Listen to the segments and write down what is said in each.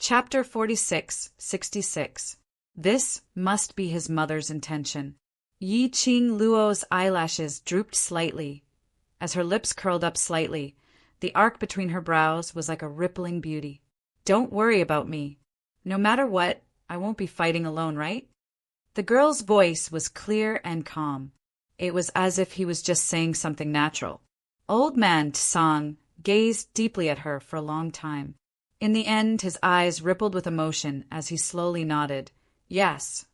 Chapter 46:66. This must be his mother's intention. Yi Qing Luo's eyelashes drooped slightly. As her lips curled up slightly, the arc between her brows was like a rippling beauty. Don't worry about me. No matter what, I won't be fighting alone, right? The girl's voice was clear and calm. It was as if he was just saying something natural. Old man Tsang gazed deeply at her for a long time. In the end, his eyes rippled with emotion as he slowly nodded. Yes.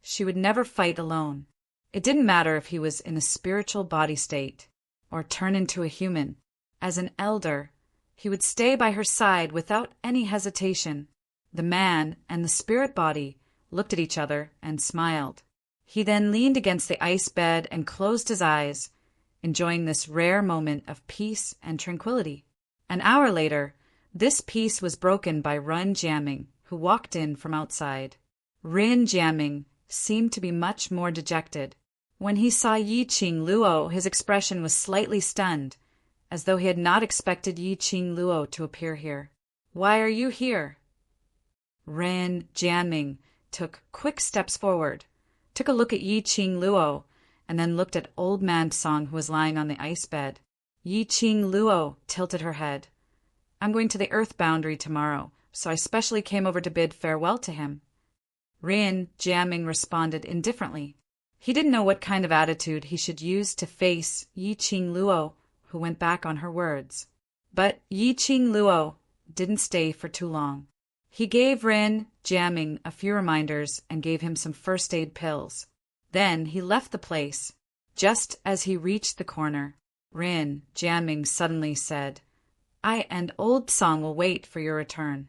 She would never fight alone. It didn't matter if he was in a spiritual body state or turn into a human. As an elder, he would stay by her side without any hesitation. The man and the spirit body looked at each other and smiled. He then leaned against the ice bed and closed his eyes, enjoying this rare moment of peace and tranquility. An hour later, this peace was broken by Run Jiaming, who walked in from outside. Rin Jiaming seemed to be much more dejected. When he saw Yi Qing Luo, his expression was slightly stunned, as though he had not expected Yi Qing Luo to appear here. Why are you here? Rin Jiaming took quick steps forward, took a look at Yi Qing Luo, and then looked at old man Song, who was lying on the ice bed. Yi Qing Luo tilted her head. I'm going to the Earth boundary tomorrow, so I specially came over to bid farewell to him. Rin Jiaming responded indifferently. He didn't know what kind of attitude he should use to face Yi Qing Luo, who went back on her words. But Yi Qing Luo didn't stay for too long. He gave Rin Jiaming a few reminders and gave him some first aid pills. Then he left the place. Just as he reached the corner, Rin Jiaming suddenly said, I and old Song will wait for your return.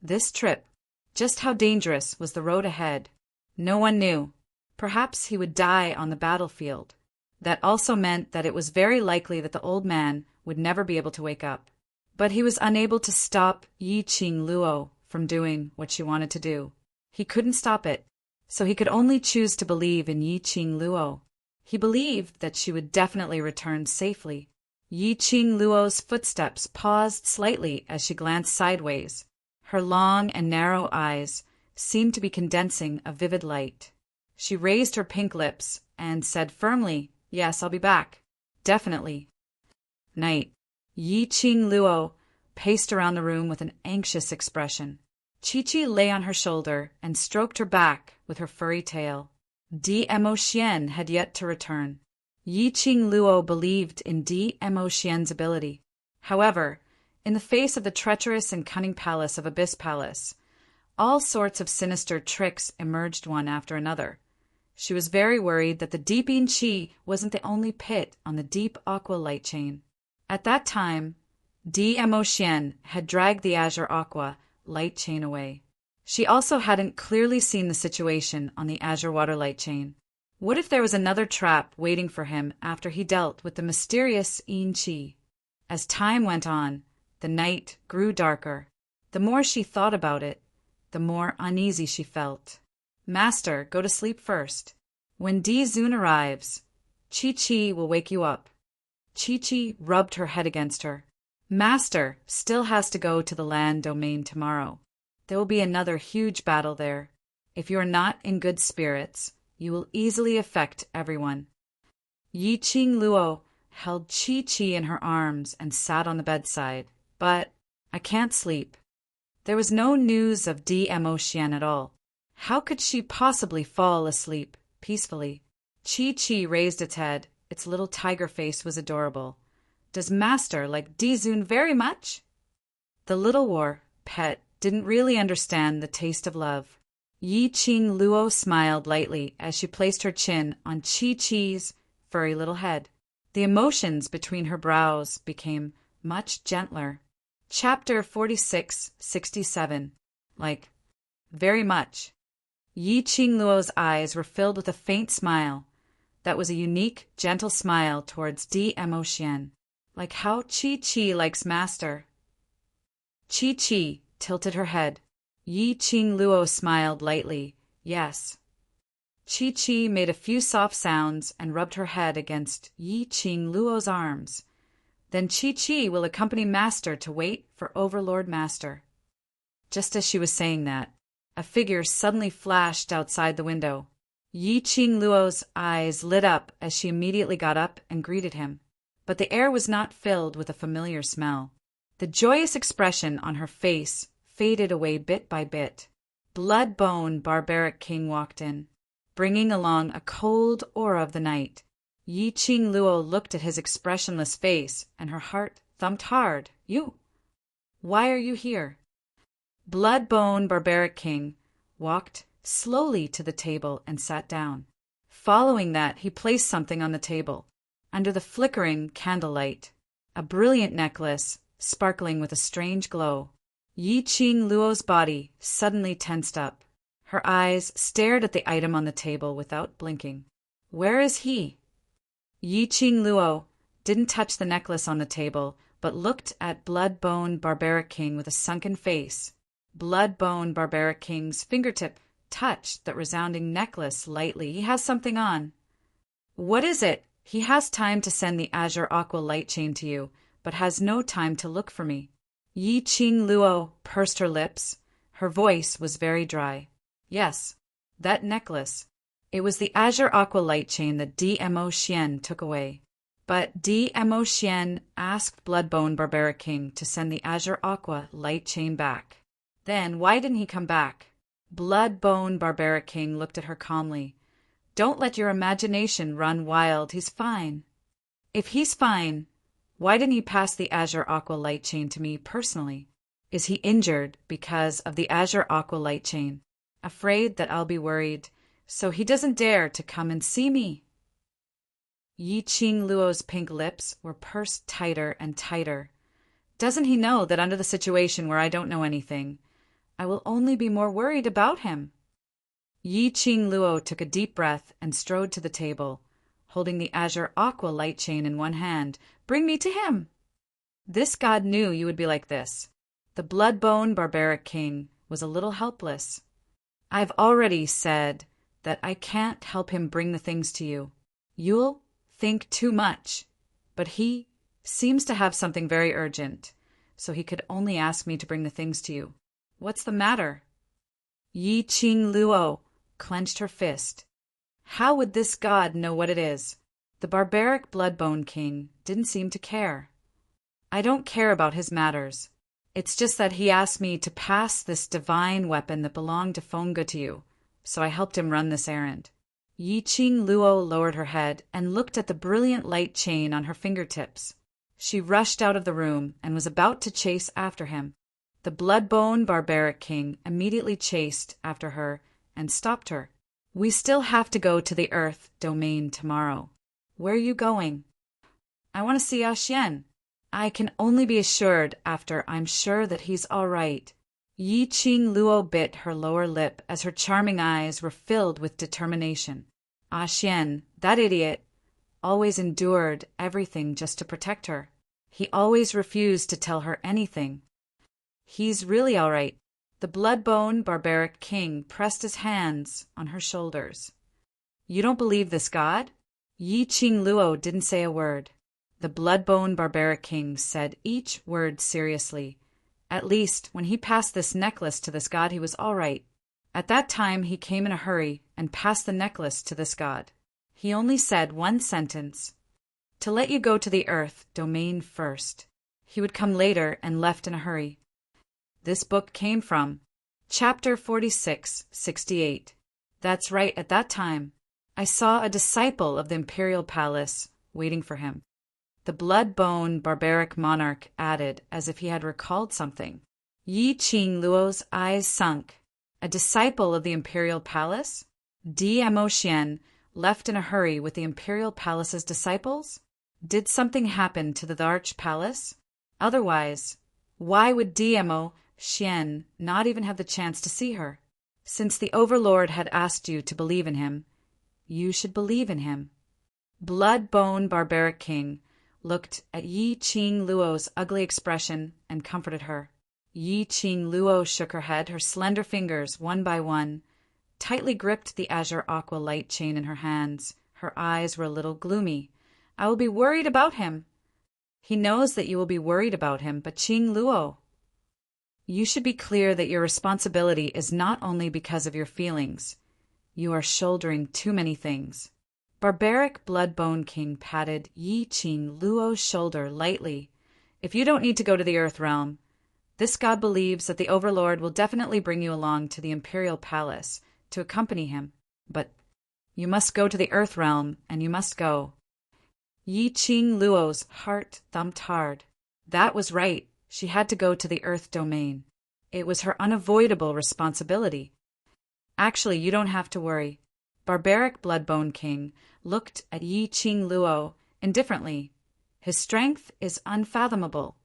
This trip, just how dangerous was the road ahead? No one knew. Perhaps he would die on the battlefield. That also meant that it was very likely that the old man would never be able to wake up. But he was unable to stop Yi Qing Luo from doing what she wanted to do. He couldn't stop it, so he could only choose to believe in Yi Qing Luo. He believed that she would definitely return safely. Yi Qing Luo's footsteps paused slightly as she glanced sideways. Her long and narrow eyes seemed to be condensing a vivid light. She raised her pink lips and said firmly, Yes, I'll be back. Definitely. Night. Yi Qing Luo paced around the room with an anxious expression. Chi-Chi lay on her shoulder and stroked her back with her furry tail. Di-Mo Xian had yet to return. Yi Qing Luo believed in Di-Mo Xian's ability. However, in the face of the treacherous and cunning palace of Abyss Palace, all sorts of sinister tricks emerged one after another. She was very worried that the Deeping Qi wasn't the only pit on the deep aqua light chain. At that time, Di-Mo Xian had dragged the Azure Aqua light chain away. She also hadn't clearly seen the situation on the Azure Water light chain. What if there was another trap waiting for him after he dealt with the mysterious Yin Qi? As time went on, the night grew darker. The more she thought about it, the more uneasy she felt. Master, go to sleep first. When Di-Zun arrives, Chi-Chi will wake you up. Chi-Chi rubbed her head against her. Master still has to go to the land domain tomorrow. There will be another huge battle there. If you are not in good spirits, you will easily affect everyone. Yi Qing Luo held Chi-Chi in her arms and sat on the bedside. But I can't sleep. There was no news of Di-Mo Xian at all. How could she possibly fall asleep peacefully? Chi-Chi raised its head. Its little tiger face was adorable. Does Master like Di-Zun very much? The little war pet didn't really understand the taste of love. Yi Qing Luo smiled lightly as she placed her chin on Chi-Chi's furry little head. The emotions between her brows became much gentler. Chapter 46:67. Like, very much. Yi Qing Luo's eyes were filled with a faint smile. That was a unique, gentle smile towards Di-Mo Xian. Like how Chi-Chi likes Master. Chi-Chi tilted her head. Yi Qing Luo smiled lightly. Yes. Chi-Chi made a few soft sounds and rubbed her head against Yi Qing Luo's arms. Then Chi-Chi will accompany Master to wait for Overlord Master. Just as she was saying that, a figure suddenly flashed outside the window. Yi Qing Luo's eyes lit up as she immediately got up and greeted him. But the air was not filled with a familiar smell. The joyous expression on her face faded away bit by bit. Blood-bone barbaric king walked in, bringing along a cold aura of the night. Yi Qing Luo looked at his expressionless face, and her heart thumped hard. You? Why are you here? Blood-bone barbaric king walked slowly to the table and sat down. Following that, he placed something on the table. Under the flickering candlelight, a brilliant necklace, sparkling with a strange glow. Yi Qing Luo's body suddenly tensed up. Her eyes stared at the item on the table without blinking. Where is he? Yi Qing Luo didn't touch the necklace on the table, but looked at Blood-bone Barbaric King with a sunken face. Blood-bone Barbaric King's fingertip touched that resounding necklace lightly. He has something on. What is it? He has time to send the azure aqua light chain to you, but has no time to look for me. Yi Qing Luo pursed her lips. Her voice was very dry. Yes, that necklace. It was the azure aqua light chain that Dmo Xian took away. But Dmo Xian asked Blood-bone Barbaric King to send the azure aqua light chain back. Then why didn't he come back? Blood-bone Barbaric King looked at her calmly. Don't let your imagination run wild. He's fine. If he's fine, why didn't he pass the azure aqua light chain to me personally? Is he injured because of the azure aqua light chain? Afraid that I'll be worried, so he doesn't dare to come and see me? Yi Qing Luo's pink lips were pursed tighter and tighter. Doesn't he know that under the situation where I don't know anything, I will only be more worried about him? Yi Qing Luo took a deep breath and strode to the table, holding the azure aqua light chain in one hand. Bring me to him! This god knew you would be like this. The Blood-bone Barbaric King was a little helpless. I've already said that I can't help him bring the things to you. You'll think too much, but he seems to have something very urgent, so he could only ask me to bring the things to you. What's the matter? Yi Qing Luo clenched her fist. How would this god know what it is? The barbaric Blood-bone King didn't seem to care. I don't care about his matters. It's just that he asked me to pass this divine weapon that belonged to Fengge to you, so I helped him run this errand. Yi Qing Luo lowered her head and looked at the brilliant light chain on her fingertips. She rushed out of the room and was about to chase after him. The Blood-bone Barbaric King immediately chased after her and stopped her. We still have to go to the Earth domain tomorrow. Where are you going? I want to see Xian. I can only be assured after I'm sure that he's all right. Yi Qing Luo bit her lower lip as her charming eyes were filled with determination. Xian, that idiot, always endured everything just to protect her. He always refused to tell her anything. He's really all right. The Blood-bone Barbaric King pressed his hands on her shoulders. You don't believe this god? Yi Qing Luo didn't say a word. The Blood-bone Barbaric King said each word seriously. At least, when he passed this necklace to this god, he was all right. At that time, he came in a hurry and passed the necklace to this god. He only said one sentence. To let you go to the Earth domain first. He would come later and left in a hurry. This book came from Chapter 46-68. That's right, at that time, I saw a disciple of the imperial palace waiting for him. The Blood-bone Barbaric monarch added as if he had recalled something. Yi Qing Luo's eyes sunk. A disciple of the imperial palace? Dmo Xian left in a hurry with the imperial palace's disciples? Did something happen to the Arch Palace? Otherwise, why would Dmo Xian not even have the chance to see her? Since the Overlord had asked you to believe in him, you should believe in him. Blood-bone Barbaric King looked at Yi Qing Luo's ugly expression and comforted her. Yi Qing Luo shook her head. Her slender fingers, one by one, tightly gripped the azure aqua light chain in her hands. Her eyes were a little gloomy. I will be worried about him. He knows that you will be worried about him, but Qing Luo. You should be clear that your responsibility is not only because of your feelings. You are shouldering too many things. Barbaric Bloodbone King patted Yi Qing Luo's shoulder lightly. If you don't need to go to the Earth Realm, this god believes that the Overlord will definitely bring you along to the Imperial Palace to accompany him. But you must go to the Earth Realm, and you must go. Yi Qing Luo's heart thumped hard. That was right. She had to go to the Earth Domain. It was her unavoidable responsibility. Actually, you don't have to worry. Barbaric Bloodbone King looked at Yi Qing Luo indifferently. His strength is unfathomable.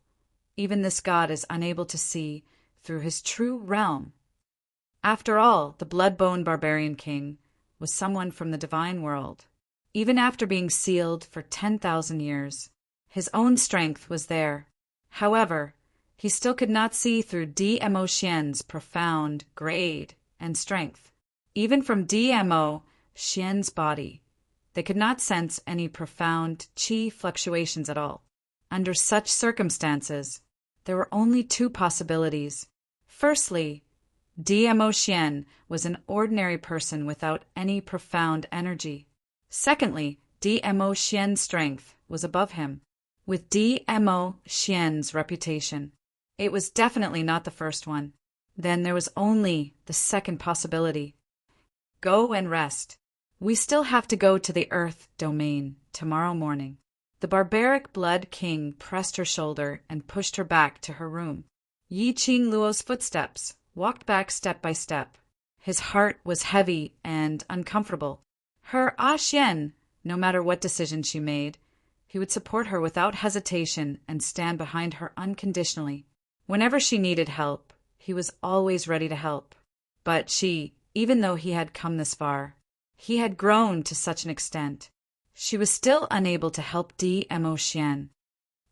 Even this god is unable to see through his true realm. After all, the Bloodbone Barbarian King was someone from the divine world. Even after being sealed for 10,000 years, his own strength was there. However, he still could not see through DMO Xian's profound grade and strength. Even from DMO Xian's body, they could not sense any profound qi fluctuations at all. Under such circumstances, there were only two possibilities. Firstly, DMO Xian was an ordinary person without any profound energy. Secondly, DMO Xian's strength was above him. With DMO Xian's reputation, it was definitely not the first one. Then there was only the second possibility. Go and rest. We still have to go to the Earth Domain tomorrow morning. The Barbaric Blood King pressed her shoulder and pushed her back to her room. Yi Qing Luo's footsteps walked back step by step. His heart was heavy and uncomfortable. Her Xian, no matter what decision she made, he would support her without hesitation and stand behind her unconditionally. Whenever she needed help, he was always ready to help. But she, even though he had come this far, he had grown to such an extent, she was still unable to help DMO Xian.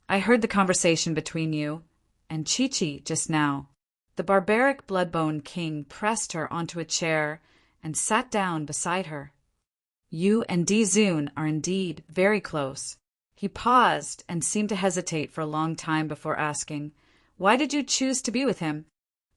I heard the conversation between you and Chi-Chi just now. The Barbaric Bloodbone King pressed her onto a chair and sat down beside her. You and Di-Zun are indeed very close. He paused and seemed to hesitate for a long time before asking, "Why did you choose to be with him?"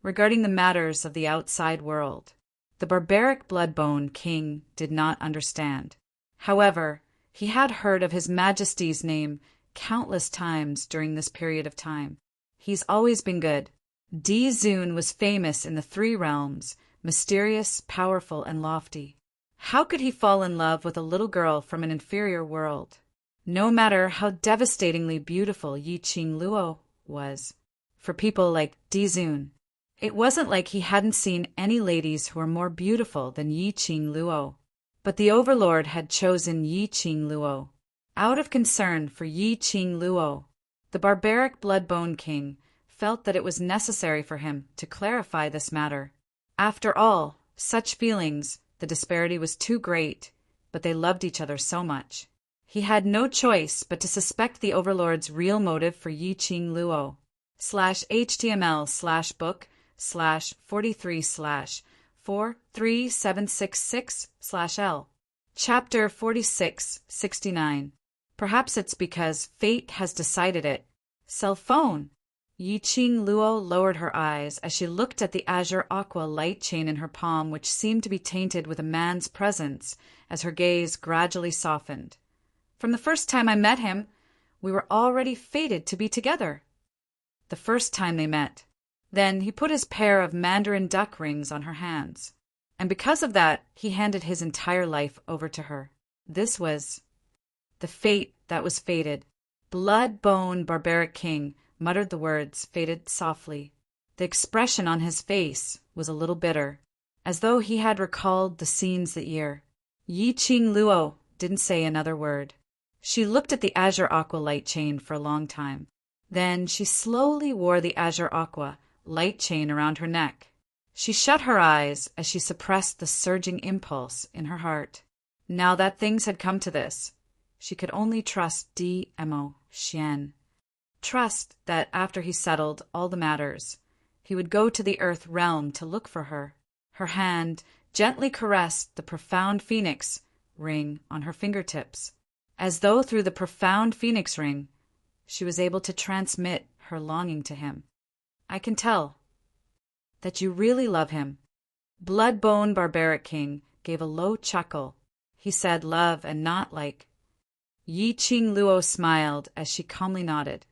Regarding the matters of the outside world, the Barbaric Bloodbone King did not understand. However, he had heard of His Majesty's name countless times during this period of time. He's always been good. Di-Zun was famous in the three realms, mysterious, powerful, and lofty. How could he fall in love with a little girl from an inferior world? No matter how devastatingly beautiful Yi Qing Luo was, for people like Di-Zun, it wasn't like he hadn't seen any ladies who were more beautiful than Yi Qing Luo. But the Overlord had chosen Yi Qing Luo. Out of concern for Yi Qing Luo, the Barbaric Bloodbone King felt that it was necessary for him to clarify this matter. After all, such feelings, the disparity was too great, but they loved each other so much. He had no choice but to suspect the Overlord's real motive for Yi Qing Luo. /HTML/book/43/43766/L. Chapter 4669. Perhaps it's because fate has decided it. Cell phone. Yi Qing Luo lowered her eyes as she looked at the azure aqua light chain in her palm, which seemed to be tainted with a man's presence as her gaze gradually softened. From the first time I met him, we were already fated to be together. The first time they met. Then he put his pair of mandarin duck rings on her hands. And because of that, he handed his entire life over to her. This was the fate that was fated. Blood-bone Barbaric King muttered the words, fated softly. The expression on his face was a little bitter, as though he had recalled the scenes that year. Yi Qing Luo didn't say another word. She looked at the azure aqua light chain for a long time. Then she slowly wore the azure aqua light chain around her neck. She shut her eyes as she suppressed the surging impulse in her heart. Now that things had come to this, she could only trust DMO Xian. Trust that after he settled all the matters, he would go to the Earth realm to look for her. Her hand gently caressed the profound phoenix ring on her fingertips, as though through the profound phoenix ring she was able to transmit her longing to him. I can tell, that you really love him." Bloodbone Barbaric King gave a low chuckle. He said love and not like. Yi Ching Luo smiled as she calmly nodded.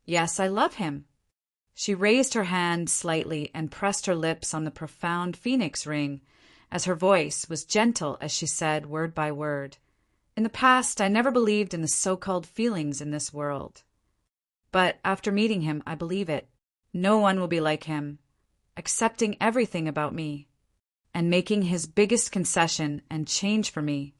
"Yes, I love him." She raised her hand slightly and pressed her lips on the profound phoenix ring, as her voice was gentle as she said word by word, "In the past, I never believed in the so-called feelings in this world. But after meeting him, I believe it. No one will be like him, accepting everything about me, and making his biggest concession and change for me.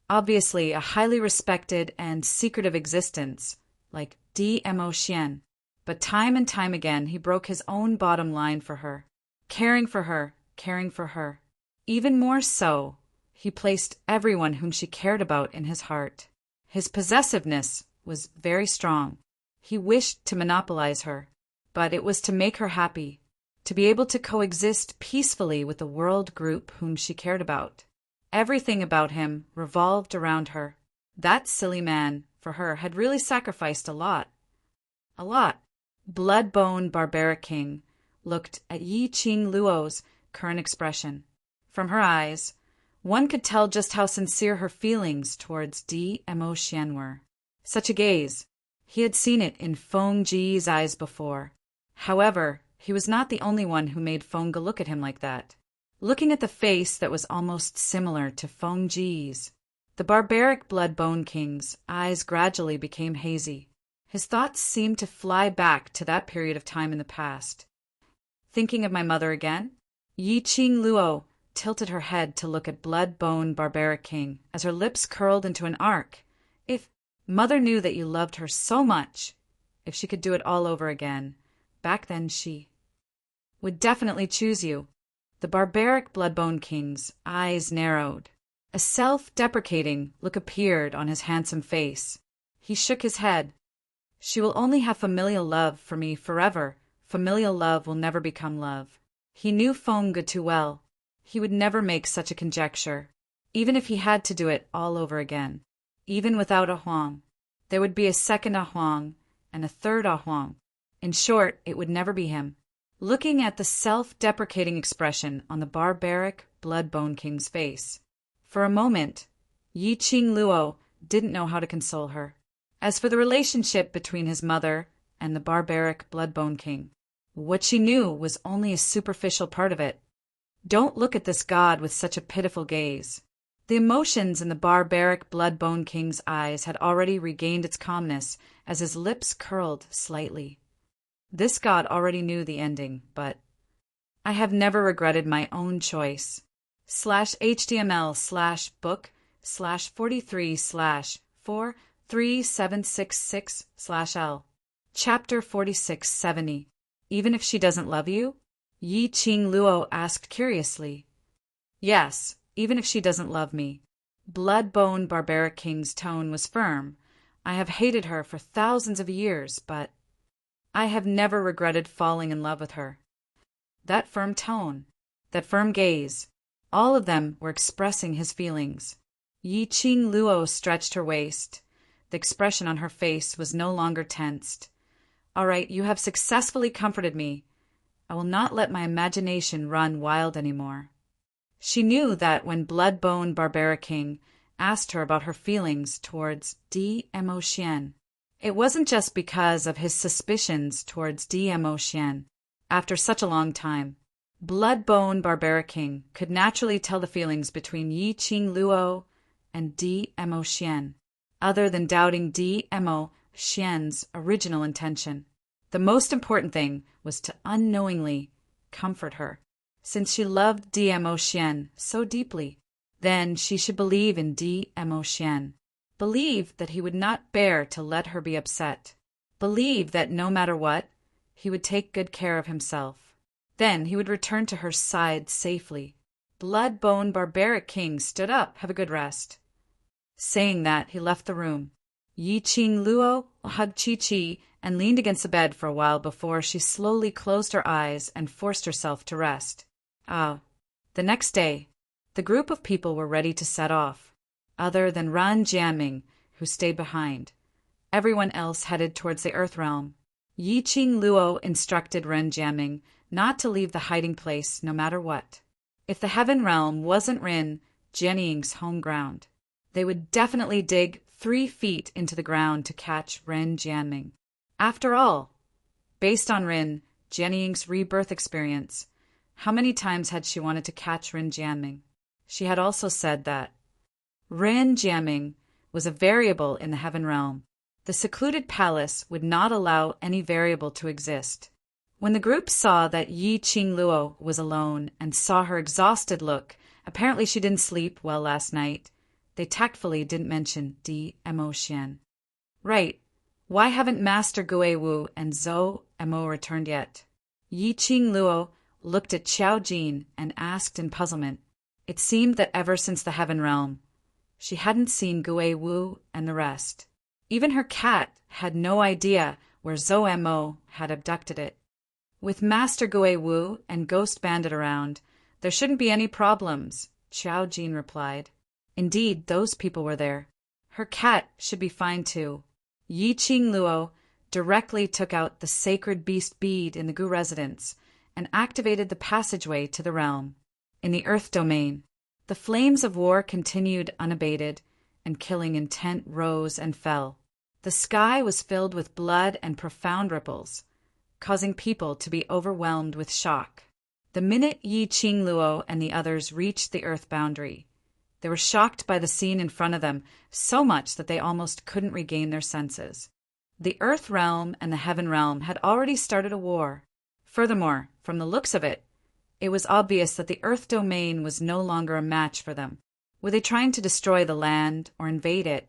Obviously, a highly respected and secretive existence, like DMO Xian. But time and time again, he broke his own bottom line for her. Caring for her, caring for her. Even more so, he placed everyone whom she cared about in his heart. His possessiveness was very strong. He wished to monopolize her, but it was to make her happy, to be able to coexist peacefully with the world group whom she cared about. Everything about him revolved around her. That silly man, for her, had really sacrificed a lot. A lot. Bloodbone Barbaric King looked at Yi Ching Luo's current expression. From her eyes, one could tell just how sincere her feelings towards DMO Xian were. Such a gaze. He had seen it in Feng Ji's eyes before. However, he was not the only one who made Feng Ge look at him like that. Looking at the face that was almost similar to Feng Ji's, the barbaric Bloodbone King's eyes gradually became hazy. His thoughts seemed to fly back to that period of time in the past. Thinking of my mother again? Yi Ching Luo tilted her head to look at Bloodbone Barbaric King as her lips curled into an arc. If Mother knew that you loved her so much, if she could do it all over again, back then she would definitely choose you. The barbaric Bloodbone King's eyes narrowed. A self-deprecating look appeared on his handsome face. He shook his head. "She will only have familial love for me forever. Familial love will never become love." He knew Feng Ge too well. He would never make such a conjecture, even if he had to do it all over again. Even without a Huang, there would be a second Ah Huang and a third Ah Huang. In short, it would never be him. Looking at the self-deprecating expression on the barbaric Bloodbone King's face, for a moment, Yi Ching Luo didn't know how to console her. As for the relationship between his mother and the barbaric Bloodbone King, what she knew was only a superficial part of it. Don't look at this god with such a pitiful gaze. The emotions in the barbaric Bloodbone King's eyes had already regained its calmness as his lips curled slightly. This god already knew the ending, but I have never regretted my own choice. /HTML/book/43/43766/L. Chapter 4670. Even if she doesn't love you? Yi Ching Luo asked curiously. Yes, even if she doesn't love me. Bloodbone Barbaric King's tone was firm. I have hated her for thousands of years, but I have never regretted falling in love with her. That firm tone, that firm gaze, all of them were expressing his feelings. Yi Ching Luo stretched her waist. The expression on her face was no longer tensed. All right, you have successfully comforted me. I will not let my imagination run wild anymore. She knew that when Bloodbone Barbaric King asked her about her feelings towards DMO Xian, it wasn't just because of his suspicions towards DMO Xian. After such a long time, Bloodbone Barbaric King could naturally tell the feelings between Yi Ching Luo and DMO Xian, other than doubting DMO Xian's original intention. The most important thing was to unknowingly comfort her. Since she loved DMO Xian so deeply, then she should believe in DMO Xian. Believe that he would not bear to let her be upset. Believe that no matter what, he would take good care of himself. Then he would return to her side safely. Bloodbone Barbaric King stood up. Have a good rest. Saying that, he left the room. Yi Ching Luo hugged Chi-Chi and leaned against the bed for a while before she slowly closed her eyes and forced herself to rest. The next day, the group of people were ready to set off, other than Ran Jianming, who stayed behind. Everyone else headed towards the Earth Realm. Yi Ching Luo instructed Ran Jianming not to leave the hiding place no matter what. If the Heaven Realm wasn't Rin Jianying's home ground, they would definitely dig 3 feet into the ground to catch Ren Jianming. After all, based on Rin Jianying's rebirth experience, how many times had she wanted to catch Rin Jianming? She had also said that Rin Jianming was a variable in the Heaven Realm. The secluded palace would not allow any variable to exist. When the group saw that Yi Qingluo was alone and saw her exhausted look, apparently she didn't sleep well last night, they tactfully didn't mention Di Mo Xian. Right, why haven't Master Gui Wu and Zhou Mo returned yet? Yi Qingluo looked at Qiao Jin and asked in puzzlement. It seemed that ever since the Heaven Realm, she hadn't seen Gui Wu and the rest. Even her cat had no idea where Zhou Mo had abducted it. With Master Gui Wu and Ghost Bandit around, there shouldn't be any problems, Qiao Jin replied. Indeed, those people were there. Her cat should be fine too. Yi Qingluo directly took out the sacred beast bead in the Gu residence and activated the passageway to the realm. In the Earth domain, the flames of war continued unabated, and killing intent rose and fell. The sky was filled with blood and profound ripples, causing people to be overwhelmed with shock. The minute Yi Qingluo and the others reached the Earth boundary, they were shocked by the scene in front of them so much that they almost couldn't regain their senses. The Earth realm and the Heaven realm had already started a war. Furthermore, from the looks of it, it was obvious that the Earth domain was no longer a match for them. Were they trying to destroy the land or invade it?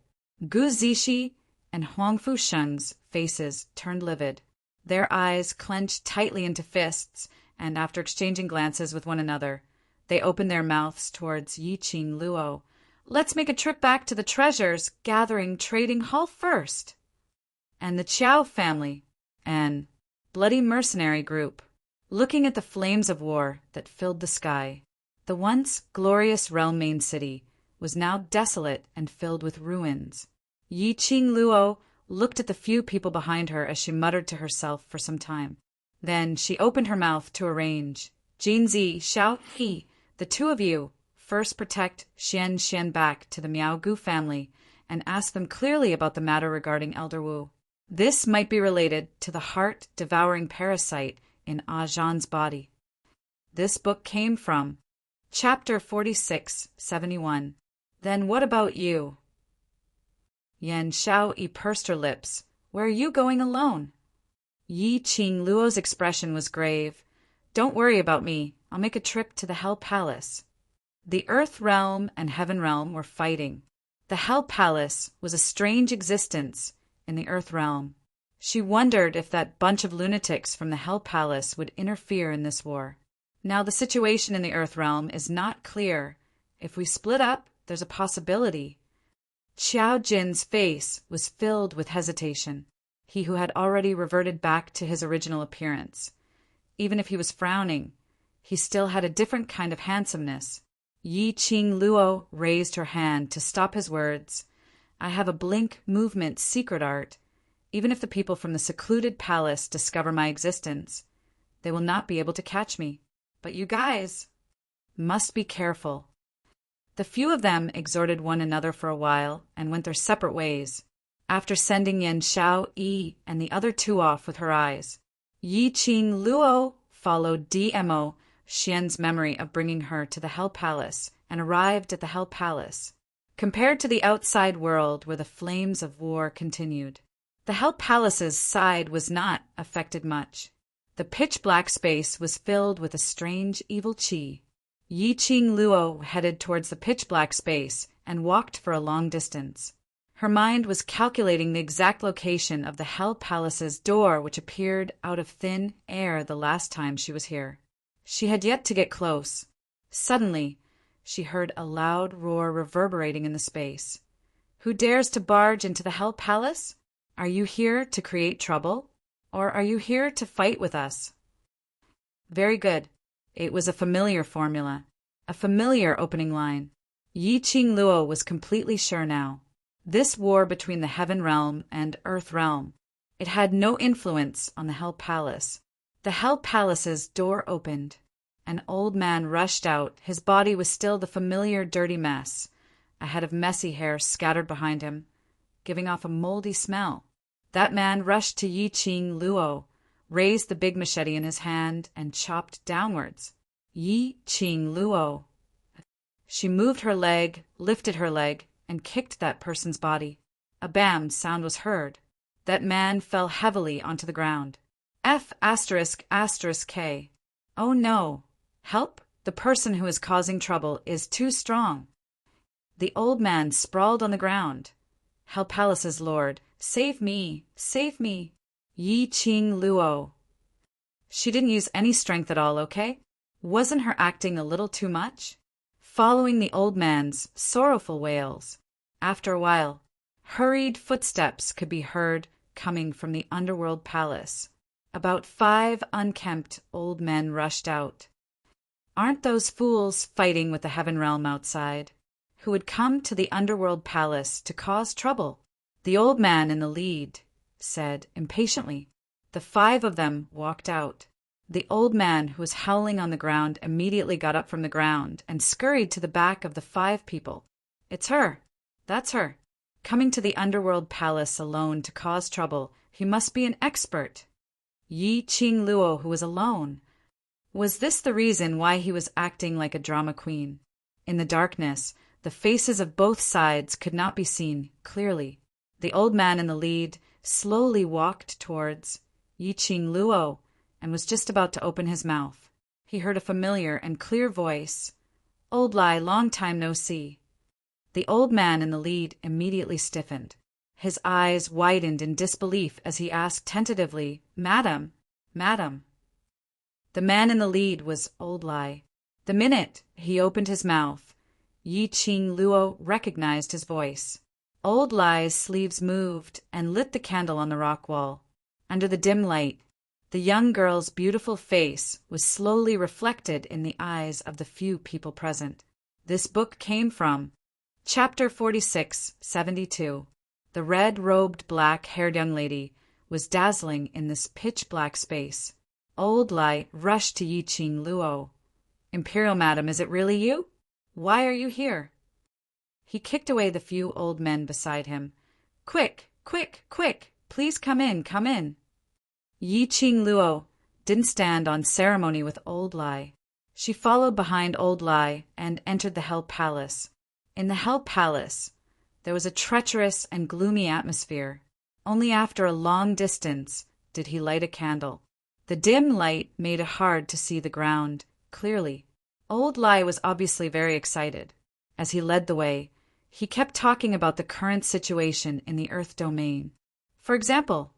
Gu Zixi and Huang Fusheng's faces turned livid. Their eyes clenched tightly into fists, and after exchanging glances with one another, they opened their mouths towards Yi Qingluo. Let's make a trip back to the treasures gathering trading hall first. And the Qiao family and bloody mercenary group, looking at the flames of war that filled the sky. The once glorious realm main city was now desolate and filled with ruins. Yi Qingluo looked at the few people behind her as she muttered to herself for some time. Then she opened her mouth to arrange. Jinzi, Xiao He, the two of you, first protect Xian back to the Miao Gu family and ask them clearly about the matter regarding Elder Wu. This might be related to the heart-devouring parasite in Ah Zhan's body. This book came from Chapter 4671. Then what about you? Yan Xiaoyi pursed her lips. Where are you going alone? Yi Qingluo's expression was grave. Don't worry about me. I'll make a trip to the Hell Palace. The Earth Realm and Heaven Realm were fighting. The Hell Palace was a strange existence in the Earth Realm. She wondered if that bunch of lunatics from the Hell Palace would interfere in this war. Now the situation in the Earth Realm is not clear. If we split up, there's a possibility. Qiao Jin's face was filled with hesitation, he who had already reverted back to his original appearance. Even if he was frowning, he still had a different kind of handsomeness. Yi Qingluo raised her hand to stop his words. I have a blink movement secret art. Even if the people from the secluded palace discover my existence, they will not be able to catch me. But you guys must be careful. The few of them exhorted one another for a while and went their separate ways. After sending Yan Xiaoyi and the other two off with her eyes, Yi Qingluo followed Mo Xian's memory of bringing her to the Hell Palace and arrived at the Hell Palace. Compared to the outside world where the flames of war continued, the Hell Palace's side was not affected much. The pitch-black space was filled with a strange evil qi. Yi Qingluo headed towards the pitch-black space and walked for a long distance. Her mind was calculating the exact location of the Hell Palace's door, which appeared out of thin air the last time she was here. She had yet to get close. Suddenly, she heard a loud roar reverberating in the space. Who dares to barge into the Hell Palace? Are you here to create trouble? Or are you here to fight with us? Very good. It was a familiar formula, a familiar opening line. Yi Qingluo was completely sure now. This war between the Heaven Realm and Earth Realm, it had no influence on the Hell Palace. The Hell Palace's door opened. An old man rushed out. His body was still the familiar dirty mess, a head of messy hair scattered behind him, giving off a moldy smell. That man rushed to Yi Ching Luo, raised the big machete in his hand, and chopped downwards. Yi Ching Luo. She moved her leg, lifted her leg, and kicked that person's body. A bam sound was heard. That man fell heavily onto the ground. F***K. Oh no. Help! The person who is causing trouble is too strong. The old man sprawled on the ground. Hell Palace's lord, save me, save me. Yi Ching Luo. She didn't use any strength at all, okay? Wasn't her acting a little too much? Following the old man's sorrowful wails. After a while, hurried footsteps could be heard coming from the underworld palace. About 5 unkempt old men rushed out. Aren't those fools fighting with the heaven realm outside, who had come to the underworld palace to cause trouble? The old man in the lead said impatiently. The 5 of them walked out. The old man, who was howling on the ground, immediately got up from the ground and scurried to the back of the 5 people. It's her. That's her. Coming to the underworld palace alone to cause trouble. He must be an expert. Yi Ching Luo, who was alone. Was this the reason why he was acting like a drama queen? In the darkness, the faces of both sides could not be seen clearly. The old man in the lead slowly walked towards Yi Ching Luo and was just about to open his mouth. He heard a familiar and clear voice. Old Lai, long time no see. The old man in the lead immediately stiffened. His eyes widened in disbelief as he asked tentatively, Madam, Madam. The man in the lead was Old Lai. The minute he opened his mouth, Yi Ching Luo recognized his voice. Old Lai's sleeves moved and lit the candle on the rock wall. Under the dim light, the young girl's beautiful face was slowly reflected in the eyes of the few people present. This book came from Chapter 4672. The red-robed, black-haired young lady was dazzling in this pitch-black space. Old Lai rushed to Yi Ching Luo. Imperial Madam, is it really you? Why are you here? He kicked away the few old men beside him. Quick, quick, quick! Please come in, come in. Yi Ching Luo didn't stand on ceremony with Old Lai. She followed behind Old Lai and entered the Hell Palace. In the Hell Palace, there was a treacherous and gloomy atmosphere. Only after a long distance did he light a candle. The dim light made it hard to see the ground clearly. Old Lai was obviously very excited. As he led the way, he kept talking about the current situation in the Earth domain. For example,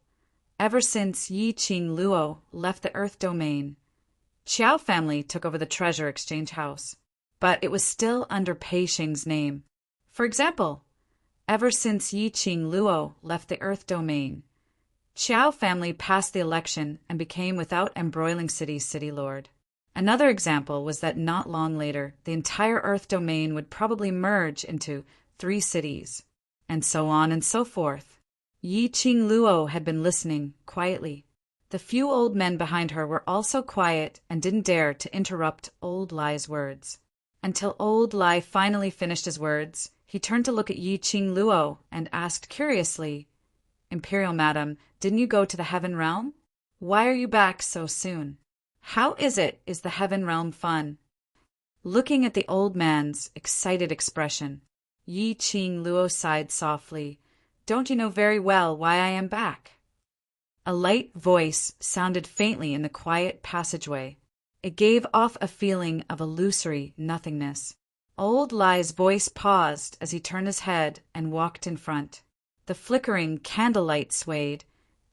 ever since Yi Ching Luo left the Earth domain, Qiao family took over the treasure exchange house, but it was still under Pei Xing's name. For example, ever since Yi Ching Luo left the Earth domain, Qiao family passed the election and became Without Embroiling City's city lord. Another example was that not long later, the entire Earth domain would probably merge into 3 cities, and so on and so forth. Yi Ching Luo had been listening quietly. The few old men behind her were also quiet and didn't dare to interrupt Old Lai's words. Until Old Lai finally finished his words, he turned to look at Yi Ching Luo and asked curiously, Imperial Madam, didn't you go to the Heaven Realm? Why are you back so soon? How is the Heaven Realm fun? Looking at the old man's excited expression, Yi Ching Luo sighed softly. Don't you know very well why I am back? A light voice sounded faintly in the quiet passageway. It gave off a feeling of illusory nothingness. Old Lai's voice paused as he turned his head and walked in front. The flickering candlelight swayed,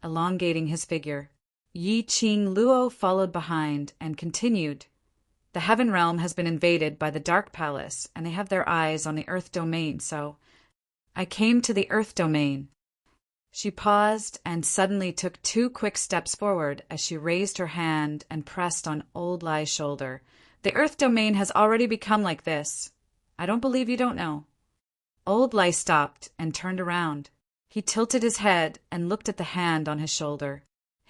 elongating his figure. Yi Ching Luo followed behind and continued. The Heaven Realm has been invaded by the Dark Palace, and they have their eyes on the Earth domain, so I came to the Earth domain. She paused and suddenly took 2 quick steps forward as she raised her hand and pressed on Old Lai's shoulder. The Earth domain has already become like this. I don't believe you don't know. Old Lai stopped and turned around. He tilted his head and looked at the hand on his shoulder.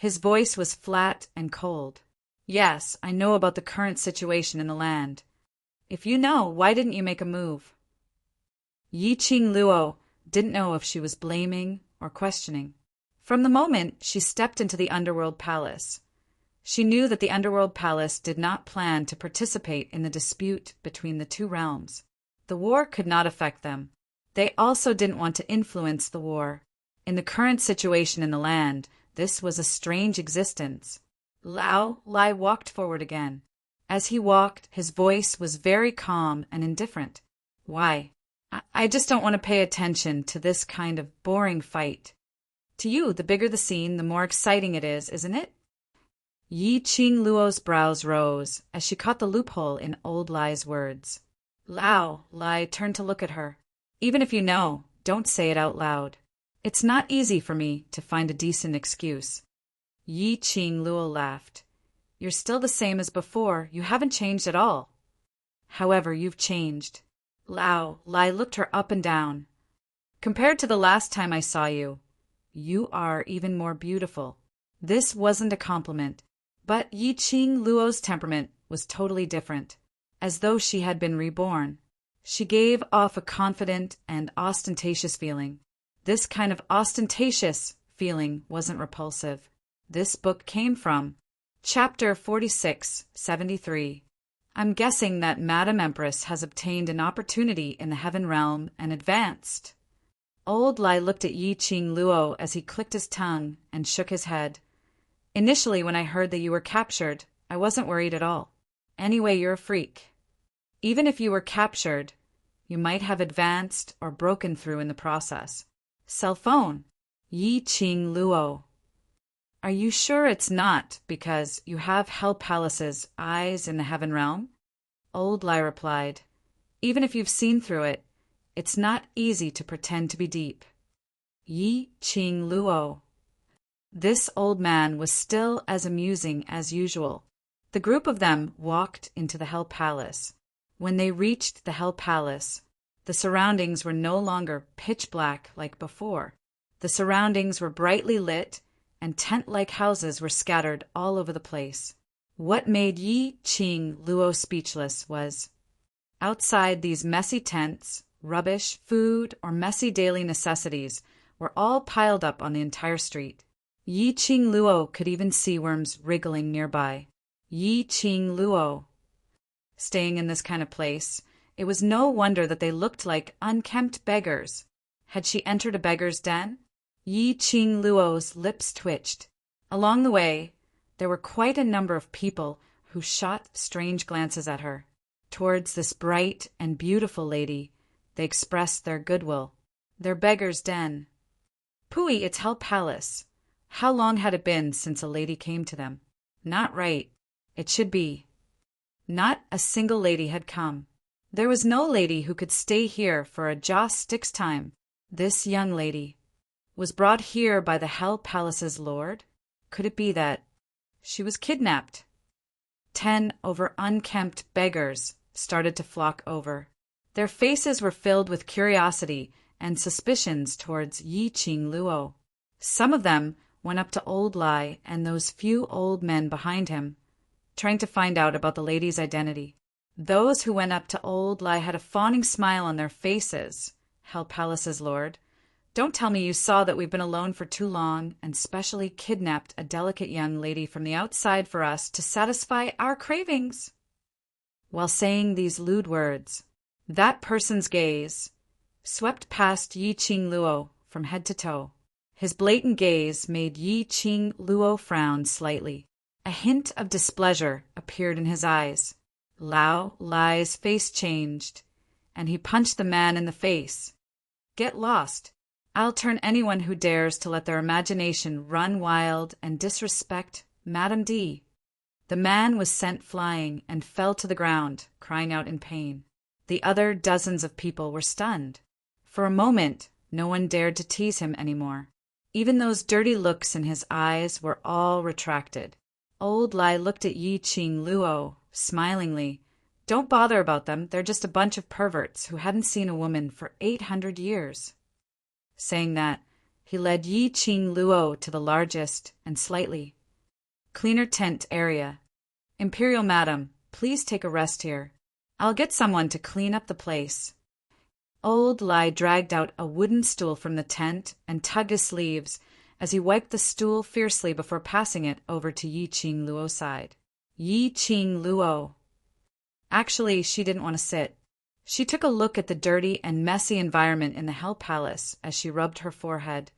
His voice was flat and cold. Yes, I know about the current situation in the land. If you know, why didn't you make a move? Yi Qing Luo didn't know if she was blaming or questioning. From the moment she stepped into the underworld palace, she knew that the underworld palace did not plan to participate in the dispute between the two realms. The war could not affect them. They also didn't want to influence the war. In the current situation in the land, this was a strange existence. Lao Lai walked forward again. As he walked, his voice was very calm and indifferent. Why? I just don't want to pay attention to this kind of boring fight. To you, the bigger the scene, the more exciting it is, isn't it? Yi Qing Luo's brows rose as she caught the loophole in old Lai's words. Lao Lai turned to look at her. Even if you know, don't say it out loud. It's not easy for me to find a decent excuse. Yi Qing Luo laughed. You're still the same as before. You haven't changed at all. However, you've changed. Lao Lai looked her up and down. Compared to the last time I saw you, you are even more beautiful. This wasn't a compliment, but Yi Qing Luo's temperament was totally different, as though she had been reborn. She gave off a confident and ostentatious feeling. This kind of ostentatious feeling wasn't repulsive. This book came from Chapter 4673. I'm guessing that Madam Empress has obtained an opportunity in the heaven realm and advanced. Old Lai looked at Yi Qing Luo as he clicked his tongue and shook his head. Initially, when I heard that you were captured, I wasn't worried at all. Anyway, you're a freak. Even if you were captured, you might have advanced or broken through in the process. Cell phone. Yi Qing Luo. Are you sure it's not because you have Hell Palace's eyes in the heaven realm? Old Lai replied, even if you've seen through it, it's not easy to pretend to be deep. Yi Qing Luo. This old man was still as amusing as usual. The group of them walked into the Hell Palace. When they reached the Hell Palace, the surroundings were no longer pitch black like before. The surroundings were brightly lit, and tent-like houses were scattered all over the place. What made Yi Qing Luo speechless was, outside these messy tents, rubbish, food, or messy daily necessities were all piled up on the entire street. Yi Qing Luo could even see worms wriggling nearby. Yi Qing Luo. Staying in this kind of place, it was no wonder that they looked like unkempt beggars. Had she entered a beggar's den? Yi Qing Luo's lips twitched. Along the way, there were quite a number of people who shot strange glances at her. Towards this bright and beautiful lady, they expressed their goodwill. Their beggar's den. Pooey, it's Hell Palace. How long had it been since a lady came to them? Not right. It should be. Not a single lady had come. There was no lady who could stay here for a joss stick's time. This young lady was brought here by the Hell Palace's lord? Could it be that she was kidnapped? 10 over unkempt beggars started to flock over. Their faces were filled with curiosity and suspicions towards Yi Qing Luo. Some of them went up to Old Lai and those few old men behind him, trying to find out about the lady's identity. Those who went up to Old Lai had a fawning smile on their faces. Hell Palace's lord, don't tell me you saw that we've been alone for too long and specially kidnapped a delicate young lady from the outside for us to satisfy our cravings. While saying these lewd words, that person's gaze swept past Yi Qing Luo from head to toe. His blatant gaze made Yi Qing Luo frown slightly. A hint of displeasure appeared in his eyes. Lao Lai's face changed, and he punched the man in the face. Get lost. I'll turn anyone who dares to let their imagination run wild and disrespect Madame D. The man was sent flying and fell to the ground, crying out in pain. The other dozens of people were stunned. For a moment, no one dared to tease him anymore. Even those dirty looks in his eyes were all retracted. Old Lai looked at Yi Qing Luo smilingly. Don't bother about them. They're just a bunch of perverts who hadn't seen a woman for 800 years. Saying that, He led Yi Qing Luo to the largest and slightly cleaner tent area. Imperial Madam, please take a rest here. I'll get someone to clean up the place. Old Lai dragged out a wooden stool from the tent and tugged his sleeves as he wiped the stool fiercely before passing it over to Yi Qing Luo's side. Yi Qing Luo. Actually, she didn't want to sit. She took a look at the dirty and messy environment in the Hell Palace as she rubbed her forehead.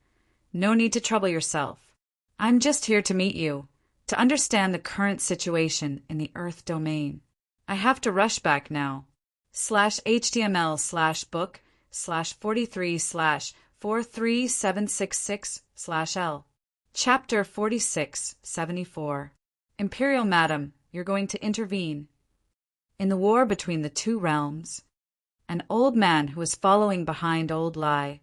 No need to trouble yourself. I'm just here to meet you, to understand the current situation in the Earth domain. I have to rush back now. /HTML/book/43/43766/L. Chapter 4674. Imperial Madam, you're going to intervene. In the war between the two realms, an old man who was following behind Old Lai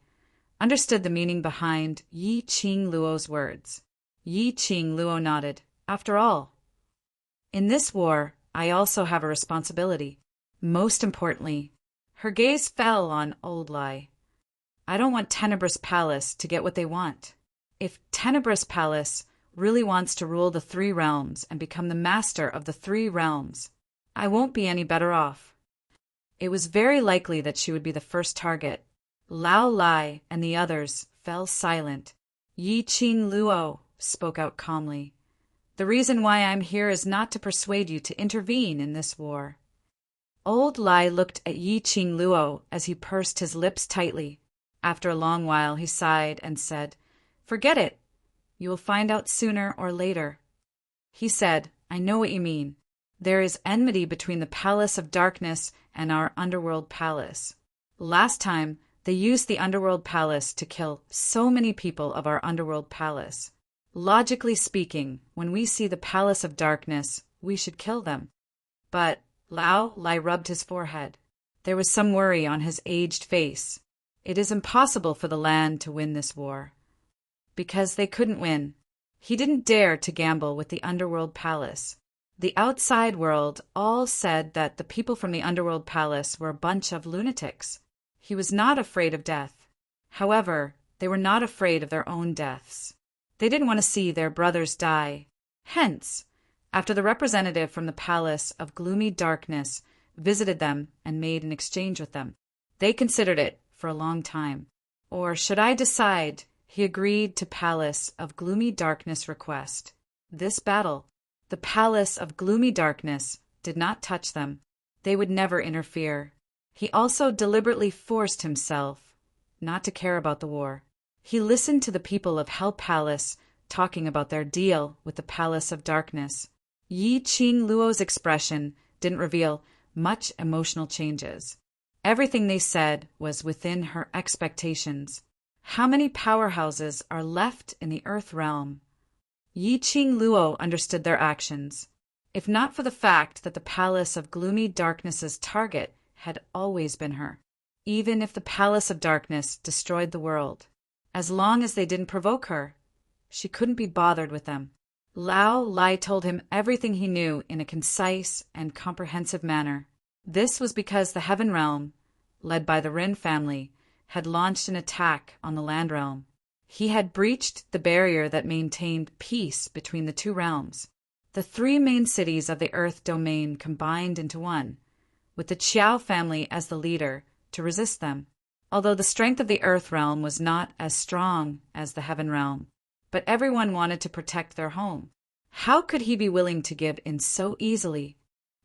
understood the meaning behind Yi Qing Luo's words. Yi Qing Luo nodded. After all, in this war, I also have a responsibility. Most importantly, her gaze fell on Old Lai. I don't want Tenebrous Palace to get what they want. If Tenebrous Palace really wants to rule the three realms and become the master of the three realms, I won't be any better off. It was very likely that she would be the first target. Lao Lai and the others fell silent. Yi Qing Luo spoke out calmly. The reason why I'm here is not to persuade you to intervene in this war. Old Lai looked at Yi Qing Luo as he pursed his lips tightly. After a long while he sighed and said, Forget it. You will find out sooner or later. He said, I know what you mean. There is enmity between the Palace of Darkness and our Underworld Palace. Last time, they used the Underworld Palace to kill so many people of our Underworld Palace. Logically speaking, when we see the Palace of Darkness, we should kill them. But Lao Lai rubbed his forehead. There was some worry on his aged face. It is impossible for the land to win this war. Because they couldn't win. He didn't dare to gamble with the Underworld Palace. The outside world all said that the people from the Underworld Palace were a bunch of lunatics. He was not afraid of death. However, they were not afraid of their own deaths. They didn't want to see their brothers die. Hence, after the representative from the Palace of Gloomy Darkness visited them and made an exchange with them, they considered it for a long time. Or should I decide, he agreed to Palace of Gloomy Darkness request. This battle, the Palace of Gloomy Darkness did not touch them. They would never interfere. He also deliberately forced himself not to care about the war. He listened to the people of Hell Palace talking about their deal with the Palace of Darkness. Yi Qing Luo's expression didn't reveal much emotional changes. Everything they said was within her expectations. How many powerhouses are left in the Earth realm? Yi Qing Luo understood their actions. If not for the fact that the Palace of Gloomy Darkness's target had always been her. Even if the Palace of Darkness destroyed the world. As long as they didn't provoke her, she couldn't be bothered with them. Lao Lai told him everything he knew in a concise and comprehensive manner. This was because the Heaven Realm, led by the Rin family, had launched an attack on the Land Realm. He had breached the barrier that maintained peace between the two realms. The three main cities of the Earth domain combined into one, with the Qiao family as the leader, to resist them. Although the strength of the Earth realm was not as strong as the Heaven realm, but everyone wanted to protect their home. How could he be willing to give in so easily?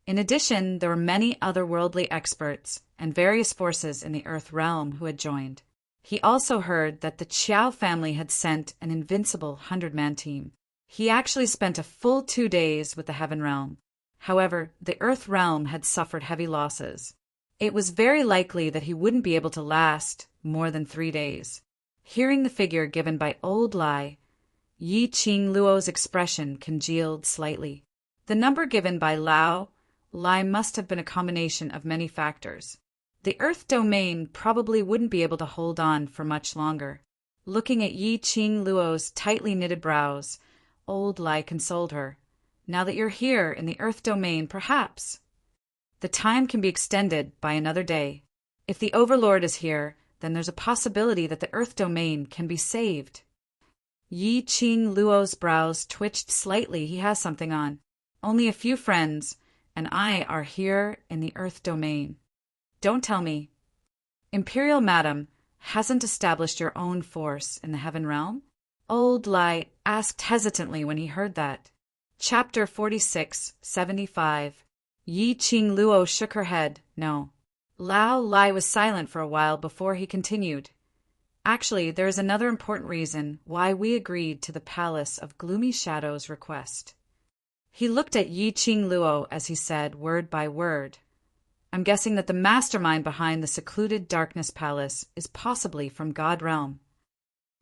In addition, there were many other worldly experts and various forces in the Earth realm who had joined. He also heard that the Qiao family had sent an invincible 100-man team. He actually spent a full 2 days with the Heaven realm. However, the Earth realm had suffered heavy losses. It was very likely that he wouldn't be able to last more than 3 days. Hearing the figure given by Old Lai, Yi Qing Luo's expression congealed slightly. The number given by Lao Lai must have been a combination of many factors. The Earth domain probably wouldn't be able to hold on for much longer. Looking at Yi Qing Luo's tightly knitted brows, Old Lai consoled her. Now that you're here in the Earth domain, perhaps. The time can be extended by another day. If the Overlord is here, then there's a possibility that the Earth domain can be saved. Yi Qing Luo's brows twitched slightly. He has something on. Only a few friends, and I are here in the Earth domain. Don't tell me. Imperial Madam hasn't established your own force in the Heaven Realm? Old Lai asked hesitantly when he heard that. Chapter 46, 75. Yi Qing Luo shook her head. No. Lao Lai was silent for a while before he continued. Actually, there is another important reason why we agreed to the Palace of Gloomy Shadows' request. He looked at Yi Qing Luo as he said, word by word. I'm guessing that the mastermind behind the secluded Darkness Palace is possibly from God Realm.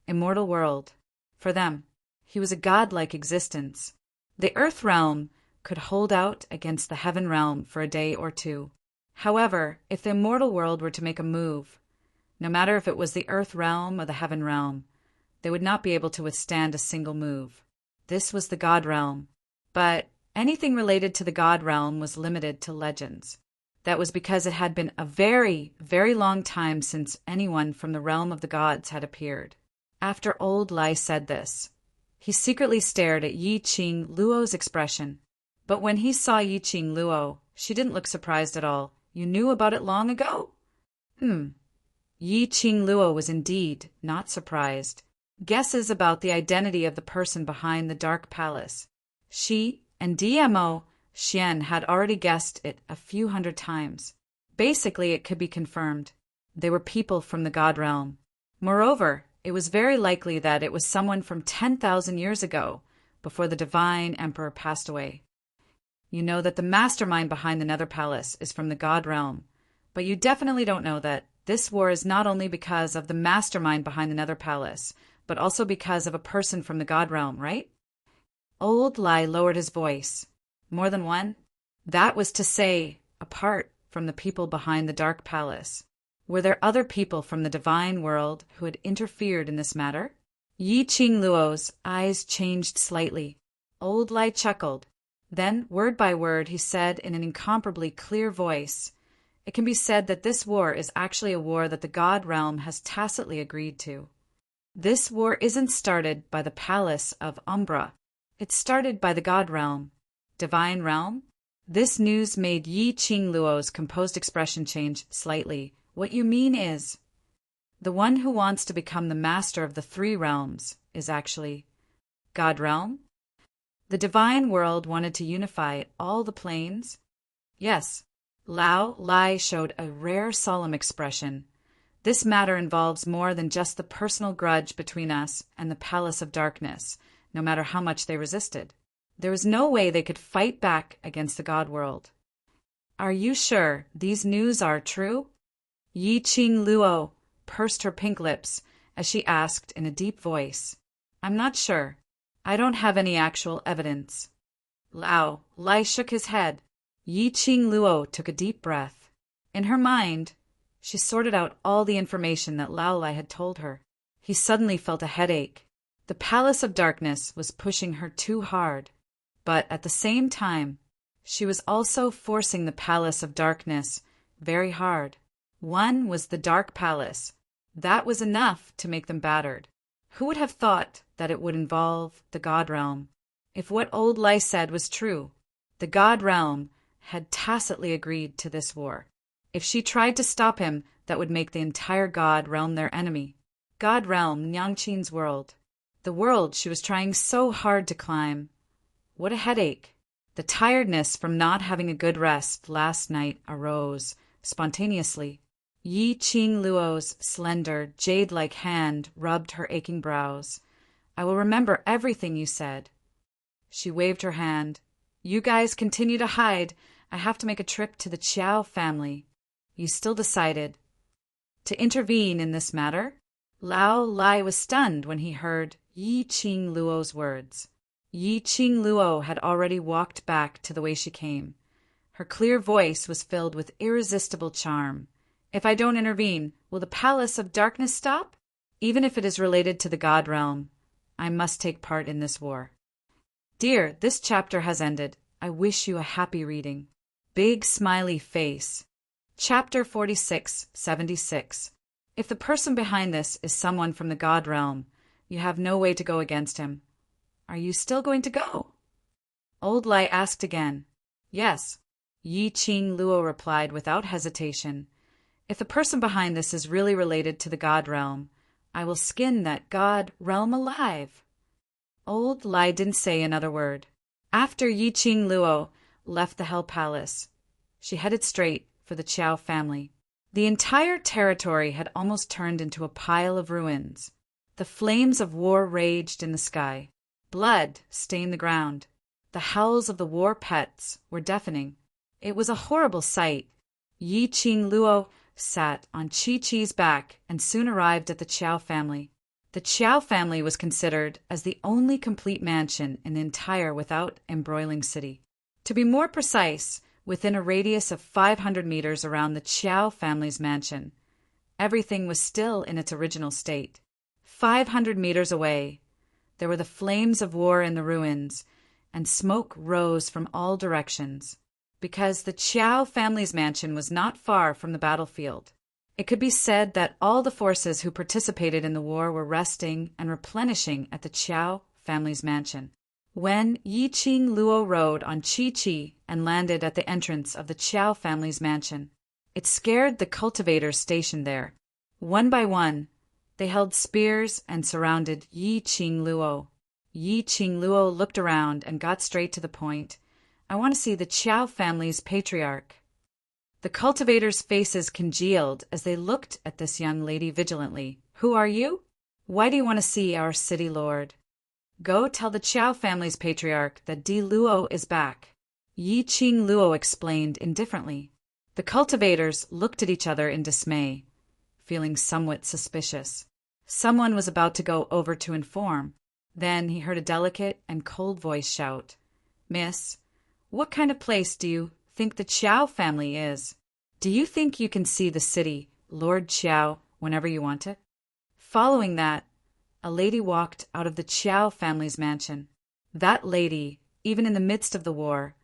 Immortal world. For them, he was a godlike existence. The Earth Realm could hold out against the Heaven Realm for a day or two. However, if the immortal world were to make a move, no matter if it was the Earth Realm or the Heaven Realm, they would not be able to withstand a single move. This was the God Realm. But anything related to the God Realm was limited to legends. That was because it had been a very, very long time since anyone from the realm of the gods had appeared. After Old Lai said this, he secretly stared at Yi Qing Luo's expression. But when he saw Yi Qing Luo, she didn't look surprised at all. You knew about it long ago? Yi Qing Luo was indeed not surprised. Guesses about the identity of the person behind the Dark Palace. She and DMO Xian had already guessed it a few hundred times. Basically, it could be confirmed. They were people from the God Realm. Moreover, it was very likely that it was someone from 10,000 years ago, before the Divine Emperor passed away. You know that the mastermind behind the Nether Palace is from the God Realm, but you definitely don't know that this war is not only because of the mastermind behind the Nether Palace, but also because of a person from the God Realm, right? Old Lai lowered his voice. More than one? That was to say, apart from the people behind the Dark Palace. Were there other people from the divine world who had interfered in this matter? Yi Qing Luo's eyes changed slightly. Old Lai chuckled. Then, word by word, he said in an incomparably clear voice, "It can be said that this war is actually a war that the God Realm has tacitly agreed to. This war isn't started by the Palace of Umbra. It's started by the God Realm. Divine Realm?" This news made Yi Qing Luo's composed expression change slightly. What you mean is, the one who wants to become the master of the three realms is actually God Realm? The divine world wanted to unify all the planes? Yes. Lao Lai showed a rare solemn expression. This matter involves more than just the personal grudge between us and the Palace of Darkness, no matter how much they resisted. There was no way they could fight back against the God world. Are you sure these news are true? Yi Qing Luo pursed her pink lips as she asked in a deep voice. I'm not sure. I don't have any actual evidence. Lao Lai shook his head. Yi Qing Luo took a deep breath. In her mind, she sorted out all the information that Lao Lai had told her. He suddenly felt a headache. The Palace of Darkness was pushing her too hard. But at the same time, she was also forcing the Palace of Darkness very hard. One was the Dark Palace. That was enough to make them battered. Who would have thought that it would involve the God Realm? If what Old Lai said was true, the God Realm had tacitly agreed to this war. If she tried to stop him, that would make the entire God Realm their enemy. God Realm, Nyangqin's world. The world she was trying so hard to climb. What a headache. The tiredness from not having a good rest last night arose spontaneously. Yi Qing Luo's slender, jade-like hand rubbed her aching brows. I will remember everything you said. She waved her hand. You guys continue to hide. I have to make a trip to the Qiao family. You still decided to intervene in this matter? Lao Lai was stunned when he heard Yi Qing Luo's words. Yi Qing Luo had already walked back to the way she came. Her clear voice was filled with irresistible charm. If I don't intervene, will the Palace of Darkness stop? Even if it is related to the God Realm, I must take part in this war. Dear, this chapter has ended. I wish you a happy reading. Big smiley face. Chapter 46, 76. If the person behind this is someone from the god realm, you have no way to go against him. Are you still going to go? Old Lai asked again. Yes, Yi Qing Luo replied without hesitation. If the person behind this is really related to the god realm, I will skin that god realm alive. Old Lai didn't say another word. After Yi Qing Luo left the Hell Palace, she headed straight for the Qiao family. The entire territory had almost turned into a pile of ruins. The flames of war raged in the sky. Blood stained the ground. The howls of the war pets were deafening. It was a horrible sight. Yi Qing Luo sat on Chi-Chi's back and soon arrived at the Qiao family. The Qiao family was considered as the only complete mansion in the entire without embroiling city. To be more precise, within a radius of 500 meters around the Qiao family's mansion, everything was still in its original state. 500 meters away, there were the flames of war in the ruins, and smoke rose from all directions. Because the Qiao family's mansion was not far from the battlefield, it could be said that all the forces who participated in the war were resting and replenishing at the Qiao family's mansion. When Yi Qing Luo rode on Chi-Chi and landed at the entrance of the Qiao family's mansion, it scared the cultivators stationed there. One by one, they held spears and surrounded Yi Qing Luo. Yi Qing Luo looked around and got straight to the point. I want to see the Qiao family's patriarch. The cultivators' faces congealed as they looked at this young lady vigilantly. Who are you? Why do you want to see our city lord? Go tell the Qiao family's patriarch that Di Luo is back. Yi Qing Luo explained indifferently. The cultivators looked at each other in dismay, feeling somewhat suspicious. Someone was about to go over to inform. Then he heard a delicate and cold voice shout, Miss, what kind of place do you think the Qiao family is? Do you think you can see the city, Lord Qiao, whenever you want it? Following that, a lady walked out of the Qiao family's mansion. That lady, even in the midst of the war,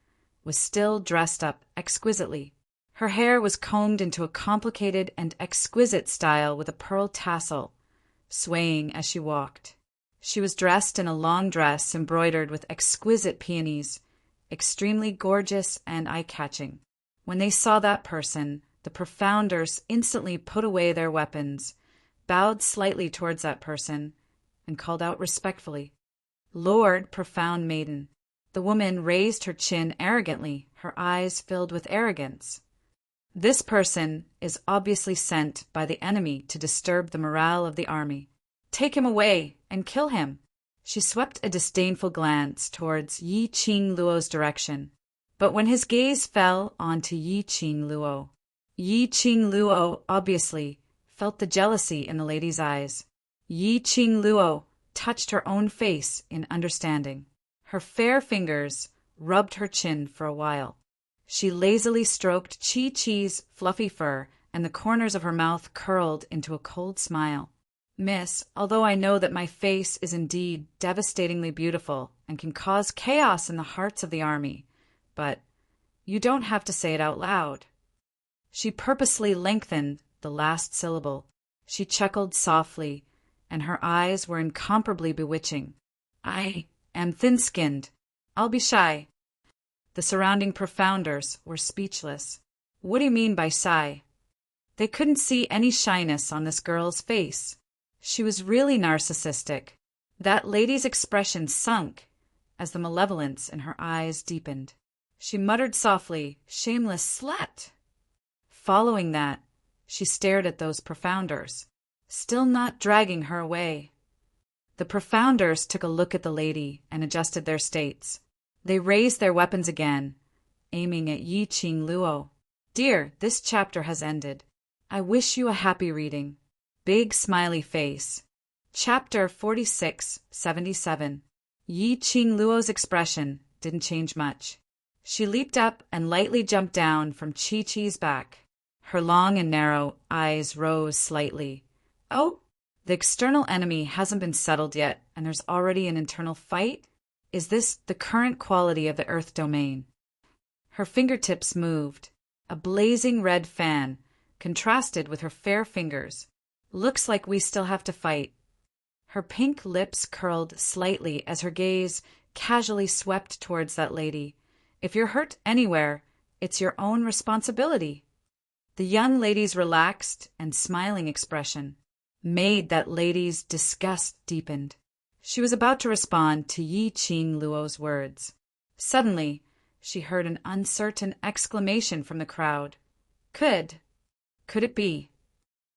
was still dressed up exquisitely. Her hair was combed into a complicated and exquisite style with a pearl tassel, swaying as she walked. She was dressed in a long dress embroidered with exquisite peonies, extremely gorgeous and eye-catching. When they saw that person, the Profounders instantly put away their weapons, bowed slightly towards that person, and called out respectfully, Lord Profound Maiden. The woman raised her chin arrogantly, her eyes filled with arrogance. This person is obviously sent by the enemy to disturb the morale of the army. Take him away and kill him. She swept a disdainful glance towards Yi Qing Luo's direction, but when his gaze fell onto Yi Qing Luo, Yi Qing Luo obviously felt the jealousy in the lady's eyes. Yi Qing Luo touched her own face in understanding. Her fair fingers rubbed her chin for a while. She lazily stroked Chi-Chi's fluffy fur, and the corners of her mouth curled into a cold smile. Miss, although I know that my face is indeed devastatingly beautiful and can cause chaos in the hearts of the army, but you don't have to say it out loud. She purposely lengthened the last syllable. She chuckled softly, and her eyes were incomparably bewitching. I am thin-skinned. I'll be shy. The surrounding Profounders were speechless. What do you mean by shy? They couldn't see any shyness on this girl's face. She was really narcissistic. That lady's expression sunk as the malevolence in her eyes deepened. She muttered softly, shameless slut. Following that, she stared at those Profounders, still not dragging her away. The Profounders took a look at the lady and adjusted their states. They raised their weapons again, aiming at Yi Qing Luo. Dear, this chapter has ended. I wish you a happy reading. Big smiley face. Chapter 4677. Yi Qing Luo's expression didn't change much. She leaped up and lightly jumped down from Chi-Chi's back. Her long and narrow eyes rose slightly. Oh, the external enemy hasn't been settled yet, and there's already an internal fight? Is this the current quality of the Earth domain? Her fingertips moved. A blazing red fan contrasted with her fair fingers. Looks like we still have to fight. Her pink lips curled slightly as her gaze casually swept towards that lady. If you're hurt anywhere, it's your own responsibility. The young lady's relaxed and smiling expression made that lady's disgust deepened. She was about to respond to Yi Qing Luo's words. Suddenly, she heard an uncertain exclamation from the crowd. Could it be?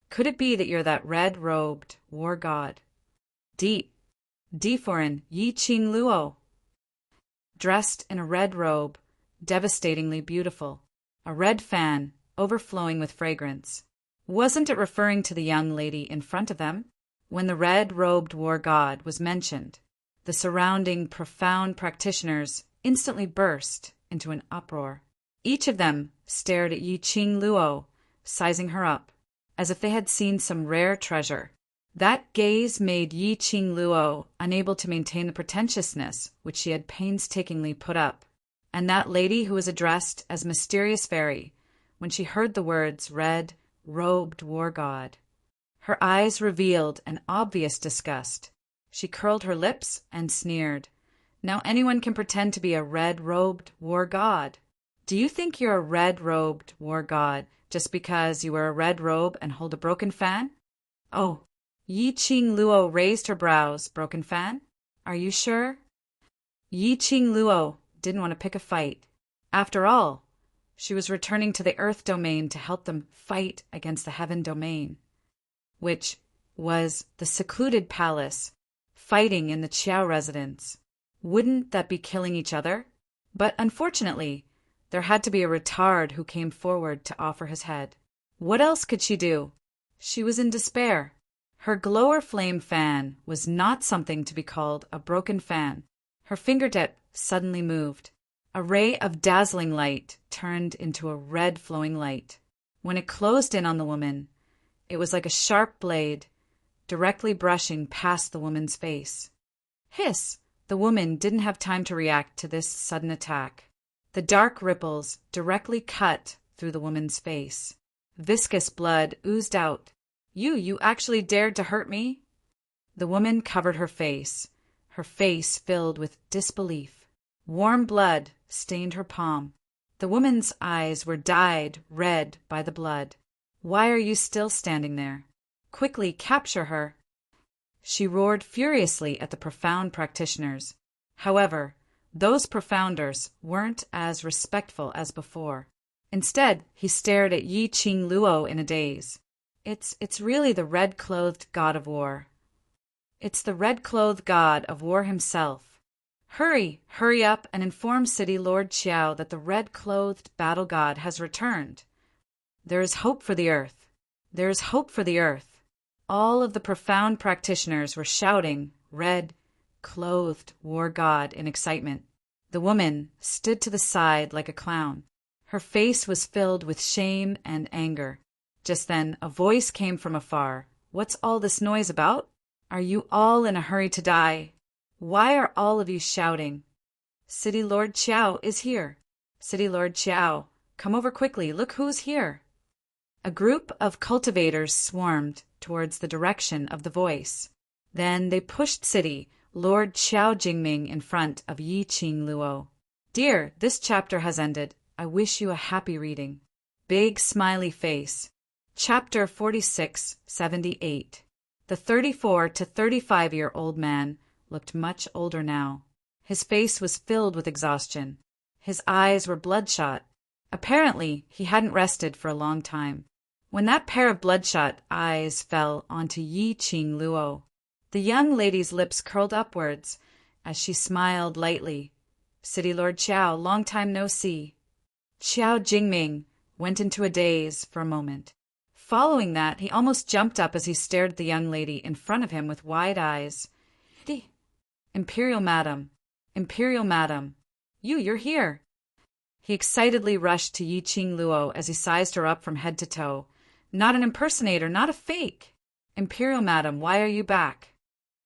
Could it be that you're that red-robed war god? D for in Yi Qing Luo. Dressed in a red robe, devastatingly beautiful, a red fan overflowing with fragrance. Wasn't it referring to the young lady in front of them? When the red-robed war god was mentioned, the surrounding profound practitioners instantly burst into an uproar. Each of them stared at Yi Qing Luo, sizing her up, as if they had seen some rare treasure. That gaze made Yi Qing Luo unable to maintain the pretentiousness which she had painstakingly put up, and that lady who was addressed as Mysterious Fairy, when she heard the words red-robed war god. Her eyes revealed an obvious disgust. She curled her lips and sneered. Now anyone can pretend to be a red-robed war god. Do you think you're a red-robed war god just because you wear a red robe and hold a broken fan? Oh, Yi Qing Luo raised her brows. Broken fan? Are you sure? Yi Qing Luo didn't want to pick a fight. After all, she was returning to the Earth domain to help them fight against the Heaven domain, which was the secluded palace, fighting in the Qiao residence. Wouldn't that be killing each other? But unfortunately, there had to be a retard who came forward to offer his head. What else could she do? She was in despair. Her glower flame fan was not something to be called a broken fan. Her fingertip suddenly moved. A ray of dazzling light turned into a red flowing light. When it closed in on the woman, it was like a sharp blade, directly brushing past the woman's face. Hiss! The woman didn't have time to react to this sudden attack. The dark ripples directly cut through the woman's face. Viscous blood oozed out. You actually dared to hurt me? The woman covered her face filled with disbelief. Warm blood stained her palm. The woman's eyes were dyed red by the blood. Why are you still standing there? Quickly capture her. She roared furiously at the profound practitioners. However, those profounders weren't as respectful as before. Instead, he stared at Yi Qing Luo in a daze. It's really the red-clothed god of war. It's the red-clothed god of war himself. Hurry up and inform City Lord Qiao that the red-clothed battle god has returned. There is hope for the earth. There is hope for the earth. All of the profound practitioners were shouting, red-clothed war god in excitement. The woman stood to the side like a clown. Her face was filled with shame and anger. Just then, a voice came from afar. What's all this noise about? Are you all in a hurry to die? Why are all of you shouting? City Lord Qiao is here. City Lord Qiao, come over quickly. Look who's here. A group of cultivators swarmed towards the direction of the voice. Then they pushed City Lord Qiao Jingming in front of Yi Qing Luo. Dear, this chapter has ended. I wish you a happy reading. Big smiley face. Chapter 4678. The 34 to 35-year-old man looked much older now. His face was filled with exhaustion. His eyes were bloodshot. Apparently, he hadn't rested for a long time. When that pair of bloodshot eyes fell onto Yi Qing Luo, the young lady's lips curled upwards as she smiled lightly. City Lord Qiao, long time no see. Qiao Jingming went into a daze for a moment. Following that, he almost jumped up as he stared at the young lady in front of him with wide eyes. Imperial Madam, you're here. He excitedly rushed to Yi Qing Luo as he sized her up from head to toe. Not an impersonator, not a fake. Imperial Madam, why are you back?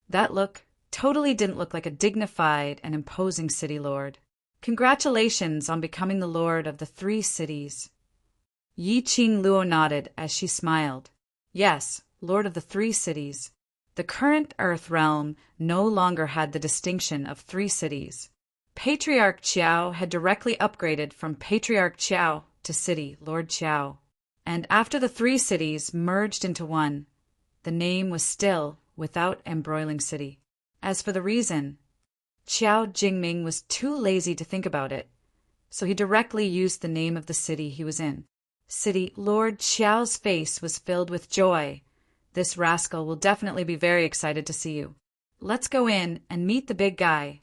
That look totally didn't look like a dignified and imposing city lord. Congratulations on becoming the lord of the 3 cities. Yi Qing Luo nodded as she smiled. Yes, Lord of the 3 cities. The current Earth realm no longer had the distinction of 3 cities. Patriarch Qiao had directly upgraded from Patriarch Qiao to City Lord Qiao. And after the 3 cities merged into one, the name was still without embroiling city. As for the reason, Qiao Jingming was too lazy to think about it, so he directly used the name of the city he was in. City Lord Qiao's face was filled with joy. This rascal will definitely be very excited to see you. Let's go in and meet the big guy.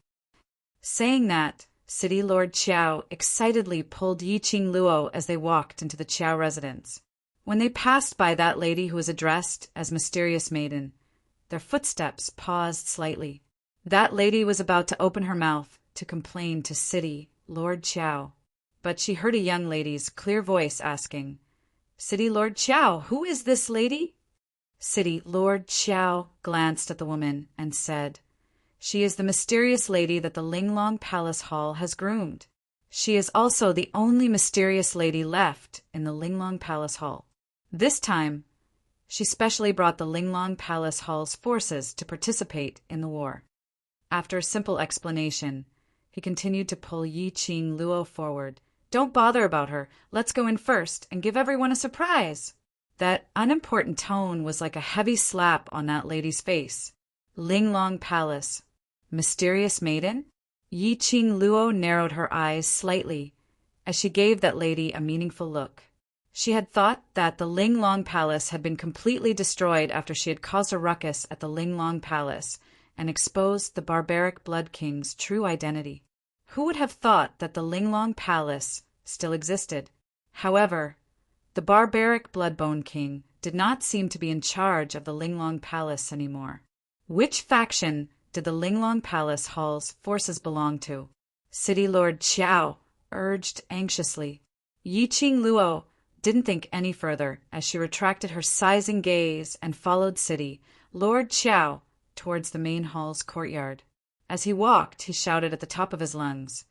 Saying that, City Lord Qiao excitedly pulled Yiqing Luo as they walked into the Qiao residence. When they passed by that lady who was addressed as Mysterious Maiden, their footsteps paused slightly. That lady was about to open her mouth to complain to City Lord Qiao, but she heard a young lady's clear voice asking, "City Lord Qiao, who is this lady?" City Lord Qiao glanced at the woman and said, "She is the mysterious lady that the Linglong Palace Hall has groomed. She is also the only mysterious lady left in the Linglong Palace Hall. This time, she specially brought the Linglong Palace Hall's forces to participate in the war." After a simple explanation, he continued to pull Yiqing Luo forward. "Don't bother about her. Let's go in first and give everyone a surprise." That unimportant tone was like a heavy slap on that lady's face. Linglong Palace. Mysterious Maiden? Yiqing Luo narrowed her eyes slightly as she gave that lady a meaningful look. She had thought that the Linglong Palace had been completely destroyed after she had caused a ruckus at the Linglong Palace and exposed the barbaric Blood King's true identity. Who would have thought that the Linglong Palace still existed? However, the barbaric Bloodbone King did not seem to be in charge of the Linglong Palace anymore. Which faction did the Linglong Palace Hall's forces belong to? City Lord Qiao urged anxiously. Yiqing Luo didn't think any further as she retracted her sizing gaze and followed City Lord Qiao towards the main hall's courtyard. As he walked, he shouted at the top of his lungs,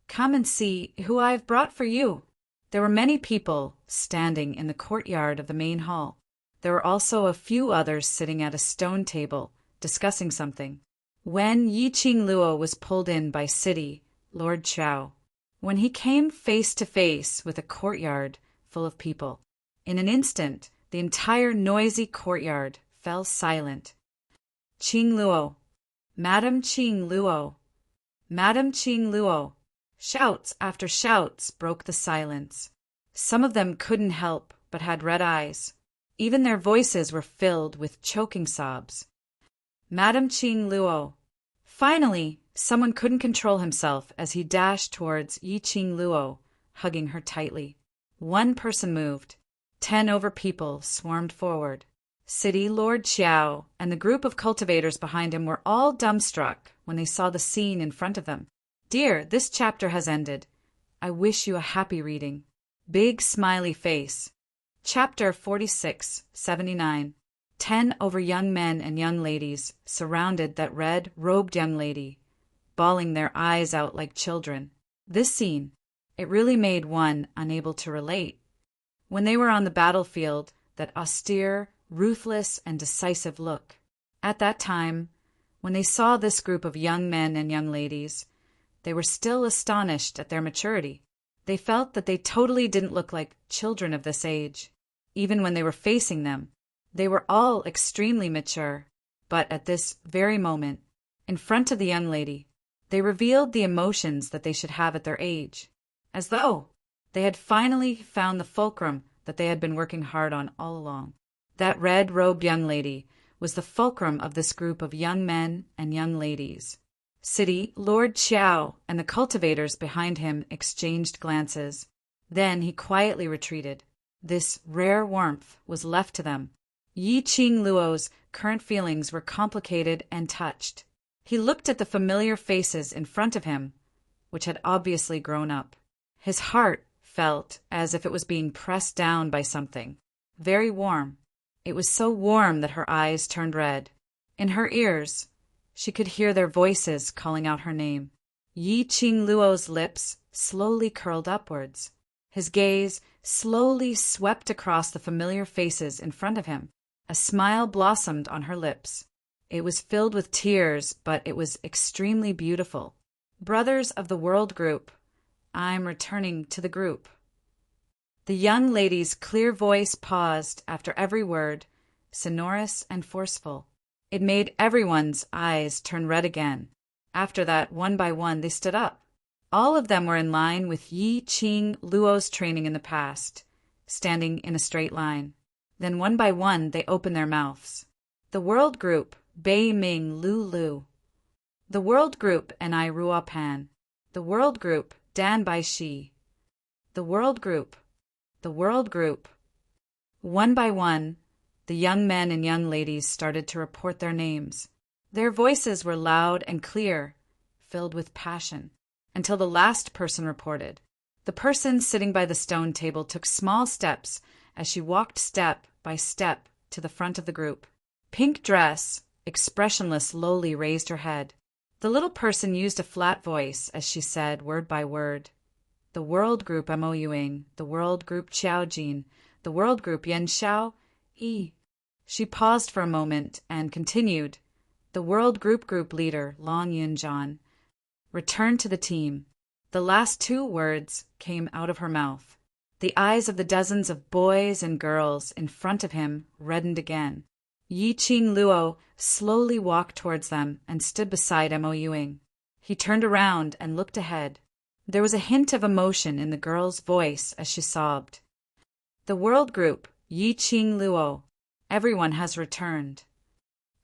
"Come and see who I have brought for you." There were many people standing in the courtyard of the main hall. There were also a few others sitting at a stone table, discussing something. When Yiqing Luo was pulled in by City Lord Qiao, when he came face to face with a courtyard full of people, in an instant, the entire noisy courtyard fell silent. "Qing Luo, Madam Qing Luo, Madam Qing Luo." Shouts after shouts broke the silence. Some of them couldn't help but had red eyes. Even their voices were filled with choking sobs. "Madam Qing Luo." Finally, someone couldn't control himself as he dashed towards Yiqing Luo, hugging her tightly. One person moved. 10 over people swarmed forward. City Lord Qiao and the group of cultivators behind him were all dumbstruck when they saw the scene in front of them. "Dear, this chapter has ended. I wish you a happy reading." Big smiley face. Chapter 46-79. 10 over young men and young ladies surrounded that red-robed young lady, bawling their eyes out like children. This scene, it really made one unable to relate. When they were on the battlefield, that austere, ruthless, and decisive look. At that time, when they saw this group of young men and young ladies, they were still astonished at their maturity. They felt that they totally didn't look like children of this age. Even when they were facing them, they were all extremely mature. But at this very moment, in front of the young lady, they revealed the emotions that they should have at their age, as though they had finally found the fulcrum that they had been working hard on all along. That red-robed young lady was the fulcrum of this group of young men and young ladies. City Lord Qiao and the cultivators behind him exchanged glances. Then he quietly retreated. This rare warmth was left to them. Yiqing Luo's current feelings were complicated and touched. He looked at the familiar faces in front of him, which had obviously grown up. His heart felt as if it was being pressed down by something. Very warm. It was so warm that her eyes turned red. In her ears, she could hear their voices calling out her name. Yiqing Luo's lips slowly curled upwards. His gaze slowly swept across the familiar faces in front of him. A smile blossomed on her lips. It was filled with tears, but it was extremely beautiful. Brothers of the World Group, I'm returning to the group. The young lady's clear voice paused after every word, sonorous and forceful. It made everyone's eyes turn red again. After that, one by one, they stood up. All of them were in line with Yi Qing Luo's training in the past, standing in a straight line. Then one by one, they opened their mouths. The World Group, Bei Ming Lu Lu. The World Group, and I Ruo Pan. The World Group, Dan Bai Shi. The World Group. The World Group. One by one, the young men and young ladies started to report their names. Their voices were loud and clear, filled with passion, until the last person reported. The person sitting by the stone table took small steps as she walked step by step to the front of the group. Pink dress, expressionless, lowly raised her head. The little person used a flat voice as she said, word by word, the World Group Mo Yuing, the World Group Qiao Jin, the World Group Yen Xiao Yi. She paused for a moment and continued, the World Group leader, Long Yun Zhan. Return to the team. The last two words came out of her mouth. The eyes of the dozens of boys and girls in front of him reddened again. Yi Qing Luo slowly walked towards them and stood beside Mo Yuing. He turned around and looked ahead. There was a hint of emotion in the girl's voice as she sobbed. The World Group, Yi Qing Luo. Everyone has returned.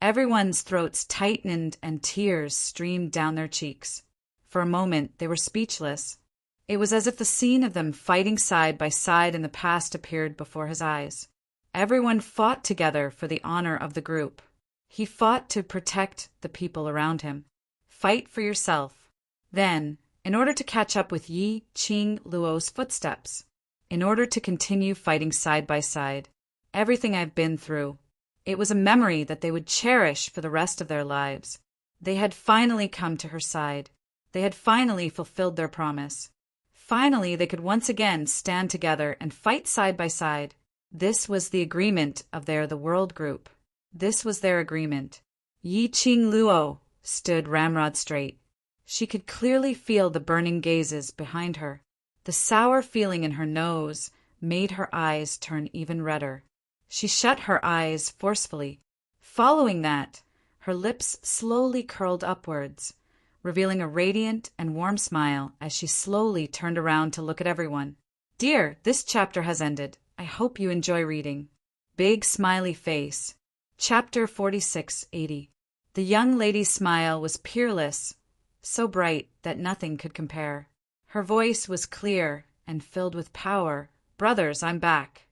Everyone's throats tightened and tears streamed down their cheeks. For a moment, they were speechless. It was as if the scene of them fighting side by side in the past appeared before his eyes. Everyone fought together for the honor of the group. He fought to protect the people around him. Fight for yourself. Then, in order to catch up with Yi Qing Luo's footsteps, in order to continue fighting side by side, everything I've been through, it was a memory that they would cherish for the rest of their lives. They had finally come to her side. They had finally fulfilled their promise. Finally, they could once again stand together and fight side by side. This was the agreement of the World Group. This was their agreement. Yi Qing Luo stood ramrod straight. She could clearly feel the burning gazes behind her. The sour feeling in her nose made her eyes turn even redder. She shut her eyes forcefully. Following that, her lips slowly curled upwards, revealing a radiant and warm smile as she slowly turned around to look at everyone. Dear, this chapter has ended. I hope you enjoy reading. Big smiley face. Chapter 4680. The young lady's smile was peerless, so bright that nothing could compare. Her voice was clear and filled with power. Brothers, I'm back.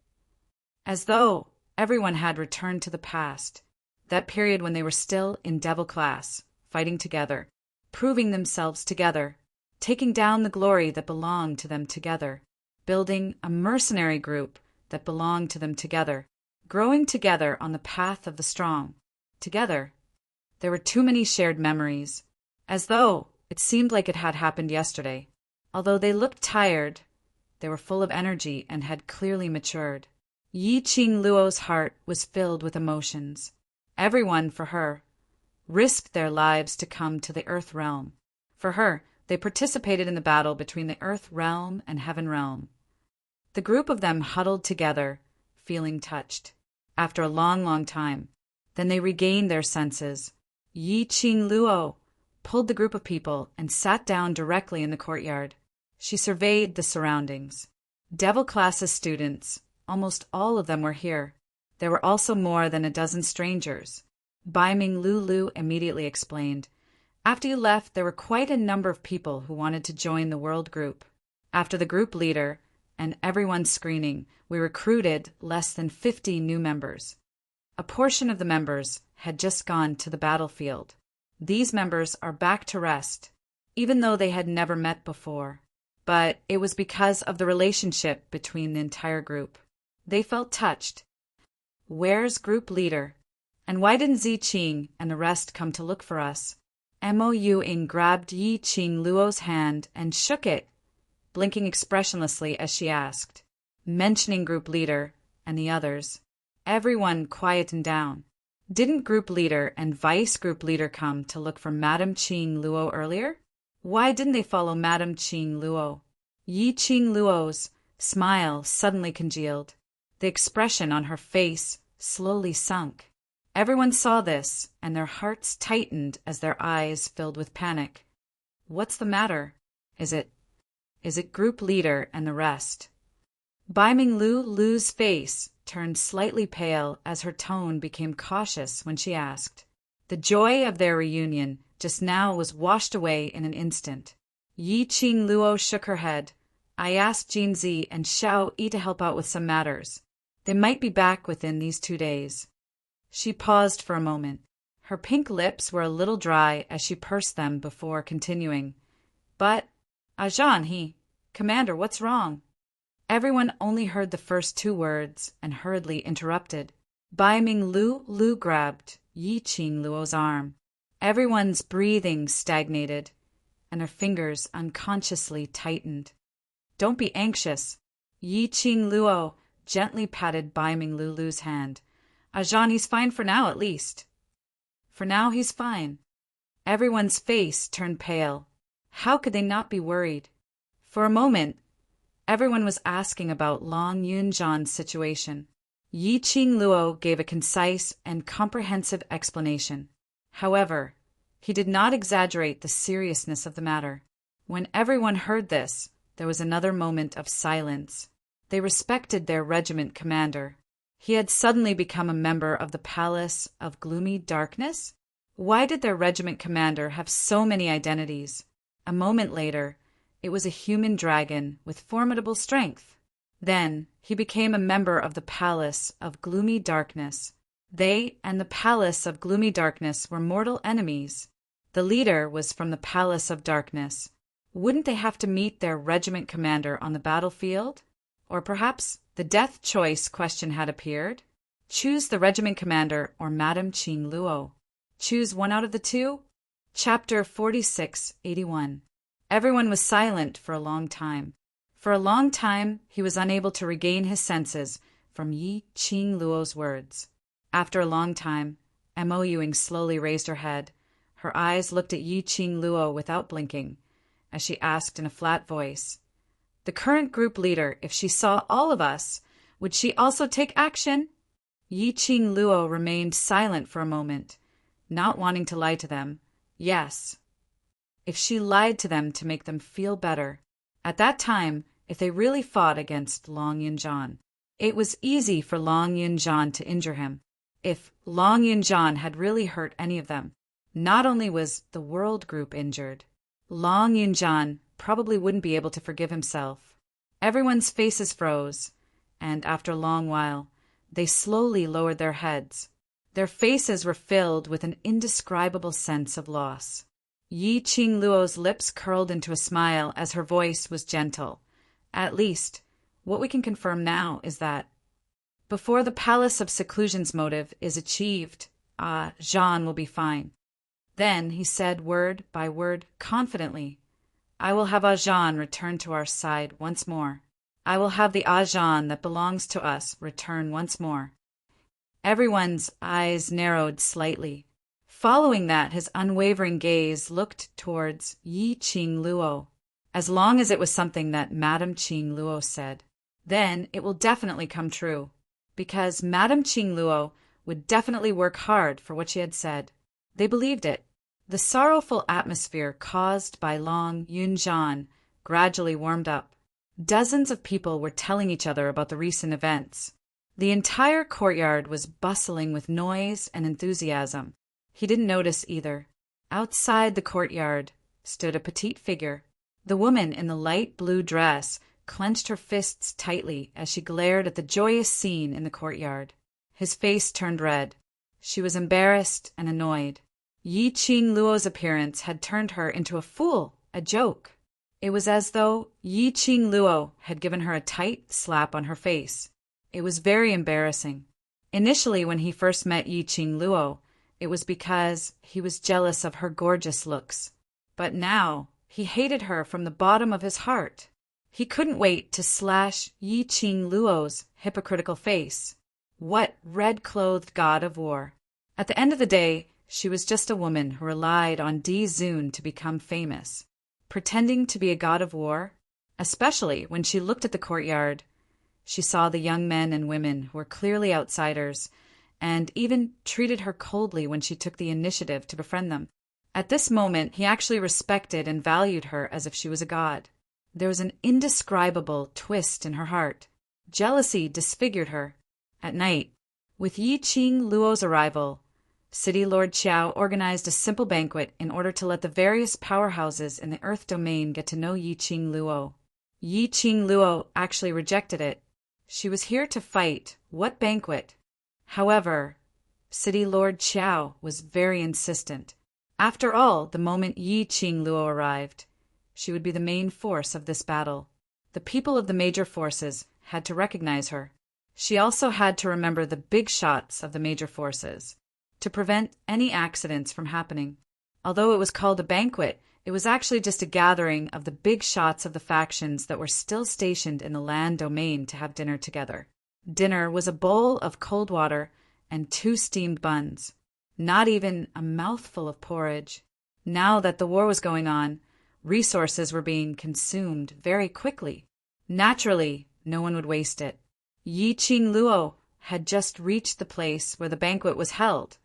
As though everyone had returned to the past, that period when they were still in Devil Class, fighting together, proving themselves together, taking down the glory that belonged to them together, building a mercenary group that belonged to them together, growing together on the path of the strong. Together. There were too many shared memories, as though it seemed like it had happened yesterday. Although they looked tired, they were full of energy and had clearly matured. Yi Qing Luo's heart was filled with emotions. Everyone, for her, risked their lives to come to the Earth Realm. For her, they participated in the battle between the Earth Realm and Heaven Realm. The group of them huddled together, feeling touched. After a long, long time, then they regained their senses. Yi Qing Luo pulled the group of people and sat down directly in the courtyard. She surveyed the surroundings. Devil Class's students, almost all of them were here. There were also more than a dozen strangers. Bai Ming Lu immediately explained. After you left, there were quite a number of people who wanted to join the World Group. After the group leader and everyone's screening, we recruited less than 50 new members. A portion of the members had just gone to the battlefield. These members are back to rest, even though they had never met before. But it was because of the relationship between the entire group. They felt touched. Where's group leader? And why didn't Zi Qing and the rest come to look for us? Mo Yuing grabbed Yi Qing Luo's hand and shook it, blinking expressionlessly as she asked, mentioning group leader and the others. Everyone quietened down. Didn't group leader and vice group leader come to look for Madame Qing Luo earlier? Why didn't they follow Madame Qing Luo? Yi Qing Luo's smile suddenly congealed. The expression on her face slowly sunk. Everyone saw this, and their hearts tightened as their eyes filled with panic. What's the matter? Is it group leader and the rest? Baiming Lu's face turned slightly pale as her tone became cautious when she asked. The joy of their reunion just now was washed away in an instant. Yi Qing Luo shook her head. I asked Jinzi and Xiao Yi to help out with some matters. They might be back within these 2 days. She paused for a moment. Her pink lips were a little dry as she pursed them before continuing. But, Ajahn, Commander, what's wrong? Everyone only heard the first 2 words and hurriedly interrupted. Baiming Lu grabbed Yi Qing Luo's arm. Everyone's breathing stagnated, and her fingers unconsciously tightened. Don't be anxious. Yi Qing Luo gently patted Baiming Lu's hand. Ajahn, he's fine for now at least. For now he's fine. Everyone's face turned pale. How could they not be worried? For a moment, everyone was asking about Long Yunjan's situation. Yi Qing Luo gave a concise and comprehensive explanation. However, he did not exaggerate the seriousness of the matter. When everyone heard this, there was another moment of silence. They respected their regiment commander. He had suddenly become a member of the Palace of Gloomy Darkness? Why did their regiment commander have so many identities? A moment later, it was a human dragon with formidable strength. Then, he became a member of the Palace of Gloomy Darkness. They and the Palace of Gloomy Darkness were mortal enemies. The leader was from the Palace of Darkness. Wouldn't they have to meet their regiment commander on the battlefield? Or perhaps the death choice question had appeared? Choose the regiment commander or Madame Qing Luo. Choose one out of the 2? Chapter 4681. Everyone was silent for a long time. For a long time, he was unable to regain his senses from Yi Qing Luo's words. After a long time, Mo Yuing slowly raised her head. Her eyes looked at Yi Qing Luo without blinking, as she asked in a flat voice, the current group leader, if she saw all of us, would she also take action? Yi Qing Luo remained silent for a moment, not wanting to lie to them. Yes. If she lied to them to make them feel better. At that time, if they really fought against Long Yunjan, it was easy for Long Yunjan to injure him. If Long Yunjan had really hurt any of them, not only was the world group injured, Long Yunjan probably wouldn't be able to forgive himself. Everyone's faces froze, and after a long while, they slowly lowered their heads. Their faces were filled with an indescribable sense of loss. Yi Qing Luo's lips curled into a smile as her voice was gentle. At least, what we can confirm now is that before the Palace of Seclusion's motive is achieved, Jean will be fine. Then he said word by word confidently, I will have Ajahn return to our side once more. I will have the Ajahn that belongs to us return once more. Everyone's eyes narrowed slightly. Following that, his unwavering gaze looked towards Yi Qing Luo. As long as it was something that Madame Qing Luo said, then it will definitely come true, because Madame Qing Luo would definitely work hard for what she had said. They believed it. The sorrowful atmosphere caused by Long Yunjan gradually warmed up. Dozens of people were telling each other about the recent events. The entire courtyard was bustling with noise and enthusiasm. He didn't notice either. Outside the courtyard stood a petite figure. The woman in the light blue dress clenched her fists tightly as she glared at the joyous scene in the courtyard. His face turned red. She was embarrassed and annoyed. Yi Qing Luo's appearance had turned her into a fool, a joke. It was as though Yi Qing Luo had given her a tight slap on her face. It was very embarrassing. Initially, when he first met Yi Qing Luo, it was because he was jealous of her gorgeous looks. But now, he hated her from the bottom of his heart. He couldn't wait to slash Yi Qing Luo's hypocritical face. What red-clothed god of war? At the end of the day, she was just a woman who relied on Di-Zun to become famous. Pretending to be a god of war? Especially when she looked at the courtyard. She saw the young men and women who were clearly outsiders, and even treated her coldly when she took the initiative to befriend them. At this moment, he actually respected and valued her as if she was a god. There was an indescribable twist in her heart. Jealousy disfigured her. At night, with Yi Qing Luo's arrival, City Lord Qiao organized a simple banquet in order to let the various powerhouses in the Earth domain get to know Yi Qing Luo. Yi Qing Luo actually rejected it. She was here to fight. What banquet? However, City Lord Qiao was very insistent. After all, the moment Yi Qing Luo arrived, she would be the main force of this battle. The people of the major forces had to recognize her. She also had to remember the big shots of the major forces, to prevent any accidents from happening. Although it was called a banquet, it was actually just a gathering of the big shots of the factions that were still stationed in the land domain to have dinner together. Dinner was a bowl of cold water and 2 steamed buns. Not even a mouthful of porridge. Now that the war was going on, resources were being consumed very quickly. Naturally, no one would waste it. Yi Qing Luo had just reached the place where the banquet was held,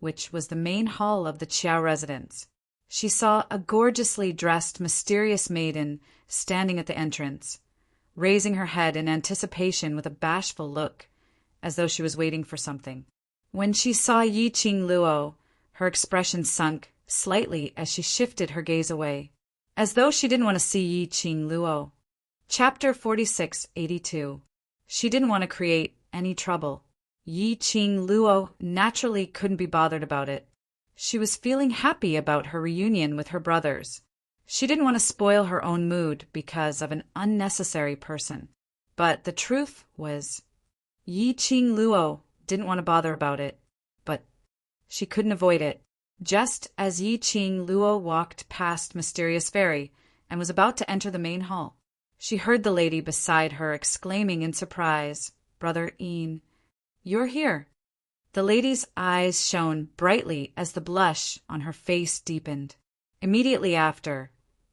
which was the main hall of the Qiao residence. She saw a gorgeously dressed, mysterious maiden standing at the entrance, raising her head in anticipation with a bashful look, as though she was waiting for something. When she saw Yi Qing Luo, her expression sunk slightly as she shifted her gaze away, as though she didn't want to see Yi Qing Luo. Chapter 4682. She didn't want to create any trouble. Yi Qing Luo naturally couldn't be bothered about it. She was feeling happy about her reunion with her brothers. She didn't want to spoil her own mood because of an unnecessary person. But the truth was, Yi Qing Luo didn't want to bother about it, but she couldn't avoid it. Just as Yi Qing Luo walked past Mysterious Fairy and was about to enter the main hall, she heard the lady beside her exclaiming in surprise, "Brother Yin, you're here." The lady's eyes shone brightly as the blush on her face deepened. Immediately after,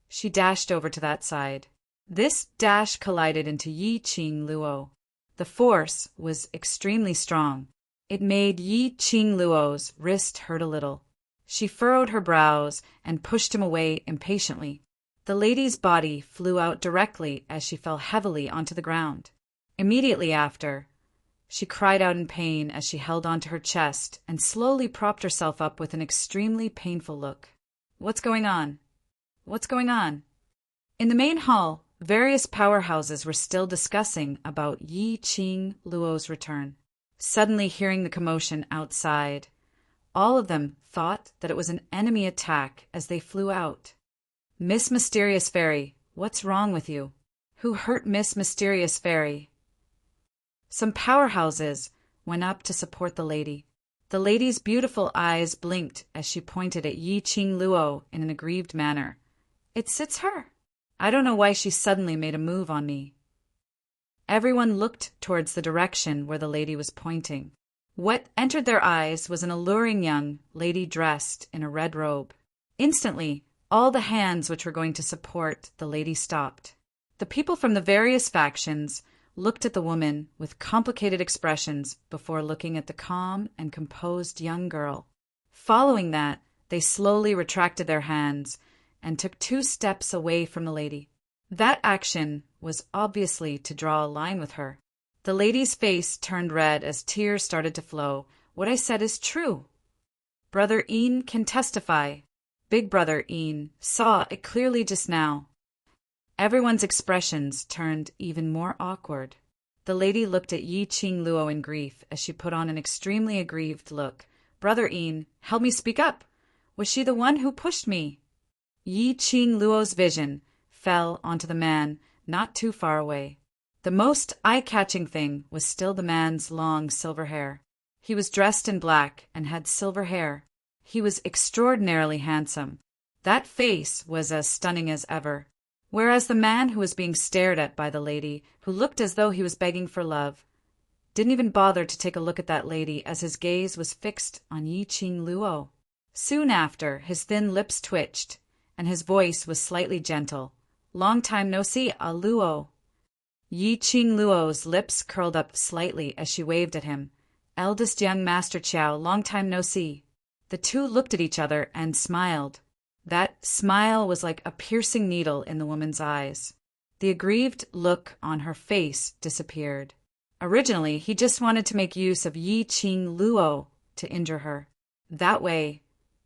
she dashed over to that side. This dash collided into Yi Qing Luo. The force was extremely strong. It made Yi Qing Luo's wrist hurt a little. She furrowed her brows and pushed him away impatiently. The lady's body flew out directly as she fell heavily onto the ground. Immediately after, she cried out in pain as she held onto her chest and slowly propped herself up with an extremely painful look. "What's going on? What's going on?" In the main hall, various powerhouses were still discussing about Yi Qing Luo's return. Suddenly hearing the commotion outside, all of them thought that it was an enemy attack as they flew out. "Miss Mysterious Fairy, what's wrong with you? Who hurt Miss Mysterious Fairy?" Some powerhouses went up to support the lady. The lady's beautiful eyes blinked as she pointed at Yi Qing Luo in an aggrieved manner. "It's her. I don't know why she suddenly made a move on me." Everyone looked towards the direction where the lady was pointing. What entered their eyes was an alluring young lady dressed in a red robe. Instantly, all the hands which were going to support the lady stopped. The people from the various factions looked at the woman with complicated expressions before looking at the calm and composed young girl. Following that, they slowly retracted their hands and took 2 steps away from the lady. That action was obviously to draw a line with her. The lady's face turned red as tears started to flow. "What I said is true. Brother Yin can testify. Big Brother Yin saw it clearly just now." Everyone's expressions turned even more awkward. The lady looked at Yi Qing Luo in grief as she put on an extremely aggrieved look. "Brother Yin, help me speak up. Was she the one who pushed me?" Yi Qing Luo's vision fell onto the man not too far away. The most eye-catching thing was still the man's long silver hair. He was dressed in black and had silver hair. He was extraordinarily handsome. That face was as stunning as ever. Whereas the man who was being stared at by the lady, who looked as though he was begging for love, didn't even bother to take a look at that lady as his gaze was fixed on Yi-Ching Luo. Soon after, his thin lips twitched, and his voice was slightly gentle. "Long time no see, Luo." Yi-Ching Luo's lips curled up slightly as she waved at him. "Eldest young Master Qiao, long time no see." The two looked at each other and smiled. That smile was like a piercing needle in the woman's eyes. The aggrieved look on her face disappeared. Originally, he just wanted to make use of Yi-Ching Luo to injure her. That way,